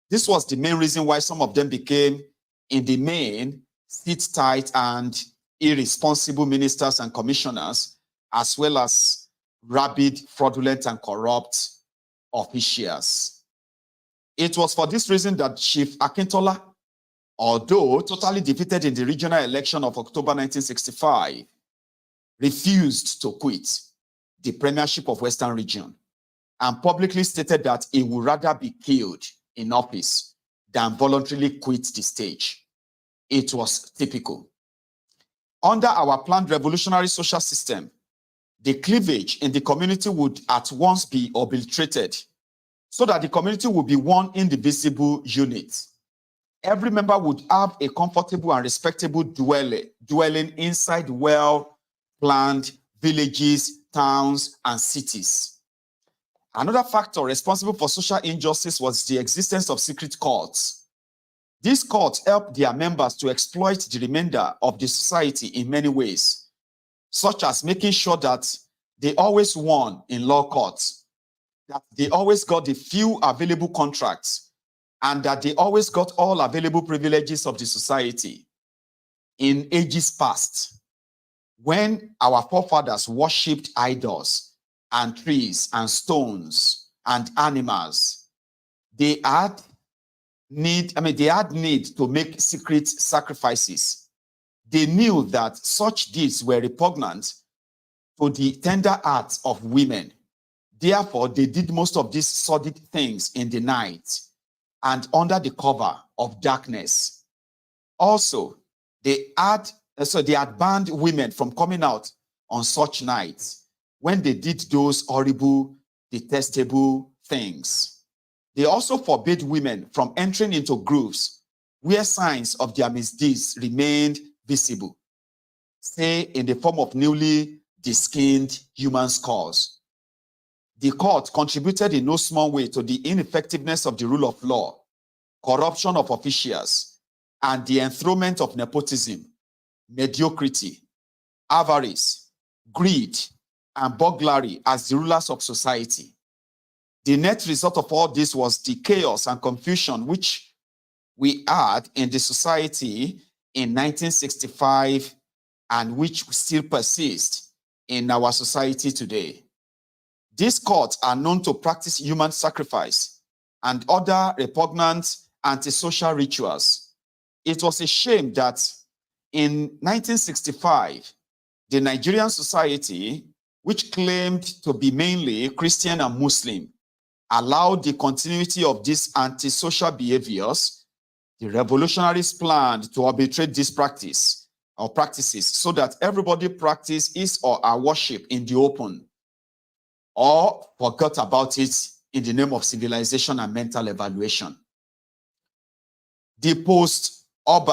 S2: This was the main reason why some of them became, in the main, sit-tight and irresponsible ministers and commissioners, as well as rabid, fraudulent, and corrupt officials. It was for this reason that Chief Akintola, although totally defeated in the regional election of October 1965, refused to quit the premiership of Western Region and publicly stated that he would rather be killed in office than voluntarily quit the stage. It was typical. Under our planned revolutionary social system, the cleavage in the community would at once be obliterated, so that the community would be one indivisible unit. every member would have a comfortable and respectable dwelling inside well-planned villages, towns, and cities. Another factor responsible for social injustice was the existence of secret cults. These cults helped their members to exploit the remainder of the society in many ways, such as making sure that they always won in law courts, that they always got the few available contracts, and that they always got all available privileges of the society. In ages past, when our forefathers worshipped idols and trees and stones and animals, they had need to make secret sacrifices. They knew that such deeds were repugnant to the tender hearts of women. Therefore, they did most of these sordid things in the night and under the cover of darkness. Also, they had banned women from coming out on such nights when they did those horrible, detestable things. They also forbade women from entering into groves where signs of their misdeeds remained visible, say in the form of newly deskinned human skulls. The court contributed in no small way to the ineffectiveness of the rule of law, corruption of officials, and the enthronement of nepotism, mediocrity, avarice, greed, and burglary as the rulers of society. The net result of all this was the chaos and confusion which we had in the society in 1965 and which still persists in our society today. These cults are known to practice human sacrifice and other repugnant antisocial rituals. It was a shame that in 1965, the Nigerian society, which claimed to be mainly Christian and Muslim, allowed the continuity of these antisocial behaviors. The revolutionaries planned to arbitrate this practices so that everybody practiced his or her worship in the open or forgot about it in the name of civilization and mental evaluation. The posts of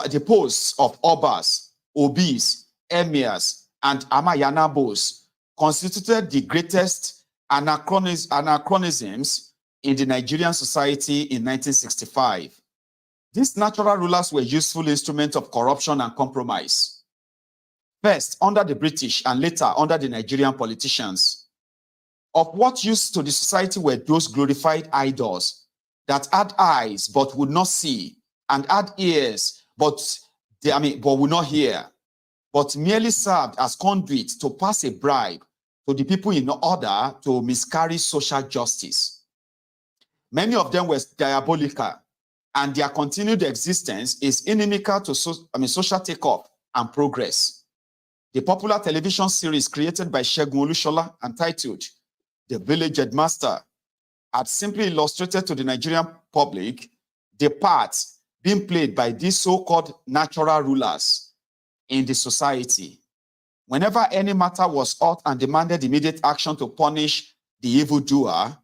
S2: Obas, Obis, Emirs, and Amayanabos constituted the greatest anachronisms in the Nigerian society in 1965. These natural rulers were useful instruments of corruption and compromise. First, under the British and later under the Nigerian politicians. Of what use to the society were those glorified idols that had eyes but would not see, and had ears but would not hear, but merely served as conduits to pass a bribe to the people in order to miscarry social justice. Many of them were diabolical, and their continued existence is inimical to social takeoff and progress. The popular television series created by Segun Olushola, entitled The Village Headmaster, had simply illustrated to the Nigerian public the parts being played by these so-called natural rulers in the society. Whenever any matter was hot and demanded immediate action to punish the evildoer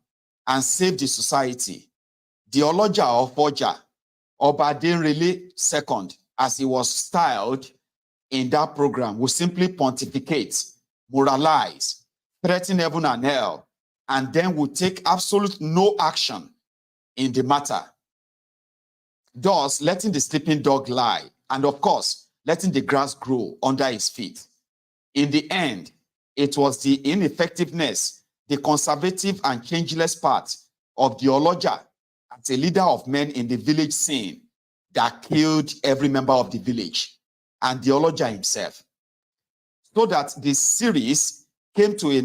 S2: and save the society, the Oloja or Forger, Obadenrele II, as he was styled in that program, would simply pontificate, moralize, threaten heaven and hell, and then would take absolute no action in the matter, thus letting the sleeping dog lie, and of course, letting the grass grow under his feet. In the end, it was the ineffectiveness, the conservative and changeless part of the Oloja as a leader of men in the village scene that killed every member of the village and the Oloja himself. So that the series came to a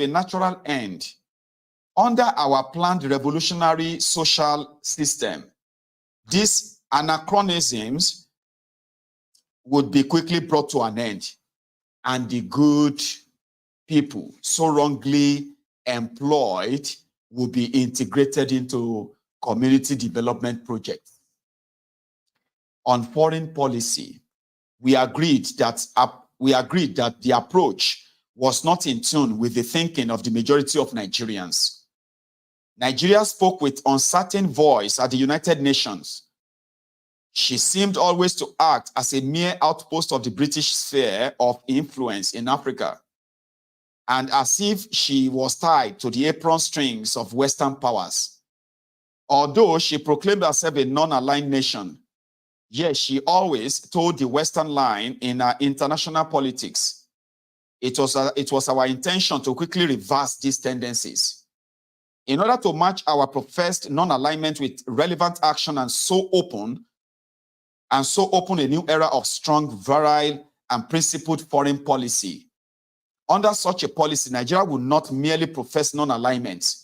S2: natural end under our planned revolutionary social system. These anachronisms would be quickly brought to an end, and the good people so wrongly employed will be integrated into community development projects. On foreign policy, we agreed that the approach was not in tune with the thinking of the majority of Nigerians. Nigeria spoke with uncertain voice at the United Nations. She seemed always to act as a mere outpost of the British sphere of influence in Africa, and as if she was tied to the apron strings of Western powers. Although she proclaimed herself a non-aligned nation, yet she always toed the Western line in her international politics. It was our intention to quickly reverse these tendencies. In order to match our professed non-alignment with relevant action and so open a new era of strong, virile, and principled foreign policy. Under such a policy, Nigeria would not merely profess non-alignment,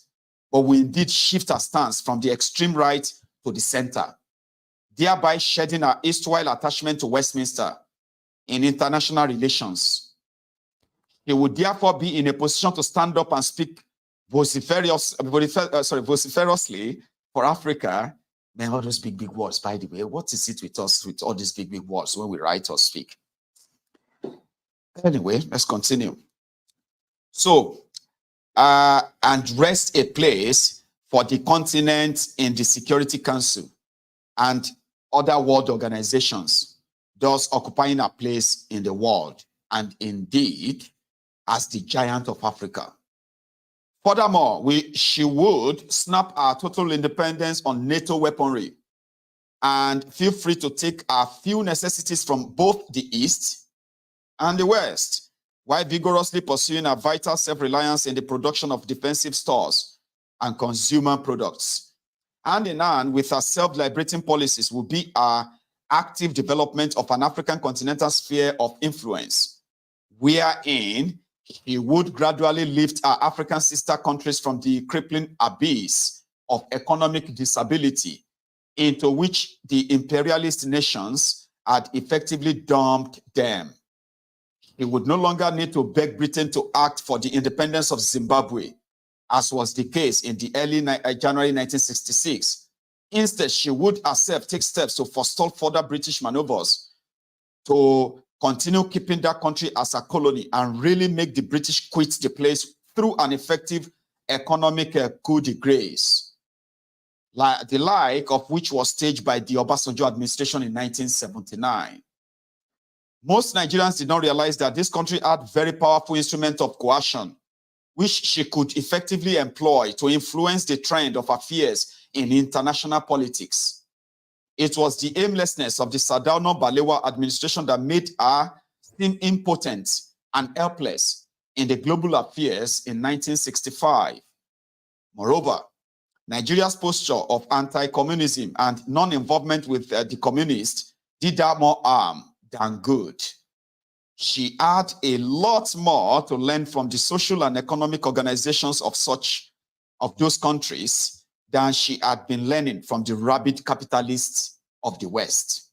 S2: but will indeed shift her stance from the extreme right to the center, thereby shedding her erstwhile attachment to Westminster in international relations. He would therefore be in a position to stand up and speak vociferously for Africa. Man, all those big words, by the way, what is it with us with all these big words when we write or speak? Anyway, let's continue. So, and rest a place for the continent in the Security Council and other world organizations, thus occupying a place in the world, and indeed as the giant of Africa. Furthermore, she would snap our total independence on NATO weaponry and feel free to take our few necessities from both the East and the West, while vigorously pursuing our vital self-reliance in the production of defensive stores and consumer products. Hand in hand with our self-liberating policies will be our active development of an African continental sphere of influence, wherein he would gradually lift our African sister countries from the crippling abyss of economic disability into which the imperialist nations had effectively dumped them. He would no longer need to beg Britain to act for the independence of Zimbabwe, as was the case in the early January 1966. Instead, she would herself take steps to forestall further British maneuvers to continue keeping that country as a colony and really make the British quit the place through an effective economic coup de grace, the like of which was staged by the Obasanjo administration in 1979. Most Nigerians did not realize that this country had very powerful instruments of coercion, which she could effectively employ to influence the trend of affairs in international politics. It was the aimlessness of the Sardauna Balewa administration that made her seem impotent and helpless in the global affairs in 1965. Moreover, Nigeria's posture of anti-communism and non-involvement with the communists did her more harm than good. She had a lot more to learn from the social and economic organizations of those countries than she had been learning from the rabid capitalists of the West.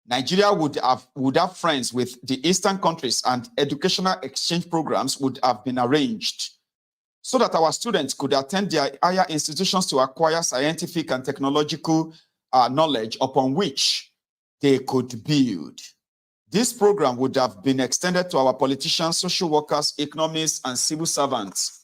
S2: Nigeria would have friends with the Eastern countries, and educational exchange programs would have been arranged so that our students could attend their higher institutions to acquire scientific and technological knowledge upon which they could build. This program would have been extended to our politicians, social workers, economists, and civil servants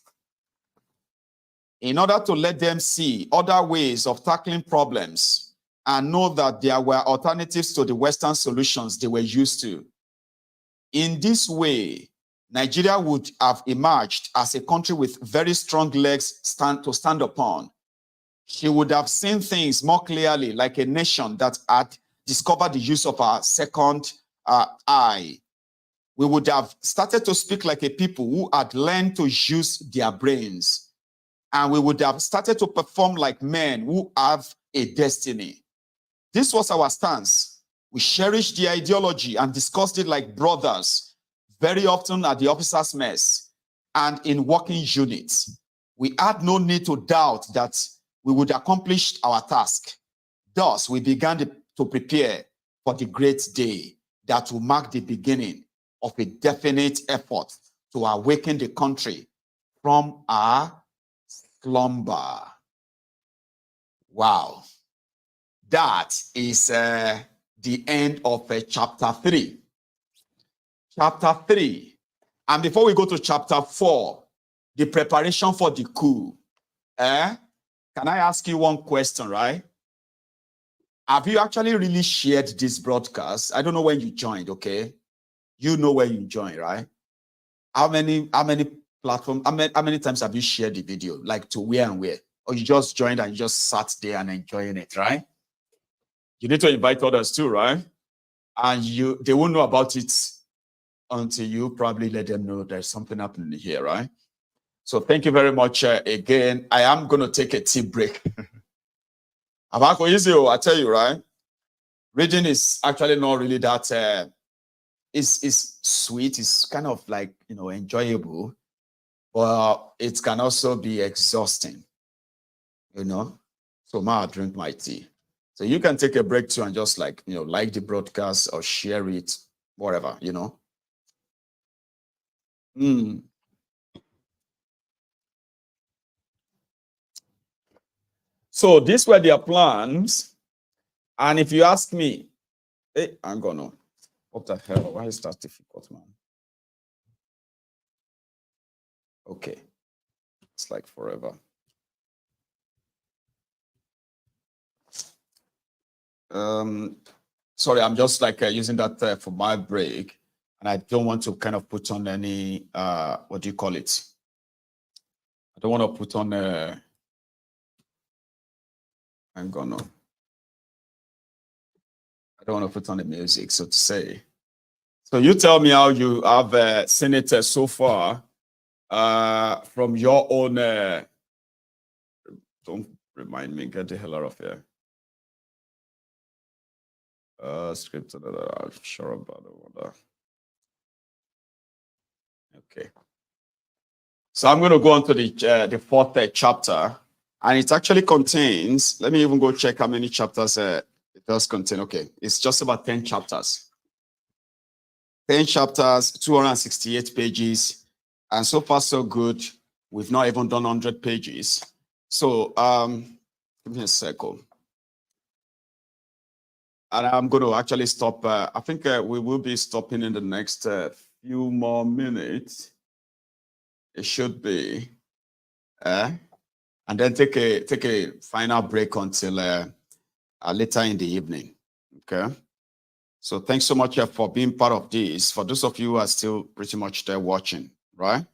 S2: in order to let them see other ways of tackling problems and know that there were alternatives to the Western solutions they were used to. In this way, Nigeria would have emerged as a country with very strong legs to stand upon. She would have seen things more clearly, like a nation that had discovered the use of our second eye. We would have started to speak like a people who had learned to use their brains. And we would have started to perform like men who have a destiny. This was our stance. We cherished the ideology and discussed it like brothers, very often at the officers' mess and in working units. We had no need to doubt that we would accomplish our task. Thus, we began to prepare for the great day that will mark the beginning of a definite effort to awaken the country from our slumber. Wow. That is the end of chapter 3. Chapter 3. And before we go to chapter 4, the preparation for the coup. Can I ask you one question, right? Have you actually really shared this broadcast? I don't know when you joined, okay? You know when you joined, right? How many platforms, how many times have you shared the video? Like to where and where? Or you just joined and you just sat there and enjoying it, right? You need to invite others too, right? And they won't know about it until you probably let them know there's something happening here, right? So thank you very much again. I am going to take a tea break. I tell you, right? Reading is actually not really that, it's sweet. It's kind of like, enjoyable, but it can also be exhausting, So I'll drink my tea. So you can take a break too and just like the broadcast or share it, whatever, So these were their plans. And if you ask me, hey, I'm gonna, what the hell? Why is that difficult, man? Okay. It's like forever. Sorry, I'm just like using that for my break. And I don't want to kind of put on any, what do you call it? I don't want to put on, I don't want to put on the music, so to say. So you tell me how you have seen it so far from your own, don't remind me, get the hell out of here. Script, sure about it. Okay. So I'm going to go on to the fourth chapter, and it actually contains, let me even go check how many chapters it does contain. Okay, it's just about 10 chapters. 10 chapters, 268 pages, and so far so good. We've not even done 100 pages. So give me a second. And I'm going to actually stop. I think we will be stopping in the next few more minutes. It should be. And then take a final break until later in the evening. Okay. So thanks so much for being part of this. For those of you who are still pretty much there watching, right?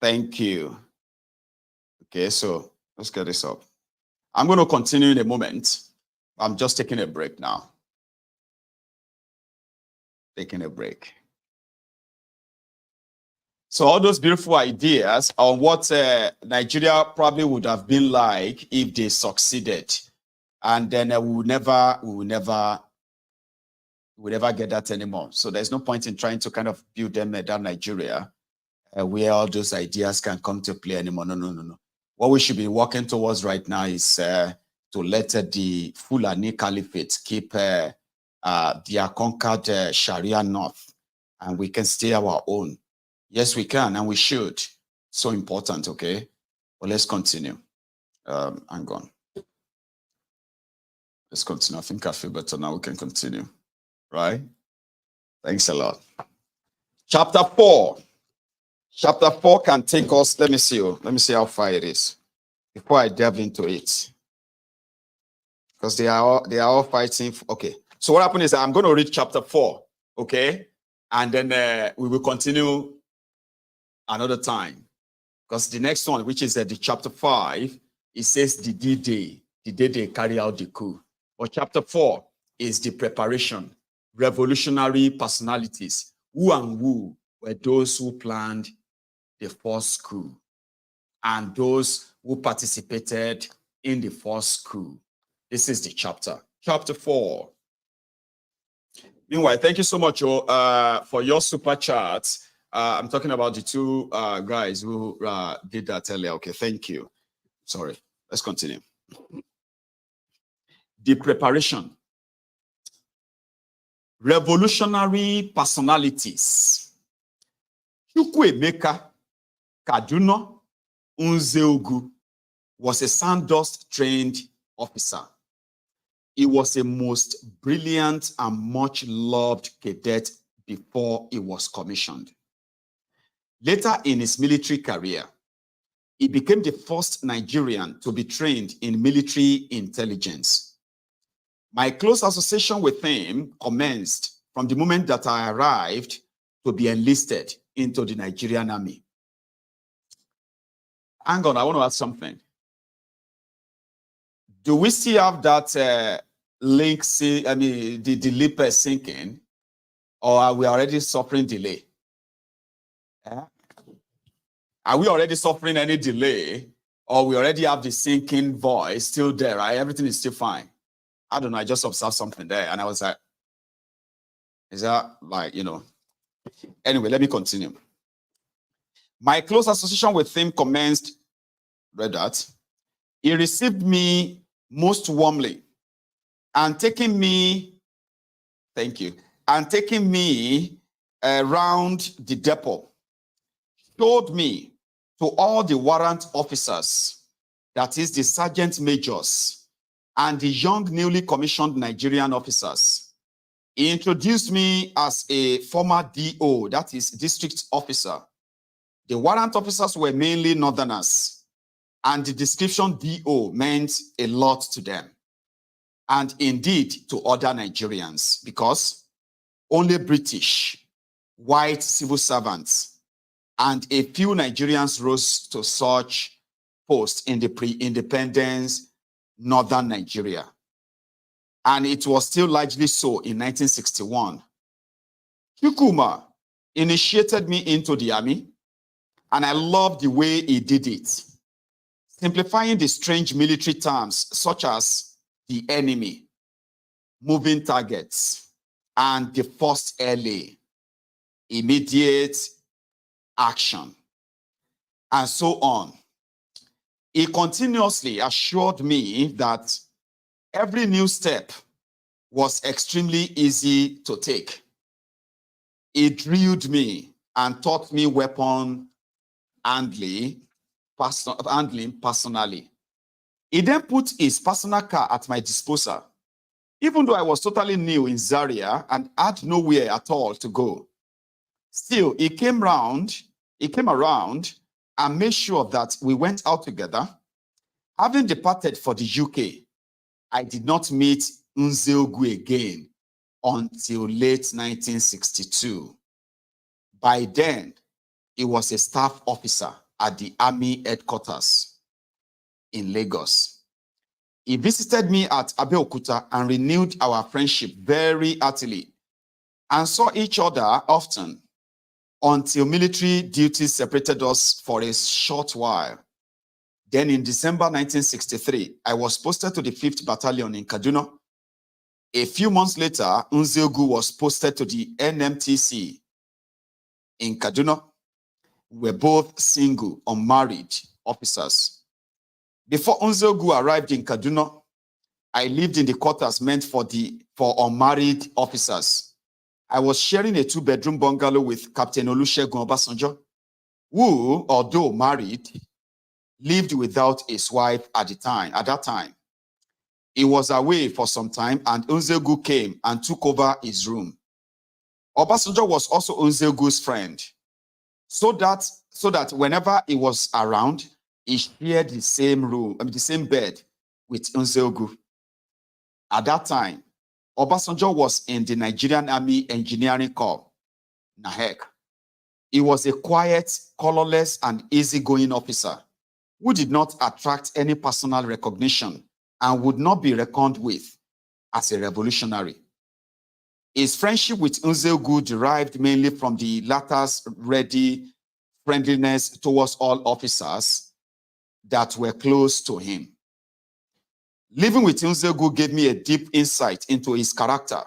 S2: Thank you. Okay, so let's get this up. I'm going to continue in a moment. I'm just taking a break now. Taking a break. So all those beautiful ideas on what Nigeria probably would have been like if they succeeded, and then we will never get that anymore. So there's no point in trying to kind of build them that Nigeria where all those ideas can come to play anymore. No. What we should be working towards right now is to let the Fulani Caliphate keep their conquered Sharia north, and we can stay our own. Yes, we can, and we should. So important, okay? But let's continue. Hang on. Let's continue. I think I feel better now. We can continue, right? Thanks a lot. Chapter 4. Chapter 4 can take us, let me see how far it is before I delve into it. Because they are all fighting. Okay. So what happened is I'm going to read chapter 4, okay? And then we will continue another time. Because the next one, which is the chapter 5, it says the day they carry out the coup. But chapter 4 is the preparation, revolutionary personalities. Who and who were those who planned the first coup and those who participated in the first coup. This is the chapter 4. Meanwhile, thank you so much for your super chats. I'm talking about the two guys who did that earlier. Okay, thank you. Sorry, let's continue. The preparation. Revolutionary personalities. Chukwuemeka Kaduna Nzeogu was a Sandust-trained officer. He was a most brilliant and much-loved cadet before he was commissioned. Later in his military career, He became the first Nigerian to be trained in military intelligence. My close association with him commenced from the moment that I arrived to be enlisted into the Nigerian army. Hang on, I want to ask something. Do we still have that link, the lip sinking, or are we already suffering delay? Are we already suffering any delay, or we already have the sinking voice still there, right? Everything is still fine. I don't know, I just observed something there, and I was like, is that like, Anyway, let me continue. My close association with him commenced, read that. He received me most warmly and taking me, thank you, and taking me around the depot, showed me to all the warrant officers, that is the sergeant majors, and the young newly commissioned Nigerian officers. He introduced me as a former DO, that is district officer. The warrant officers were mainly northerners, and the description DO meant a lot to them, and indeed to other Nigerians, because only British, white civil servants, and a few Nigerians rose to such posts in the pre-independence northern Nigeria. And it was still largely so in 1961. Chukwuma initiated me into the army, and I loved the way he did it, simplifying the strange military terms such as the enemy, moving targets, and the first LA, immediate action, and so on. He continuously assured me that every new step was extremely easy to take. He drilled me and taught me weapon handling personally. He then put his personal car at my disposal, even though I was totally new in Zaria and had nowhere at all to go. Still, he came around and made sure that we went out together. Having departed for the UK, I did not meet Nzeogwu again until late 1962. By then, he was a staff officer at the Army headquarters in Lagos. He visited me at Abeokuta and renewed our friendship very heartily and saw each other often until military duties separated us for a short while. Then in December 1963, I was posted to the 5th Battalion in Kaduna. A few months later, Nzeogwu was posted to the NMTC in Kaduna. We were both single, unmarried officers. Before Nzeogwu arrived in Kaduna, I lived in the quarters meant for unmarried officers. I was sharing a 2-bedroom bungalow with Captain Olusegun Obasanjo, who, although married, lived without his wife at that time. He was away for some time, and Nzeogwu came and took over his room. Obasanjo was also Nzeogwu's friend, so that whenever he was around, he shared the same room, the same bed with Nzeogwu. At that time, Obasanjo was in the Nigerian Army Engineering Corps, NAHEC. He was a quiet, colorless, and easygoing officer who did not attract any personal recognition and would not be reckoned with as a revolutionary. His friendship with Nzeogwu derived mainly from the latter's ready friendliness towards all officers that were close to him. Living with Nzeogwu gave me a deep insight into his character.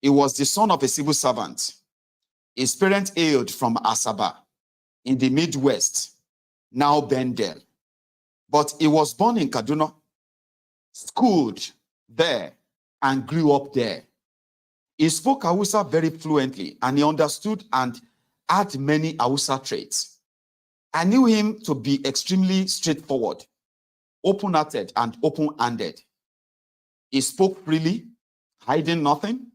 S2: He was the son of a civil servant. His parents hailed from Asaba in the Midwest, now Bendel. But he was born in Kaduna, schooled there, and grew up there. He spoke Hausa very fluently, and he understood and had many Hausa traits. I knew him to be extremely straightforward, open-hearted, and open-handed. He spoke freely, hiding nothing.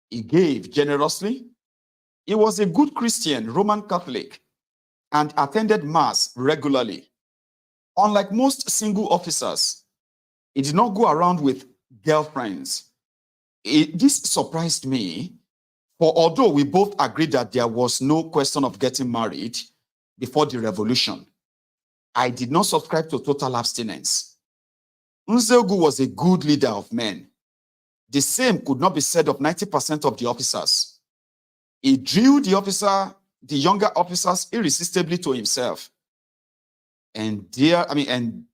S2: He gave generously. He was a good Christian, Roman Catholic, and attended mass regularly. Unlike most single officers, he did not go around with girlfriends. This surprised me, for although we both agreed that there was no question of getting married before the revolution, I did not subscribe to total abstinence. Nzeogu was a good leader of men. The same could not be said of 90% of the officers. He drew the younger officers irresistibly to himself. Endeavoring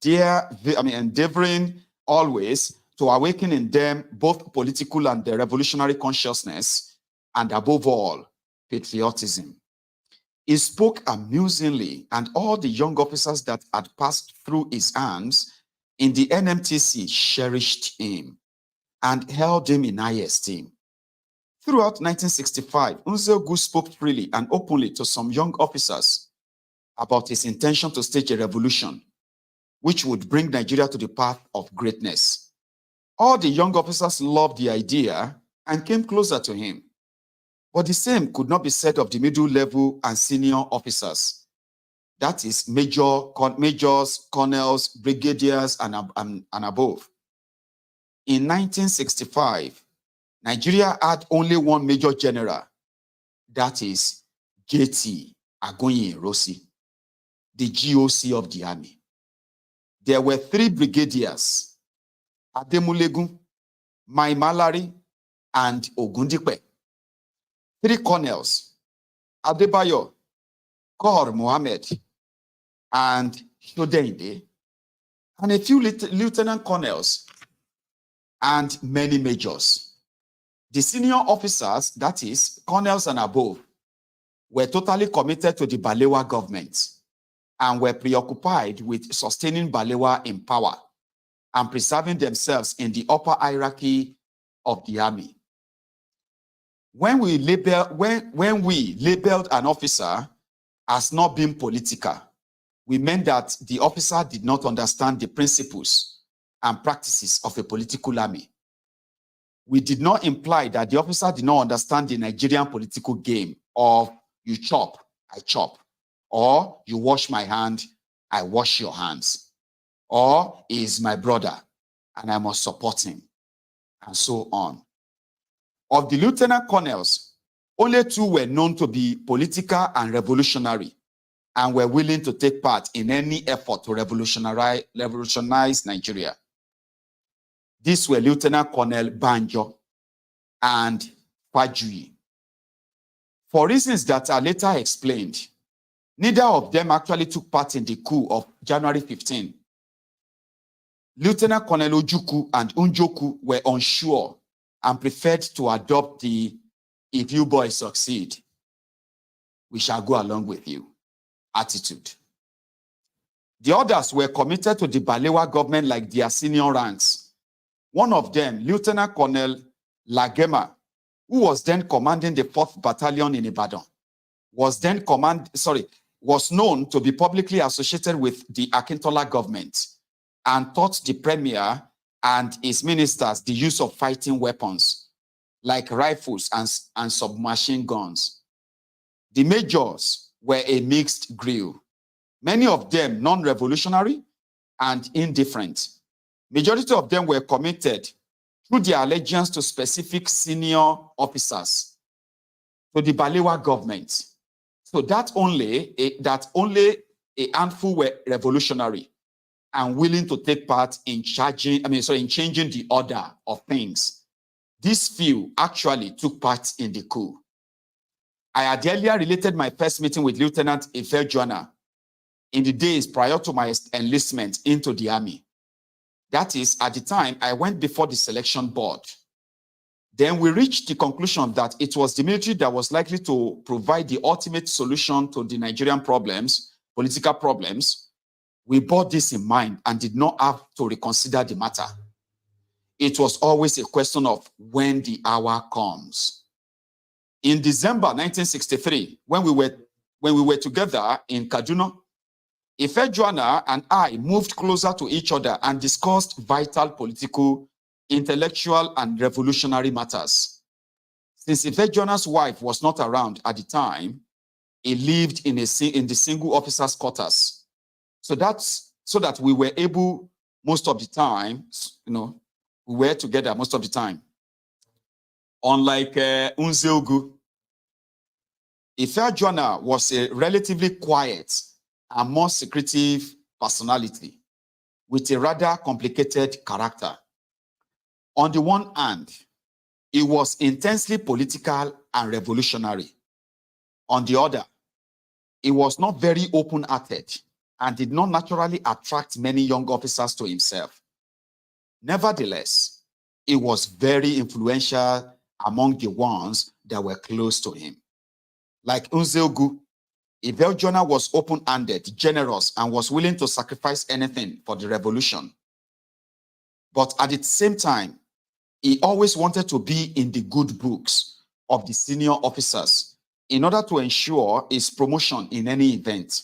S2: always to awaken in them both political and revolutionary consciousness, and above all, patriotism. He spoke amusingly, and all the young officers that had passed through his hands in the NMTC cherished him and held him in high esteem. Throughout 1965, Nzeogu spoke freely and openly to some young officers about his intention to stage a revolution, which would bring Nigeria to the path of greatness. All the young officers loved the idea and came closer to him. But the same could not be said of the middle level and senior officers. That is majors, colonels, brigadiers, and above. In 1965, Nigeria had only one major general, that is J.T. Agonye-Ironsi, the GOC of the army. There were 3 brigadiers, Ademulegun, Maimalari, and Ogundipe. 3 colonels, Adebayo, Kor Mohammed, and Shodeinde, and a few lieutenant colonels, and many majors. The senior officers, that is, colonels and above, were totally committed to the Balewa government and were preoccupied with sustaining Balewa in power and preserving themselves in the upper hierarchy of the army. When we labeled an officer as not being political, we meant that the officer did not understand the principles and practices of a political army. We did not imply that the officer did not understand the Nigerian political game of you chop, I chop, or you wash my hand, I wash your hands, or he is my brother and I must support him, and so on. Of the lieutenant colonels, only 2 were known to be political and revolutionary and were willing to take part in any effort to revolutionize Nigeria. These were Lieutenant Colonel Banjo and Fajui. For reasons that are later explained, neither of them actually took part in the coup of January 15. Lieutenant Colonel Ojukwu and Unjoku were unsure and preferred to adopt the "if you boys succeed, we shall go along with you" attitude. The others were committed to the Balewa government like their senior ranks. One of them, Lieutenant Colonel Lagema, who was then commanding the 4th Battalion in Ibadan, was known to be publicly associated with the Akintola government and taught the premier and his ministers the use of fighting weapons like rifles and submachine guns. The majors were a mixed grill, many of them non-revolutionary and indifferent. Majority of them were committed through their allegiance to specific senior officers, to the Balewa government. So that only a handful were revolutionary and willing to take part in changing the order of things. These few actually took part in the coup. I had earlier related my first meeting with Lieutenant Ifejuana in the days prior to my enlistment into the army. That is, at the time, I went before the selection board. Then we reached the conclusion that it was the military that was likely to provide the ultimate solution to the Nigerian problems, political problems. We bore this in mind and did not have to reconsider the matter. It was always a question of when the hour comes. In December 1963, when we were together in Kaduna, Ifejuana and I moved closer to each other and discussed vital political, intellectual, and revolutionary matters. Since Ifejuana's wife was not around at the time, he lived in the single officers' quarters. So that's so that we were able most of the time, we were together most of the time. Unlike Unzeogu, Ifejuana was a relatively quiet and more secretive personality with a rather complicated character. On the one hand, he was intensely political and revolutionary. On the other, he was not very open-hearted and did not naturally attract many young officers to himself. Nevertheless, he was very influential among the ones that were close to him. Like Unzeogu, Ifejuana was open-handed, generous, and was willing to sacrifice anything for the revolution. But at the same time, he always wanted to be in the good books of the senior officers in order to ensure his promotion in any event.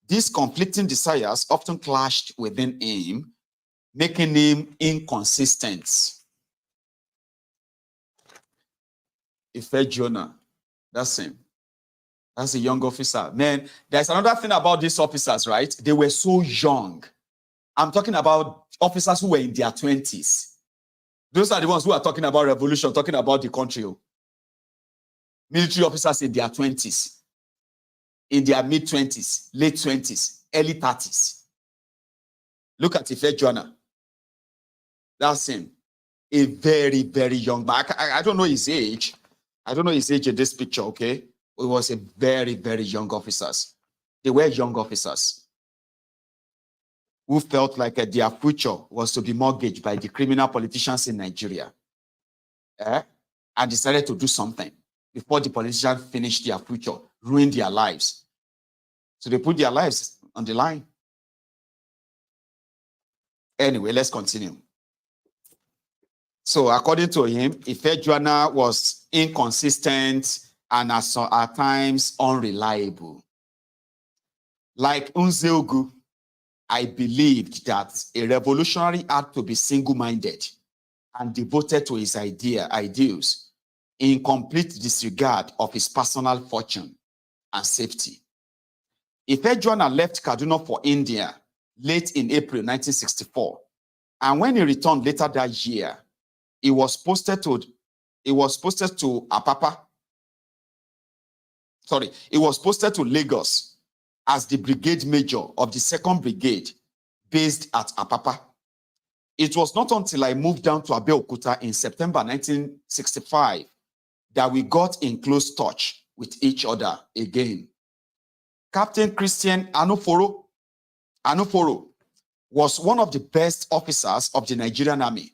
S2: These conflicting desires often clashed within him, making him inconsistent. Ifejuana, that's him. That's a young officer. Man, there's another thing about these officers, right? They were so young. I'm talking about officers who were in their 20s. Those are the ones who are talking about revolution, talking about the country. Military officers in their 20s, in their mid-20s, late 20s, early 30s. Look at Ifejuana. That's him. A very, very young man. I don't know his age. I don't know his age in this picture, okay? It was a very, very young officers. They were young officers who felt like their future was to be mortgaged by the criminal politicians in Nigeria. And decided to do something before the politicians finished their future, ruined their lives. So they put their lives on the line. Anyway, let's continue. So according to him, Ifejuana was inconsistent and at times unreliable. Like Unzeogu, I believed that a revolutionary had to be single-minded and devoted to his ideals in complete disregard of his personal fortune and safety. Ifejuana left Kaduna for India late in April 1964, and when he returned later that year, he was posted to Apapa. He was posted to Lagos as the brigade major of the 2nd Brigade based at Apapa. It was not until I moved down to Abeokuta in September 1965 that we got in close touch with each other again. Captain Christian Anuforo was one of the best officers of the Nigerian Army.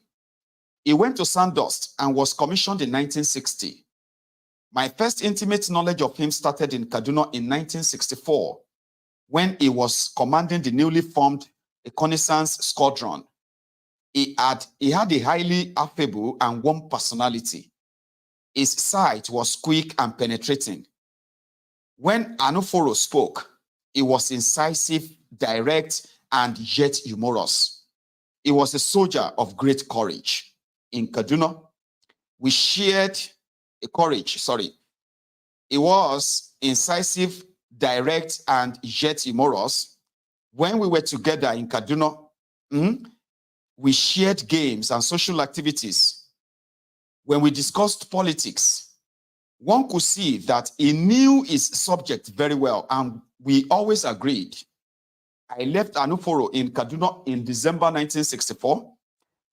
S2: He went to Sandust and was commissioned in 1960. My first intimate knowledge of him started in Kaduna in 1964 when he was commanding the newly formed reconnaissance squadron. He had a highly affable and warm personality. His sight was quick and penetrating. When Anuforo spoke, he was incisive, direct, and yet humorous. He was a soldier of great courage. In Kaduna, we shared He was incisive, direct, and yet humorous. When we were together in Kaduna, we shared games and social activities. When we discussed politics, one could see that he knew his subject very well, and we always agreed. I left Anuforo in Kaduna in December 1964.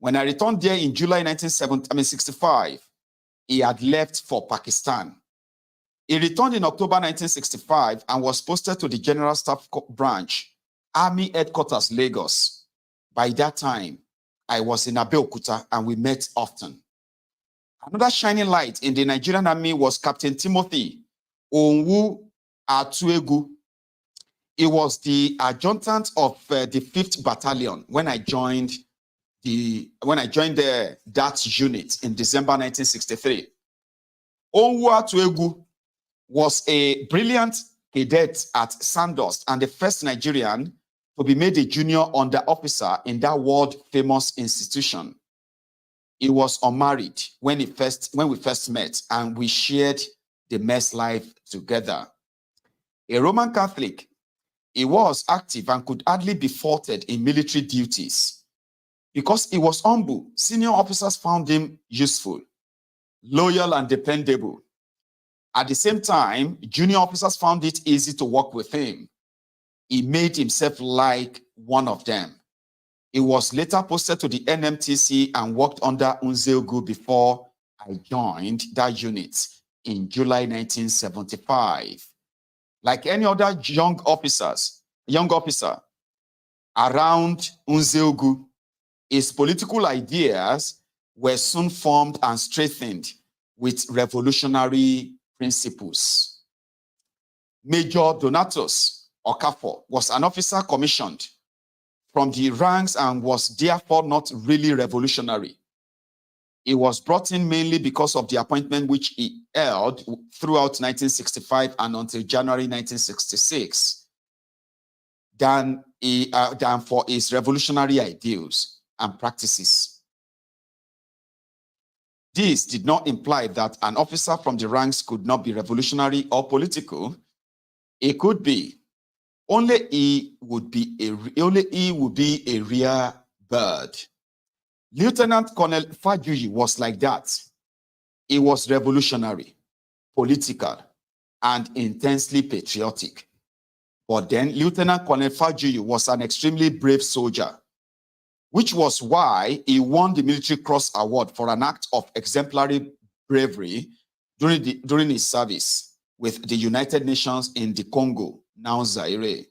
S2: When I returned there in July 1965, he had left for Pakistan. He returned in October 1965 and was posted to the General Staff Branch, Army Headquarters, Lagos. By that time, I was in Abeokuta and we met often. Another shining light in the Nigerian Army was Captain Timothy Onwu Atuegu. He was the adjutant of the 5th Battalion when I joined that unit in December 1963. Onwu Atuegu was a brilliant cadet at Sandust and the first Nigerian to be made a junior under officer in that world-famous institution. He was unmarried when we first met, and we shared the mess life together. A Roman Catholic, he was active and could hardly be faulted in military duties. Because he was humble, senior officers found him useful, loyal, and dependable. At the same time, junior officers found it easy to work with him. He made himself like one of them. He was later posted to the NMTC and worked under Unzeogu before I joined that unit in July 1975. Like any other young officer around Unzeogu, his political ideas were soon formed and strengthened with revolutionary principles. Major Donatus Okafor was an officer commissioned from the ranks and was therefore not really revolutionary. He was brought in mainly because of the appointment which he held throughout 1965 and until January 1966 than for his revolutionary ideals and practices. This did not imply that an officer from the ranks could not be revolutionary or political. It could be. Only he would be a rare bird. Lieutenant Colonel Fajuyi was like that. He was revolutionary, political, and intensely patriotic. But then Lieutenant Colonel Fajuyi was an extremely brave soldier, which was why he won the Military Cross Award for an act of exemplary bravery during his service with the United Nations in the Congo, now Zaire.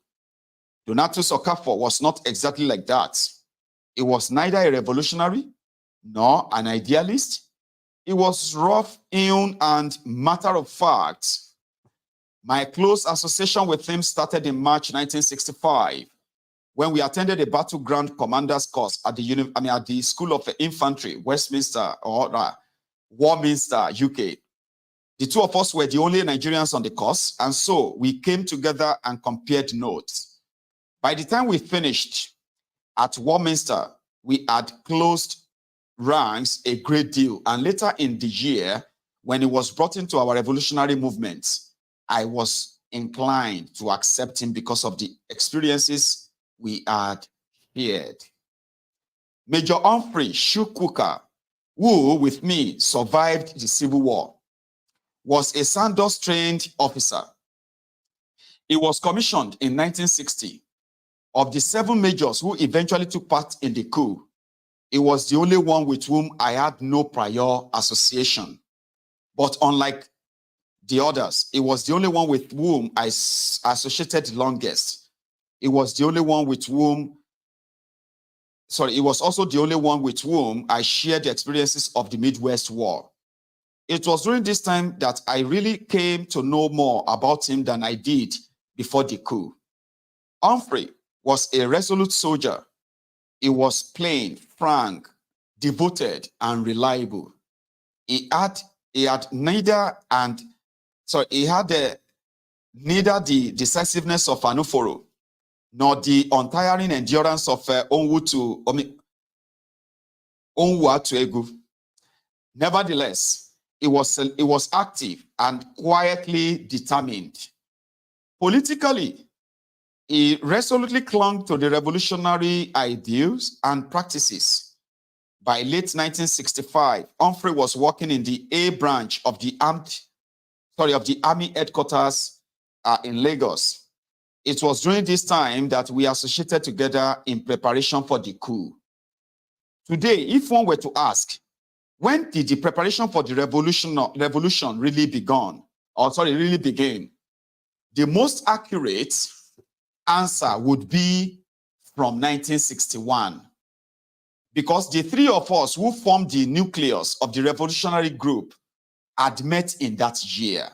S2: Donatus Okafor was not exactly like that. He was neither a revolutionary nor an idealist. He was rough-hewn and matter of fact. My close association with him started in March 1965 when we attended a battleground commander's course at the School of Infantry, Westminster, or Warminster, UK. The two of us were the only Nigerians on the course, and so we came together and compared notes. By the time we finished at Warminster, we had closed ranks a great deal, and later in the year, when he was brought into our revolutionary movement, I was inclined to accept him because of the experiences we had shared. Major Humphrey Chukwuka, who with me survived the Civil War, was a Sandos-trained officer. He was commissioned in 1960. Of the 7 majors who eventually took part in the coup, he was the only one with whom I had no prior association. But unlike the others, he was the only one with whom I associated longest. He was the only one with whom, he was also the only one with whom I shared the experiences of the Midwest War. It was during this time that I really came to know more about him than I did before the coup. Humphrey was a resolute soldier. He was plain, frank, devoted, and reliable. He had neither the decisiveness of Anuforo nor the untiring endurance of Onwuatuegu. Nevertheless, he was active and quietly determined. Politically, he resolutely clung to the revolutionary ideals and practices. By late 1965, Humphrey was working in the A branch of the Army headquarters in Lagos. It was during this time that we associated together in preparation for the coup. Today, if one were to ask, when did the preparation for the revolution really begin? The most accurate answer would be from 1961. Because the 3 of us who formed the nucleus of the revolutionary group had met in that year.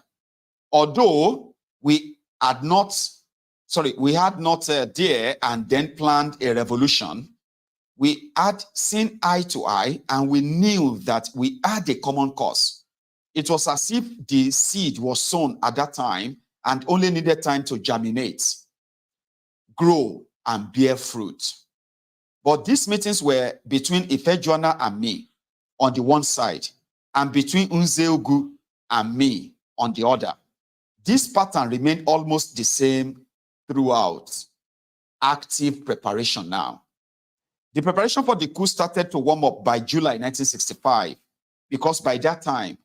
S2: Although we had not there and then planned a revolution, we had seen eye to eye and we knew that we had a common cause. It was as if the seed was sown at that time and only needed time to germinate, grow, and bear fruit. But these meetings were between Ifejuana and me on the one side, and between Unzeogu and me on the other. This pattern remained almost the same throughout. Active preparation now. The preparation for the coup started to warm up by July 1965, because by that time,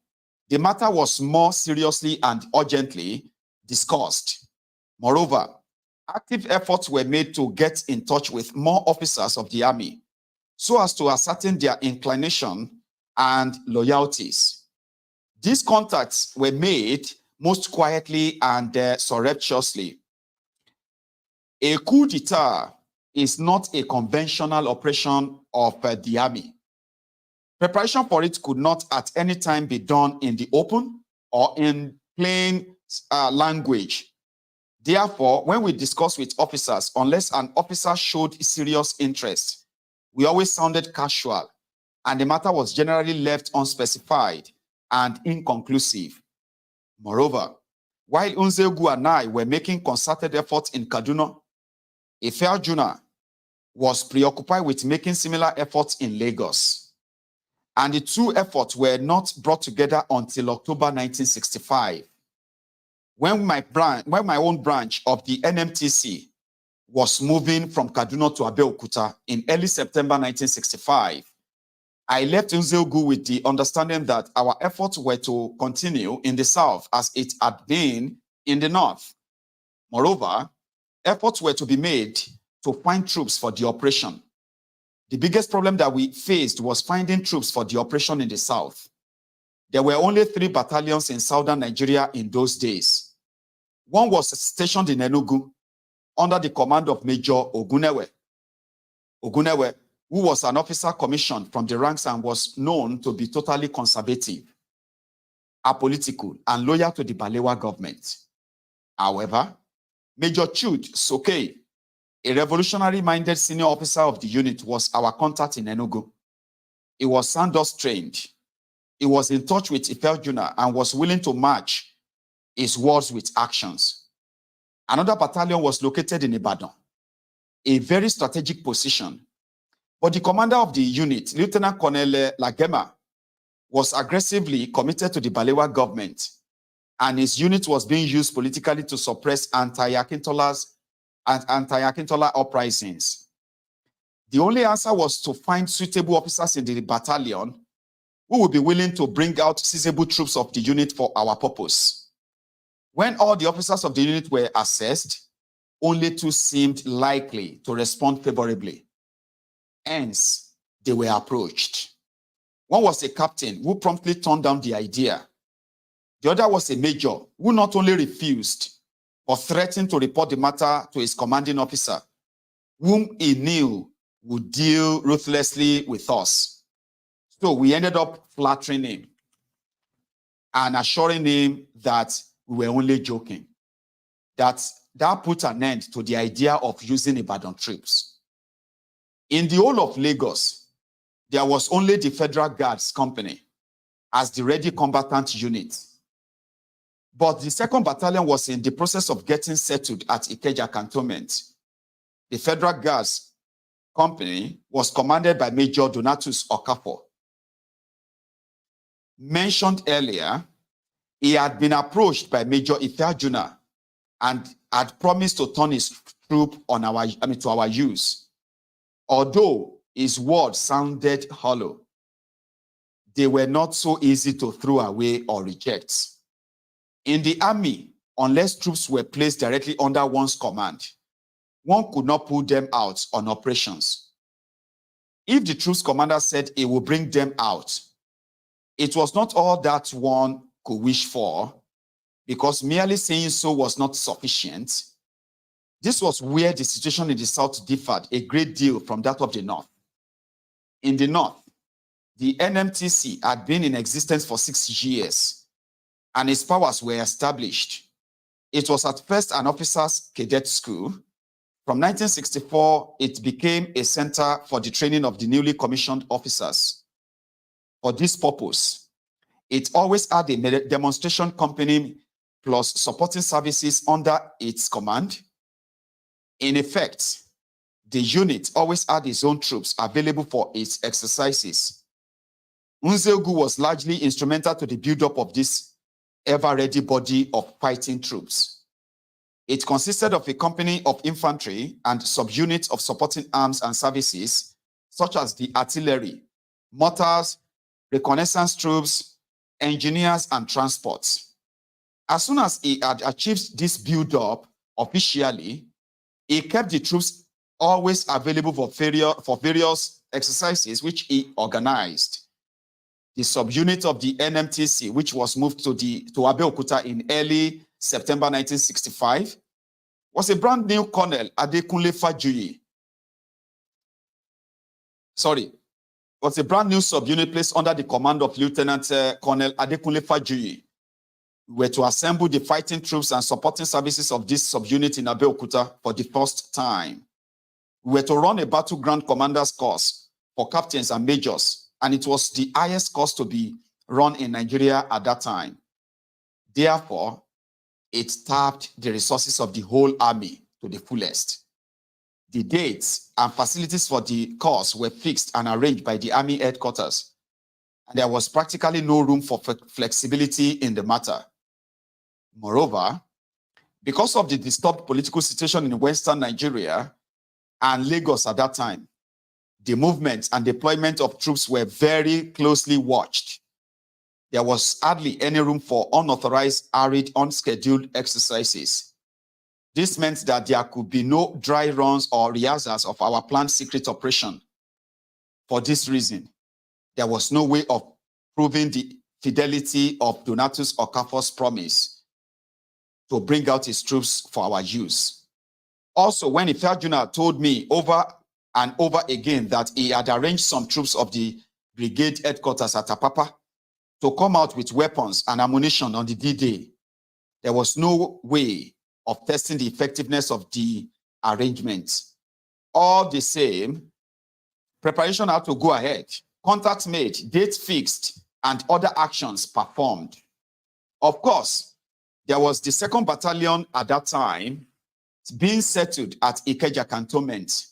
S2: the matter was more seriously and urgently discussed. Moreover, active efforts were made to get in touch with more officers of the army so as to ascertain their inclination and loyalties. These contacts were made most quietly and surreptitiously. A coup d'etat is not a conventional operation of the army. Preparation for it could not at any time be done in the open or in plain language. Therefore, when we discuss with officers, unless an officer showed serious interest, we always sounded casual, and the matter was generally left unspecified and inconclusive. Moreover, while Nzegu and I were making concerted efforts in Kaduna, Ife Juna was preoccupied with making similar efforts in Lagos. And the two efforts were not brought together until October 1965, when my own branch of the NMTC was moving from Kaduna to Abeokuta in early September 1965. I left Nzegu with the understanding that our efforts were to continue in the south as it had been in the north. Moreover, efforts were to be made to find troops for the operation. The biggest problem that we faced was finding troops for the operation in the south. There were only 3 battalions in southern Nigeria in those days. One was stationed in Enugu under the command of Major Ogunewe, who was an officer commissioned from the ranks and was known to be totally conservative, apolitical, and loyal to the Balewa government. However, Major Chud Soke, a revolutionary-minded senior officer of the unit, was our contact in Enugu. He was Sandos trained. He was in touch with Ife Juna and was willing to match his words with actions. Another battalion was located in Ibadan, a very strategic position. But the commander of the unit, Lieutenant Colonel Lagema, was aggressively committed to the Balewa government, and his unit was being used politically to suppress anti-Akintola uprisings. The only answer was to find suitable officers in the battalion who would be willing to bring out sizable troops of the unit for our purpose. When all the officers of the unit were assessed, only 2 seemed likely to respond favorably. Hence, they were approached. One was a captain who promptly turned down the idea. The other was a major who not only refused, but threatened to report the matter to his commanding officer, whom he knew would deal ruthlessly with us. So we ended up flattering him and assuring him that we were only joking. That put an end to the idea of using Ibadan troops. In the whole of Lagos, there was only the Federal Guards Company as the ready combatant unit. But the 2nd Battalion was in the process of getting settled at Ikeja Cantonment. The Federal Guards Company was commanded by Major Donatus Okafor. Mentioned earlier, he had been approached by Major Ife Juna and had promised to turn his troop to our use. Although his words sounded hollow, they were not so easy to throw away or reject. In the army, unless troops were placed directly under one's command, one could not pull them out on operations. If the troops commander said he would bring them out, it was not all that one could wish for, because merely saying so was not sufficient. This was where the situation in the south differed a great deal from that of the north. In the north, the NMTC had been in existence for 6 years, and its powers were established. It was at first an officers' cadet school. From 1964, it became a center for the training of the newly commissioned officers. For this purpose, it always had a demonstration company plus supporting services under its command. In effect, the unit always had its own troops available for its exercises. Nzegu was largely instrumental to the build-up of this ever-ready body of fighting troops. It consisted of a company of infantry and subunits of supporting arms and services, such as the artillery, mortars, reconnaissance troops, engineers, and transports. As soon as he had achieved this build-up officially, he kept the troops always available for various exercises which he organized. The subunit of the NMTC, which was moved to Abeokuta in early September 1965, was a brand new Colonel Adekunle Fajuyi. Was a brand new subunit placed under the command of Lieutenant Colonel Adekunle Fajuyi. We were to assemble the fighting troops and supporting services of this subunit in Abeokuta for the first time. We were to run a battleground commander's course for captains and majors, and it was the highest course to be run in Nigeria at that time. Therefore, it tapped the resources of the whole army to the fullest. The dates and facilities for the course were fixed and arranged by the army headquarters, and there was practically no room for flexibility in the matter. Moreover, because of the disturbed political situation in Western Nigeria and Lagos at that time, the movement and deployment of troops were very closely watched. There was hardly any room for unauthorized, arid, unscheduled exercises. This meant that there could be no dry runs or rehearsals of our planned secret operation. For this reason, there was no way of proving the fidelity of Donatus Okafor's promise to bring out his troops for our use. Also, when Ifeanyi told me over and over again that he had arranged some troops of the brigade headquarters at Apapa to come out with weapons and ammunition on the D-Day, there was no way of testing the effectiveness of the arrangements. All the same, preparation had to go ahead. Contacts made, dates fixed, and other actions performed. Of course, there was the 2nd Battalion at that time being settled at Ikeja Cantonment.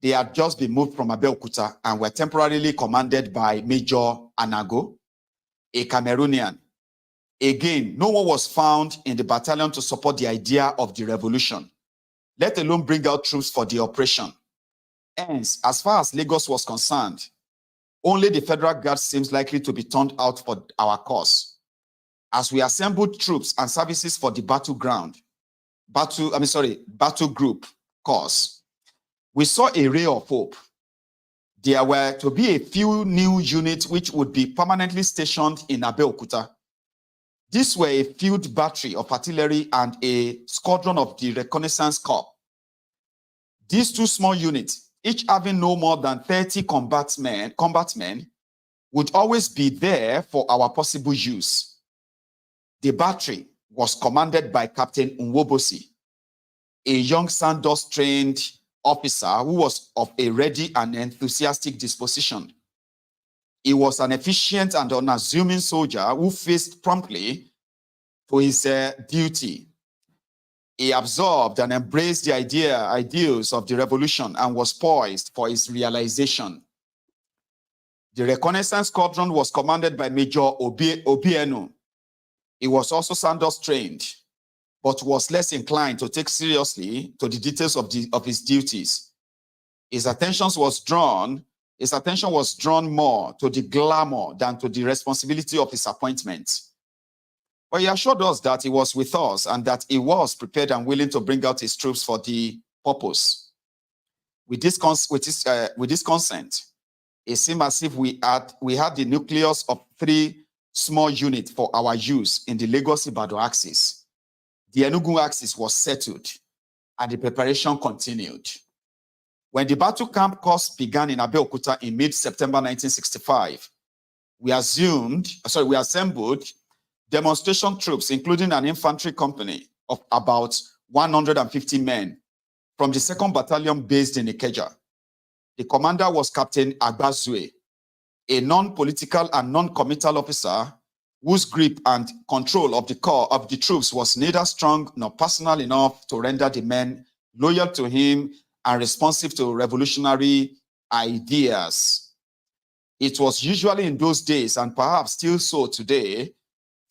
S2: They had just been moved from Abeokuta and were temporarily commanded by Major Anago, a Cameroonian. Again, no one was found in the battalion to support the idea of the revolution, let alone bring out troops for the operation. Hence, as far as Lagos was concerned, only the Federal Guard seems likely to be turned out for our cause. As we assembled troops and services for the battle group course, we saw a ray of hope. There were to be a few new units which would be permanently stationed in Abeokuta. These were a field battery of artillery and a squadron of the Reconnaissance Corps. These two small units, each having no more than 30 combatmen, would always be there for our possible use. The battery was commanded by Captain Nwobosi, a young Sandos-trained officer who was of a ready and enthusiastic disposition. He was an efficient and unassuming soldier who faced promptly to his duty. He absorbed and embraced the ideals of the revolution and was poised for its realization. The Reconnaissance Squadron was commanded by Major Obienu. He was also Sandos trained, but was less inclined to take seriously to the details of his duties. His attention was drawn more to the glamour than to the responsibility of his appointment. But he assured us that he was with us and that he was prepared and willing to bring out his troops for the purpose. With this consent, it seemed as if we had the nucleus of 3 small units for our use in the Lagos-Ibadan axis. The Enugu axis was settled, and the preparation continued. When the battle camp course began in Abeokuta in mid-September 1965, we assembled demonstration troops, including an infantry company of about 150 men from the 2nd Battalion based in Ikeja. The commander was Captain Agbazue, a non-political and non-committal officer whose grip and control of the corps of the troops was neither strong nor personal enough to render the men loyal to him and responsive to revolutionary ideas. It was usually in those days, and perhaps still so today,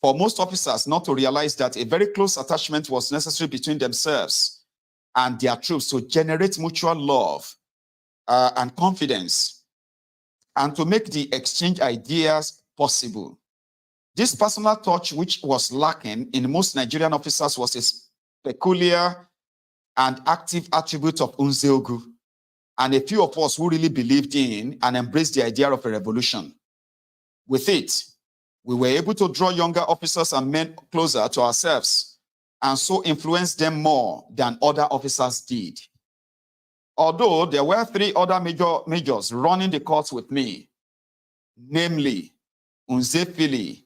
S2: for most officers not to realize that a very close attachment was necessary between themselves and their troops to generate mutual love and confidence, and to make the exchange ideas possible. This personal touch, which was lacking in most Nigerian officers, was a peculiar and active attribute of Nzeogu, and a few of us who really believed in and embraced the idea of a revolution. With it, we were able to draw younger officers and men closer to ourselves, and so influence them more than other officers did. Although there were 3 other majors running the courts with me, namely Nzefili,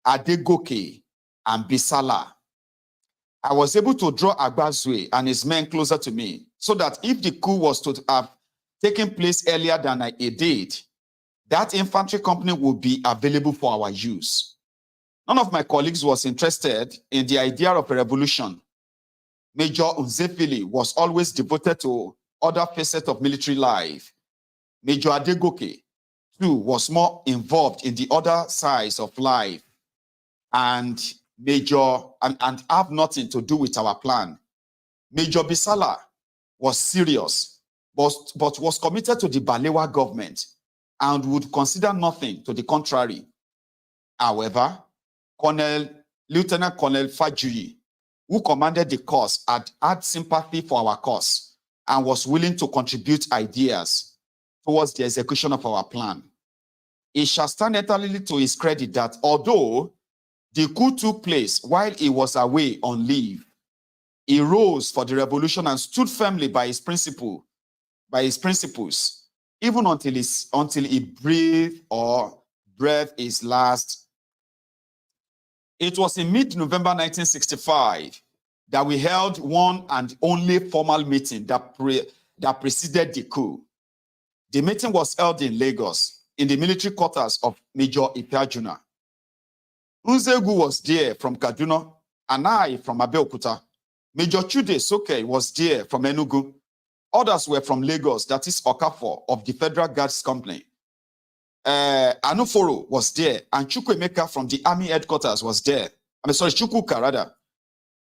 S2: Adegoke, and Bisala, I was able to draw Agbazwe and his men closer to me, so that if the coup was to have taken place earlier than it did, that infantry company would be available for our use. None of my colleagues was interested in the idea of a revolution. Major Nzefili was always devoted to other facets of military life. Major Adegoke, too, was more involved in the other sides of life and have nothing to do with our plan. Major Bisala was serious, but was committed to the Balewa government and would consider nothing to the contrary. However, Lieutenant Colonel Fajuyi, who commanded the corps, had sympathy for our cause and was willing to contribute ideas towards the execution of our plan. It shall stand entirely to his credit that although the coup took place while he was away on leave, he rose for the revolution and stood firmly by his principles, even until he breathed his last. It was in mid-November 1965 that we held one and only formal meeting that preceded the coup. The meeting was held in Lagos, in the military quarters of Major Ipiajuna. Nzeogu was there from Kaduna, and I from Abeokuta. Major Chude Soke was there from Enugu. Others were from Lagos, that is Okafor of the Federal Guards Company. Anuforo was there, and Chukwemeka from the Army headquarters was there. Chukwuka rather.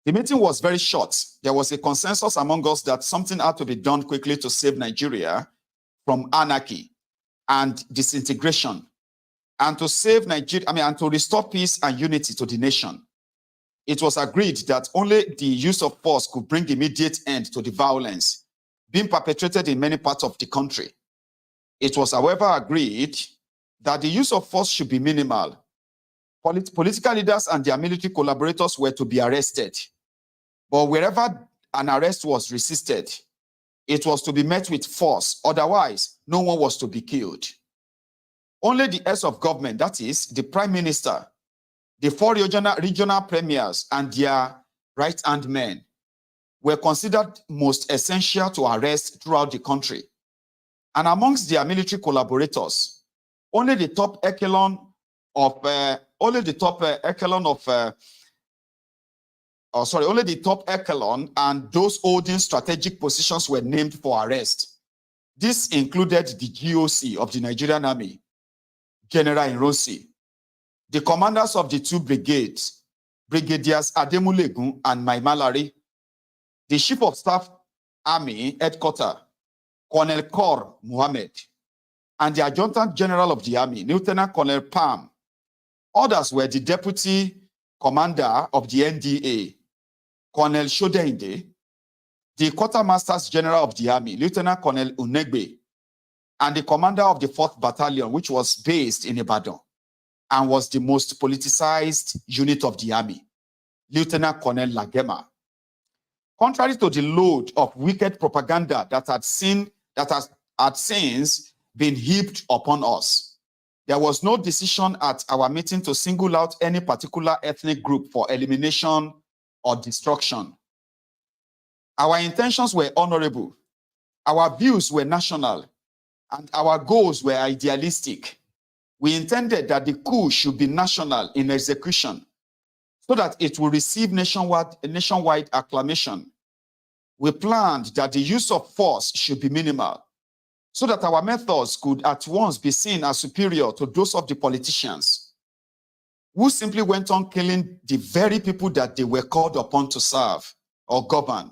S2: The meeting was very short. There was a consensus among us that something had to be done quickly to save Nigeria from anarchy and disintegration, and to save Nigeria, and to restore peace and unity to the nation. It was agreed that only the use of force could bring immediate end to the violence being perpetrated in many parts of the country. It was, however, agreed that the use of force should be minimal. Political leaders and their military collaborators were to be arrested. But wherever an arrest was resisted, it was to be met with force. Otherwise, no one was to be killed. Only the heads of government, that is, the Prime Minister, the 4 regional premiers, and their right-hand men, were considered most essential to arrest throughout the country. And amongst their military collaborators, only the top echelon and those holding strategic positions were named for arrest. This included the GOC of the Nigerian Army, General Ironsi, the commanders of the 2 brigades, Brigadiers Ademulegun and Maimalari, the Chief of Staff Army Headquarters, Colonel Kor Muhammad, and the Adjutant General of the Army, Lieutenant Colonel Pam. Others were the Deputy Commander of the NDA, Colonel Shodeinde, the Quartermasters General of the Army, Lieutenant Colonel Unegbe, and the Commander of the 4th Battalion, which was based in Ibadan and was the most politicized unit of the Army, Lieutenant Colonel Lagema. Contrary to the load of wicked propaganda that had since been heaped upon us, there was no decision at our meeting to single out any particular ethnic group for elimination or destruction. Our intentions were honorable, our views were national, and our goals were idealistic. We intended that the coup should be national in execution so that it will receive nationwide acclamation. We planned that the use of force should be minimal so that our methods could at once be seen as superior to those of the politicians. who simply went on killing the very people that they were called upon to serve or govern.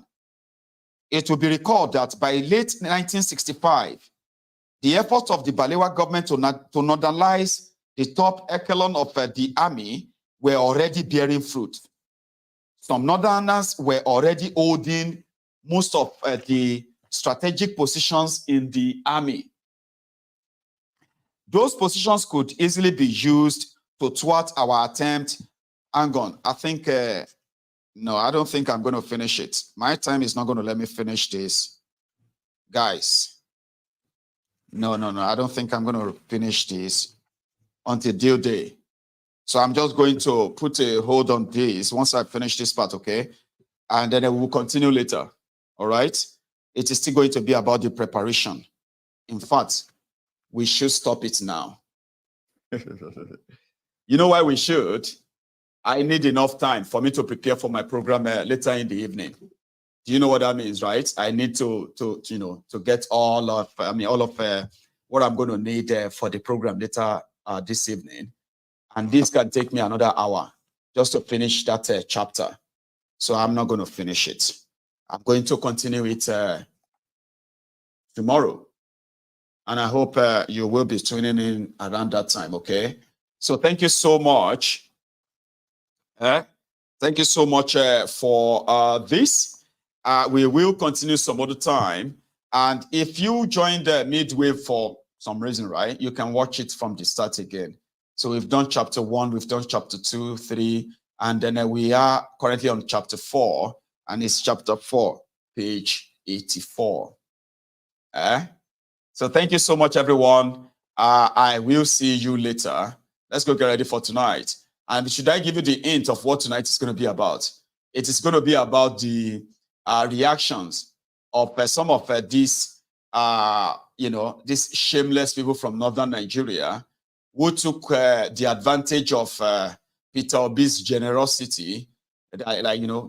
S2: It will be recalled that by late 1965, the efforts of the Balewa government to northernize the top echelon of the army were already bearing fruit. Some northerners were already holding most of the strategic positions in the army. Those positions could easily be used to thwart our attempt. Hang on, I think, no, I don't think I'm going to finish it. My time is not going to let me finish this. Guys, no, I don't think I'm going to finish this until due day. So I'm just going to put a hold on this once I finish this part, okay? And then we will continue later, all right? It is still going to be about the preparation. In fact, we should stop it now. You know why we should? I need enough time for me to prepare for my program later in the evening. Do you know what that means, right? I need to get all of what I'm going to need for the program later this evening. And this can take me another hour just to finish that chapter. So I'm not going to finish it. I'm going to continue it tomorrow. And I hope you will be tuning in around that time, okay? So thank you so much. Thank you so much for this. We will continue some other time. And if you joined midway for some reason, right, you can watch it from the start again. So we've done chapter 1, we've done chapter 2, 3, and then we are currently on chapter 4, and it's chapter 4, page 84. So thank you so much, everyone. I will see you later. Let's go get ready for tonight. And should I give you the hint of what tonight is going to be about? It is going to be about the reactions of some of these, these shameless people from northern Nigeria who took the advantage of Peter Obi's generosity,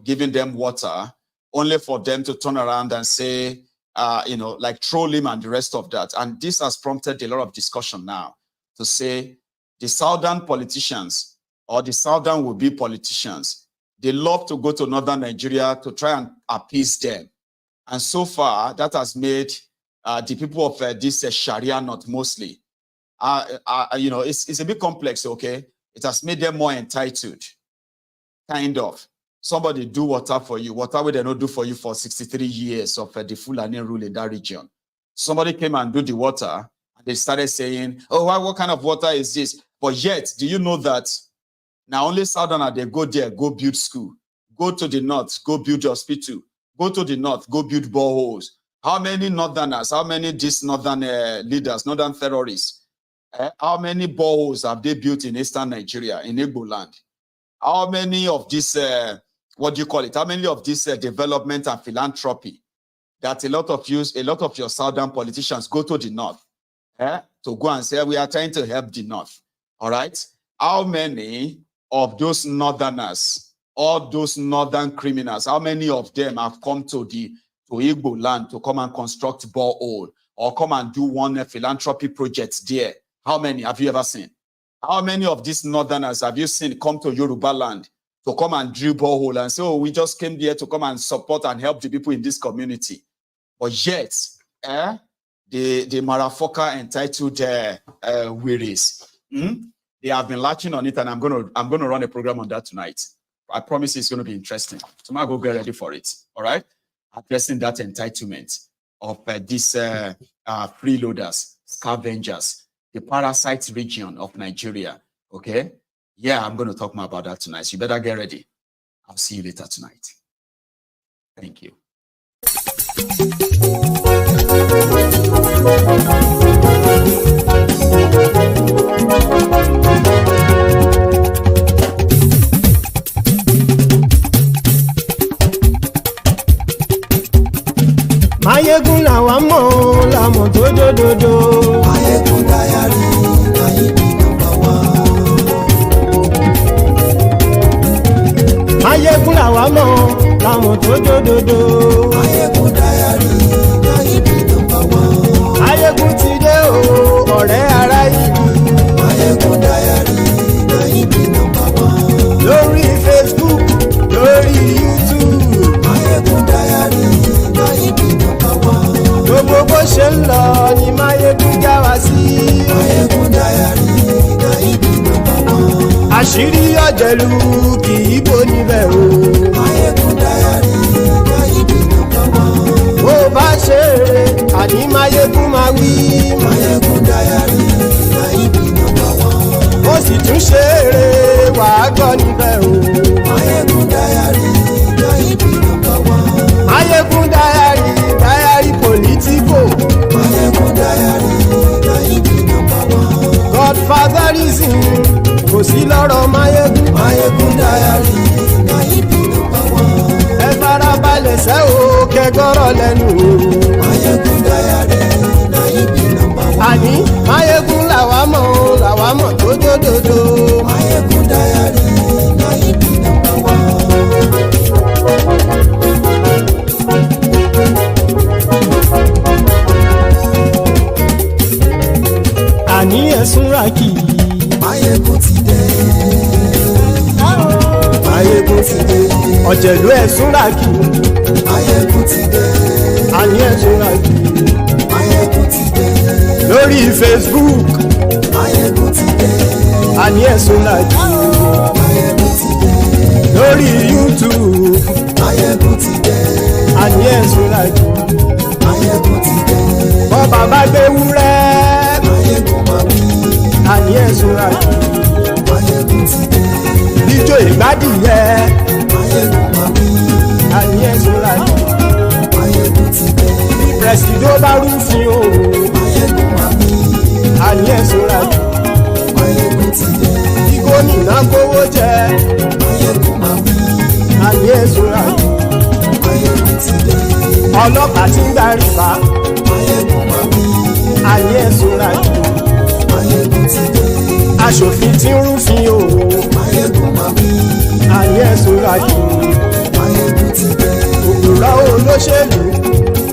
S2: giving them water, only for them to turn around and say, troll him and the rest of that. And this has prompted a lot of discussion now to say the southern politicians or the southern will-be politicians, they love to go to northern Nigeria to try and appease them. And so far, that has made the people of this Sharia North mostly, it's a bit complex, okay? It has made them more entitled, kind of. Somebody do water for you. Water will they not do for you for 63 years of the Fulani rule in that region. Somebody came and do the water, and they started saying, oh, what kind of water is this? But yet, do you know that now only Southerner, they go there, go build school. Go to the north, go build hospital. Go to the north, go build boreholes. How many northerners, how many these northern leaders, northern terrorists, how many boreholes have they built in eastern Nigeria, in Igbo land? How many of this, how many of this development and philanthropy that a lot of your southern politicians go to the north to go and say, we are trying to help the north, all right? How many of those northerners, all those northern criminals, how many of them have come to Igbo land to come and construct borehole or come and do one philanthropy project there? How many have you ever seen? How many of these northerners have you seen come to Yoruba land to come and drill borehole and say, oh, we just came there to come and support and help the people in this community? But yet, the Marafoka entitled wearies, they have been latching on it, and I'm gonna run a program on that tonight. I promise it's going to be interesting. Tomorrow, go get ready for it. All right, addressing that entitlement of these freeloaders, scavengers, the parasite region of Nigeria. Okay, yeah, I'm going to talk more about that tonight. So you better get ready. I'll see you later tonight. Thank you.
S3: Maiyegun làwa mọ̀ làmọ̀ tó dòdòdò.
S4: Maiyegun Diary, Maiyegun #1.
S3: Maiyegun làwa mọ̀ làmọ̀ tó dòdòdò.
S4: Maiyegun Diary, Maiyegun #1.
S3: Maiyegun ti dé o, ọ̀rẹ́ ará ìlú.
S4: Maiyegun Diary, Maiyegun #1.
S3: bówó ṣe ń lọ ni Maiyegun já wa sí.
S4: Maiyegun Diary na ibi number one.
S3: àṣírí ọ̀jẹ̀lú kì í bò níbẹ̀ o.
S4: Maiyegun Diary na ibi number one.
S3: bó bá ṣe eré àní Maiyegun máa wí.
S4: Maiyegun Diary na ibi number one.
S3: ó sì tún ṣe eré wàá gbọ́ níbẹ̀ o.
S4: Maiyegun Diary na ibi number one.
S3: Maiyegun Diary diary politico.
S4: Maiyegun Diary na ibi number one.
S3: Godfatherism kò sí lọ́rọ̀ Maiyegun.
S4: Maiyegun Diary na ibi number one.
S3: ẹ farabalẹ̀ sẹ́ o kẹgọ́rọ̀ lẹ́nu o.
S4: Maiyegun Diary na ibi number one.
S3: àní Maiyegun làwa mọ̀ tó dòdòdò.
S4: Maiyegun Diary na ibi number one.
S3: àní ẹ̀sùn ràkì.
S4: Maiyegun ti dé. Maiyegun ti dé.
S3: ọ̀jẹ̀lú ẹ̀sùn ràkì.
S4: Maiyegun ti dé.
S3: àní ẹ̀sùn ràkì.
S4: Maiyegun ti dé.
S3: lórí Facebook.
S4: Maiyegun ti dé.
S3: àní ẹ̀sùn ràkì.
S4: Maiyegun ti dé.
S3: lórí YouTube.
S4: Maiyegun ti dé.
S3: àní ẹ̀sùn ràkì.
S4: Maiyegun ti dé.
S3: bọ́ bàbá gbé wúrẹ́.
S4: Maiyegun máa wí.
S3: àní ẹ̀sùn ràkì.
S4: Maiyegun ti dé.
S3: ijó ìgbádìyẹ.
S4: Maiyegun máa wí.
S3: àní ẹ̀sùn ràkì.
S4: Maiyegun ti dé.
S3: pẹ̀sìdó bá rúfin o.
S4: Maiyegun máa wí.
S3: àní ẹ̀sùn ràkì.
S4: Maiyegun ti dé.
S3: bí gómìnà gbowó jẹ.
S4: Maiyegun máa wí.
S3: àní ẹ̀sùn ràkì.
S4: Maiyegun ti dé.
S3: ọlọ́pàá tí ń gba rìbá.
S4: Maiyegun máa wí.
S3: àní ẹ̀sùn ràkì.
S4: Maiyegun ti dé.
S3: aṣòfin tí ń rúfin o.
S4: Maiyegun máa wí.
S3: àní ẹ̀sùn ràkì.
S4: Maiyegun ti dé.
S3: òpùrọ́ olóṣèlú.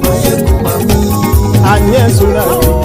S4: Maiyegun máa wí.
S3: àní ẹ̀sùn ràkì.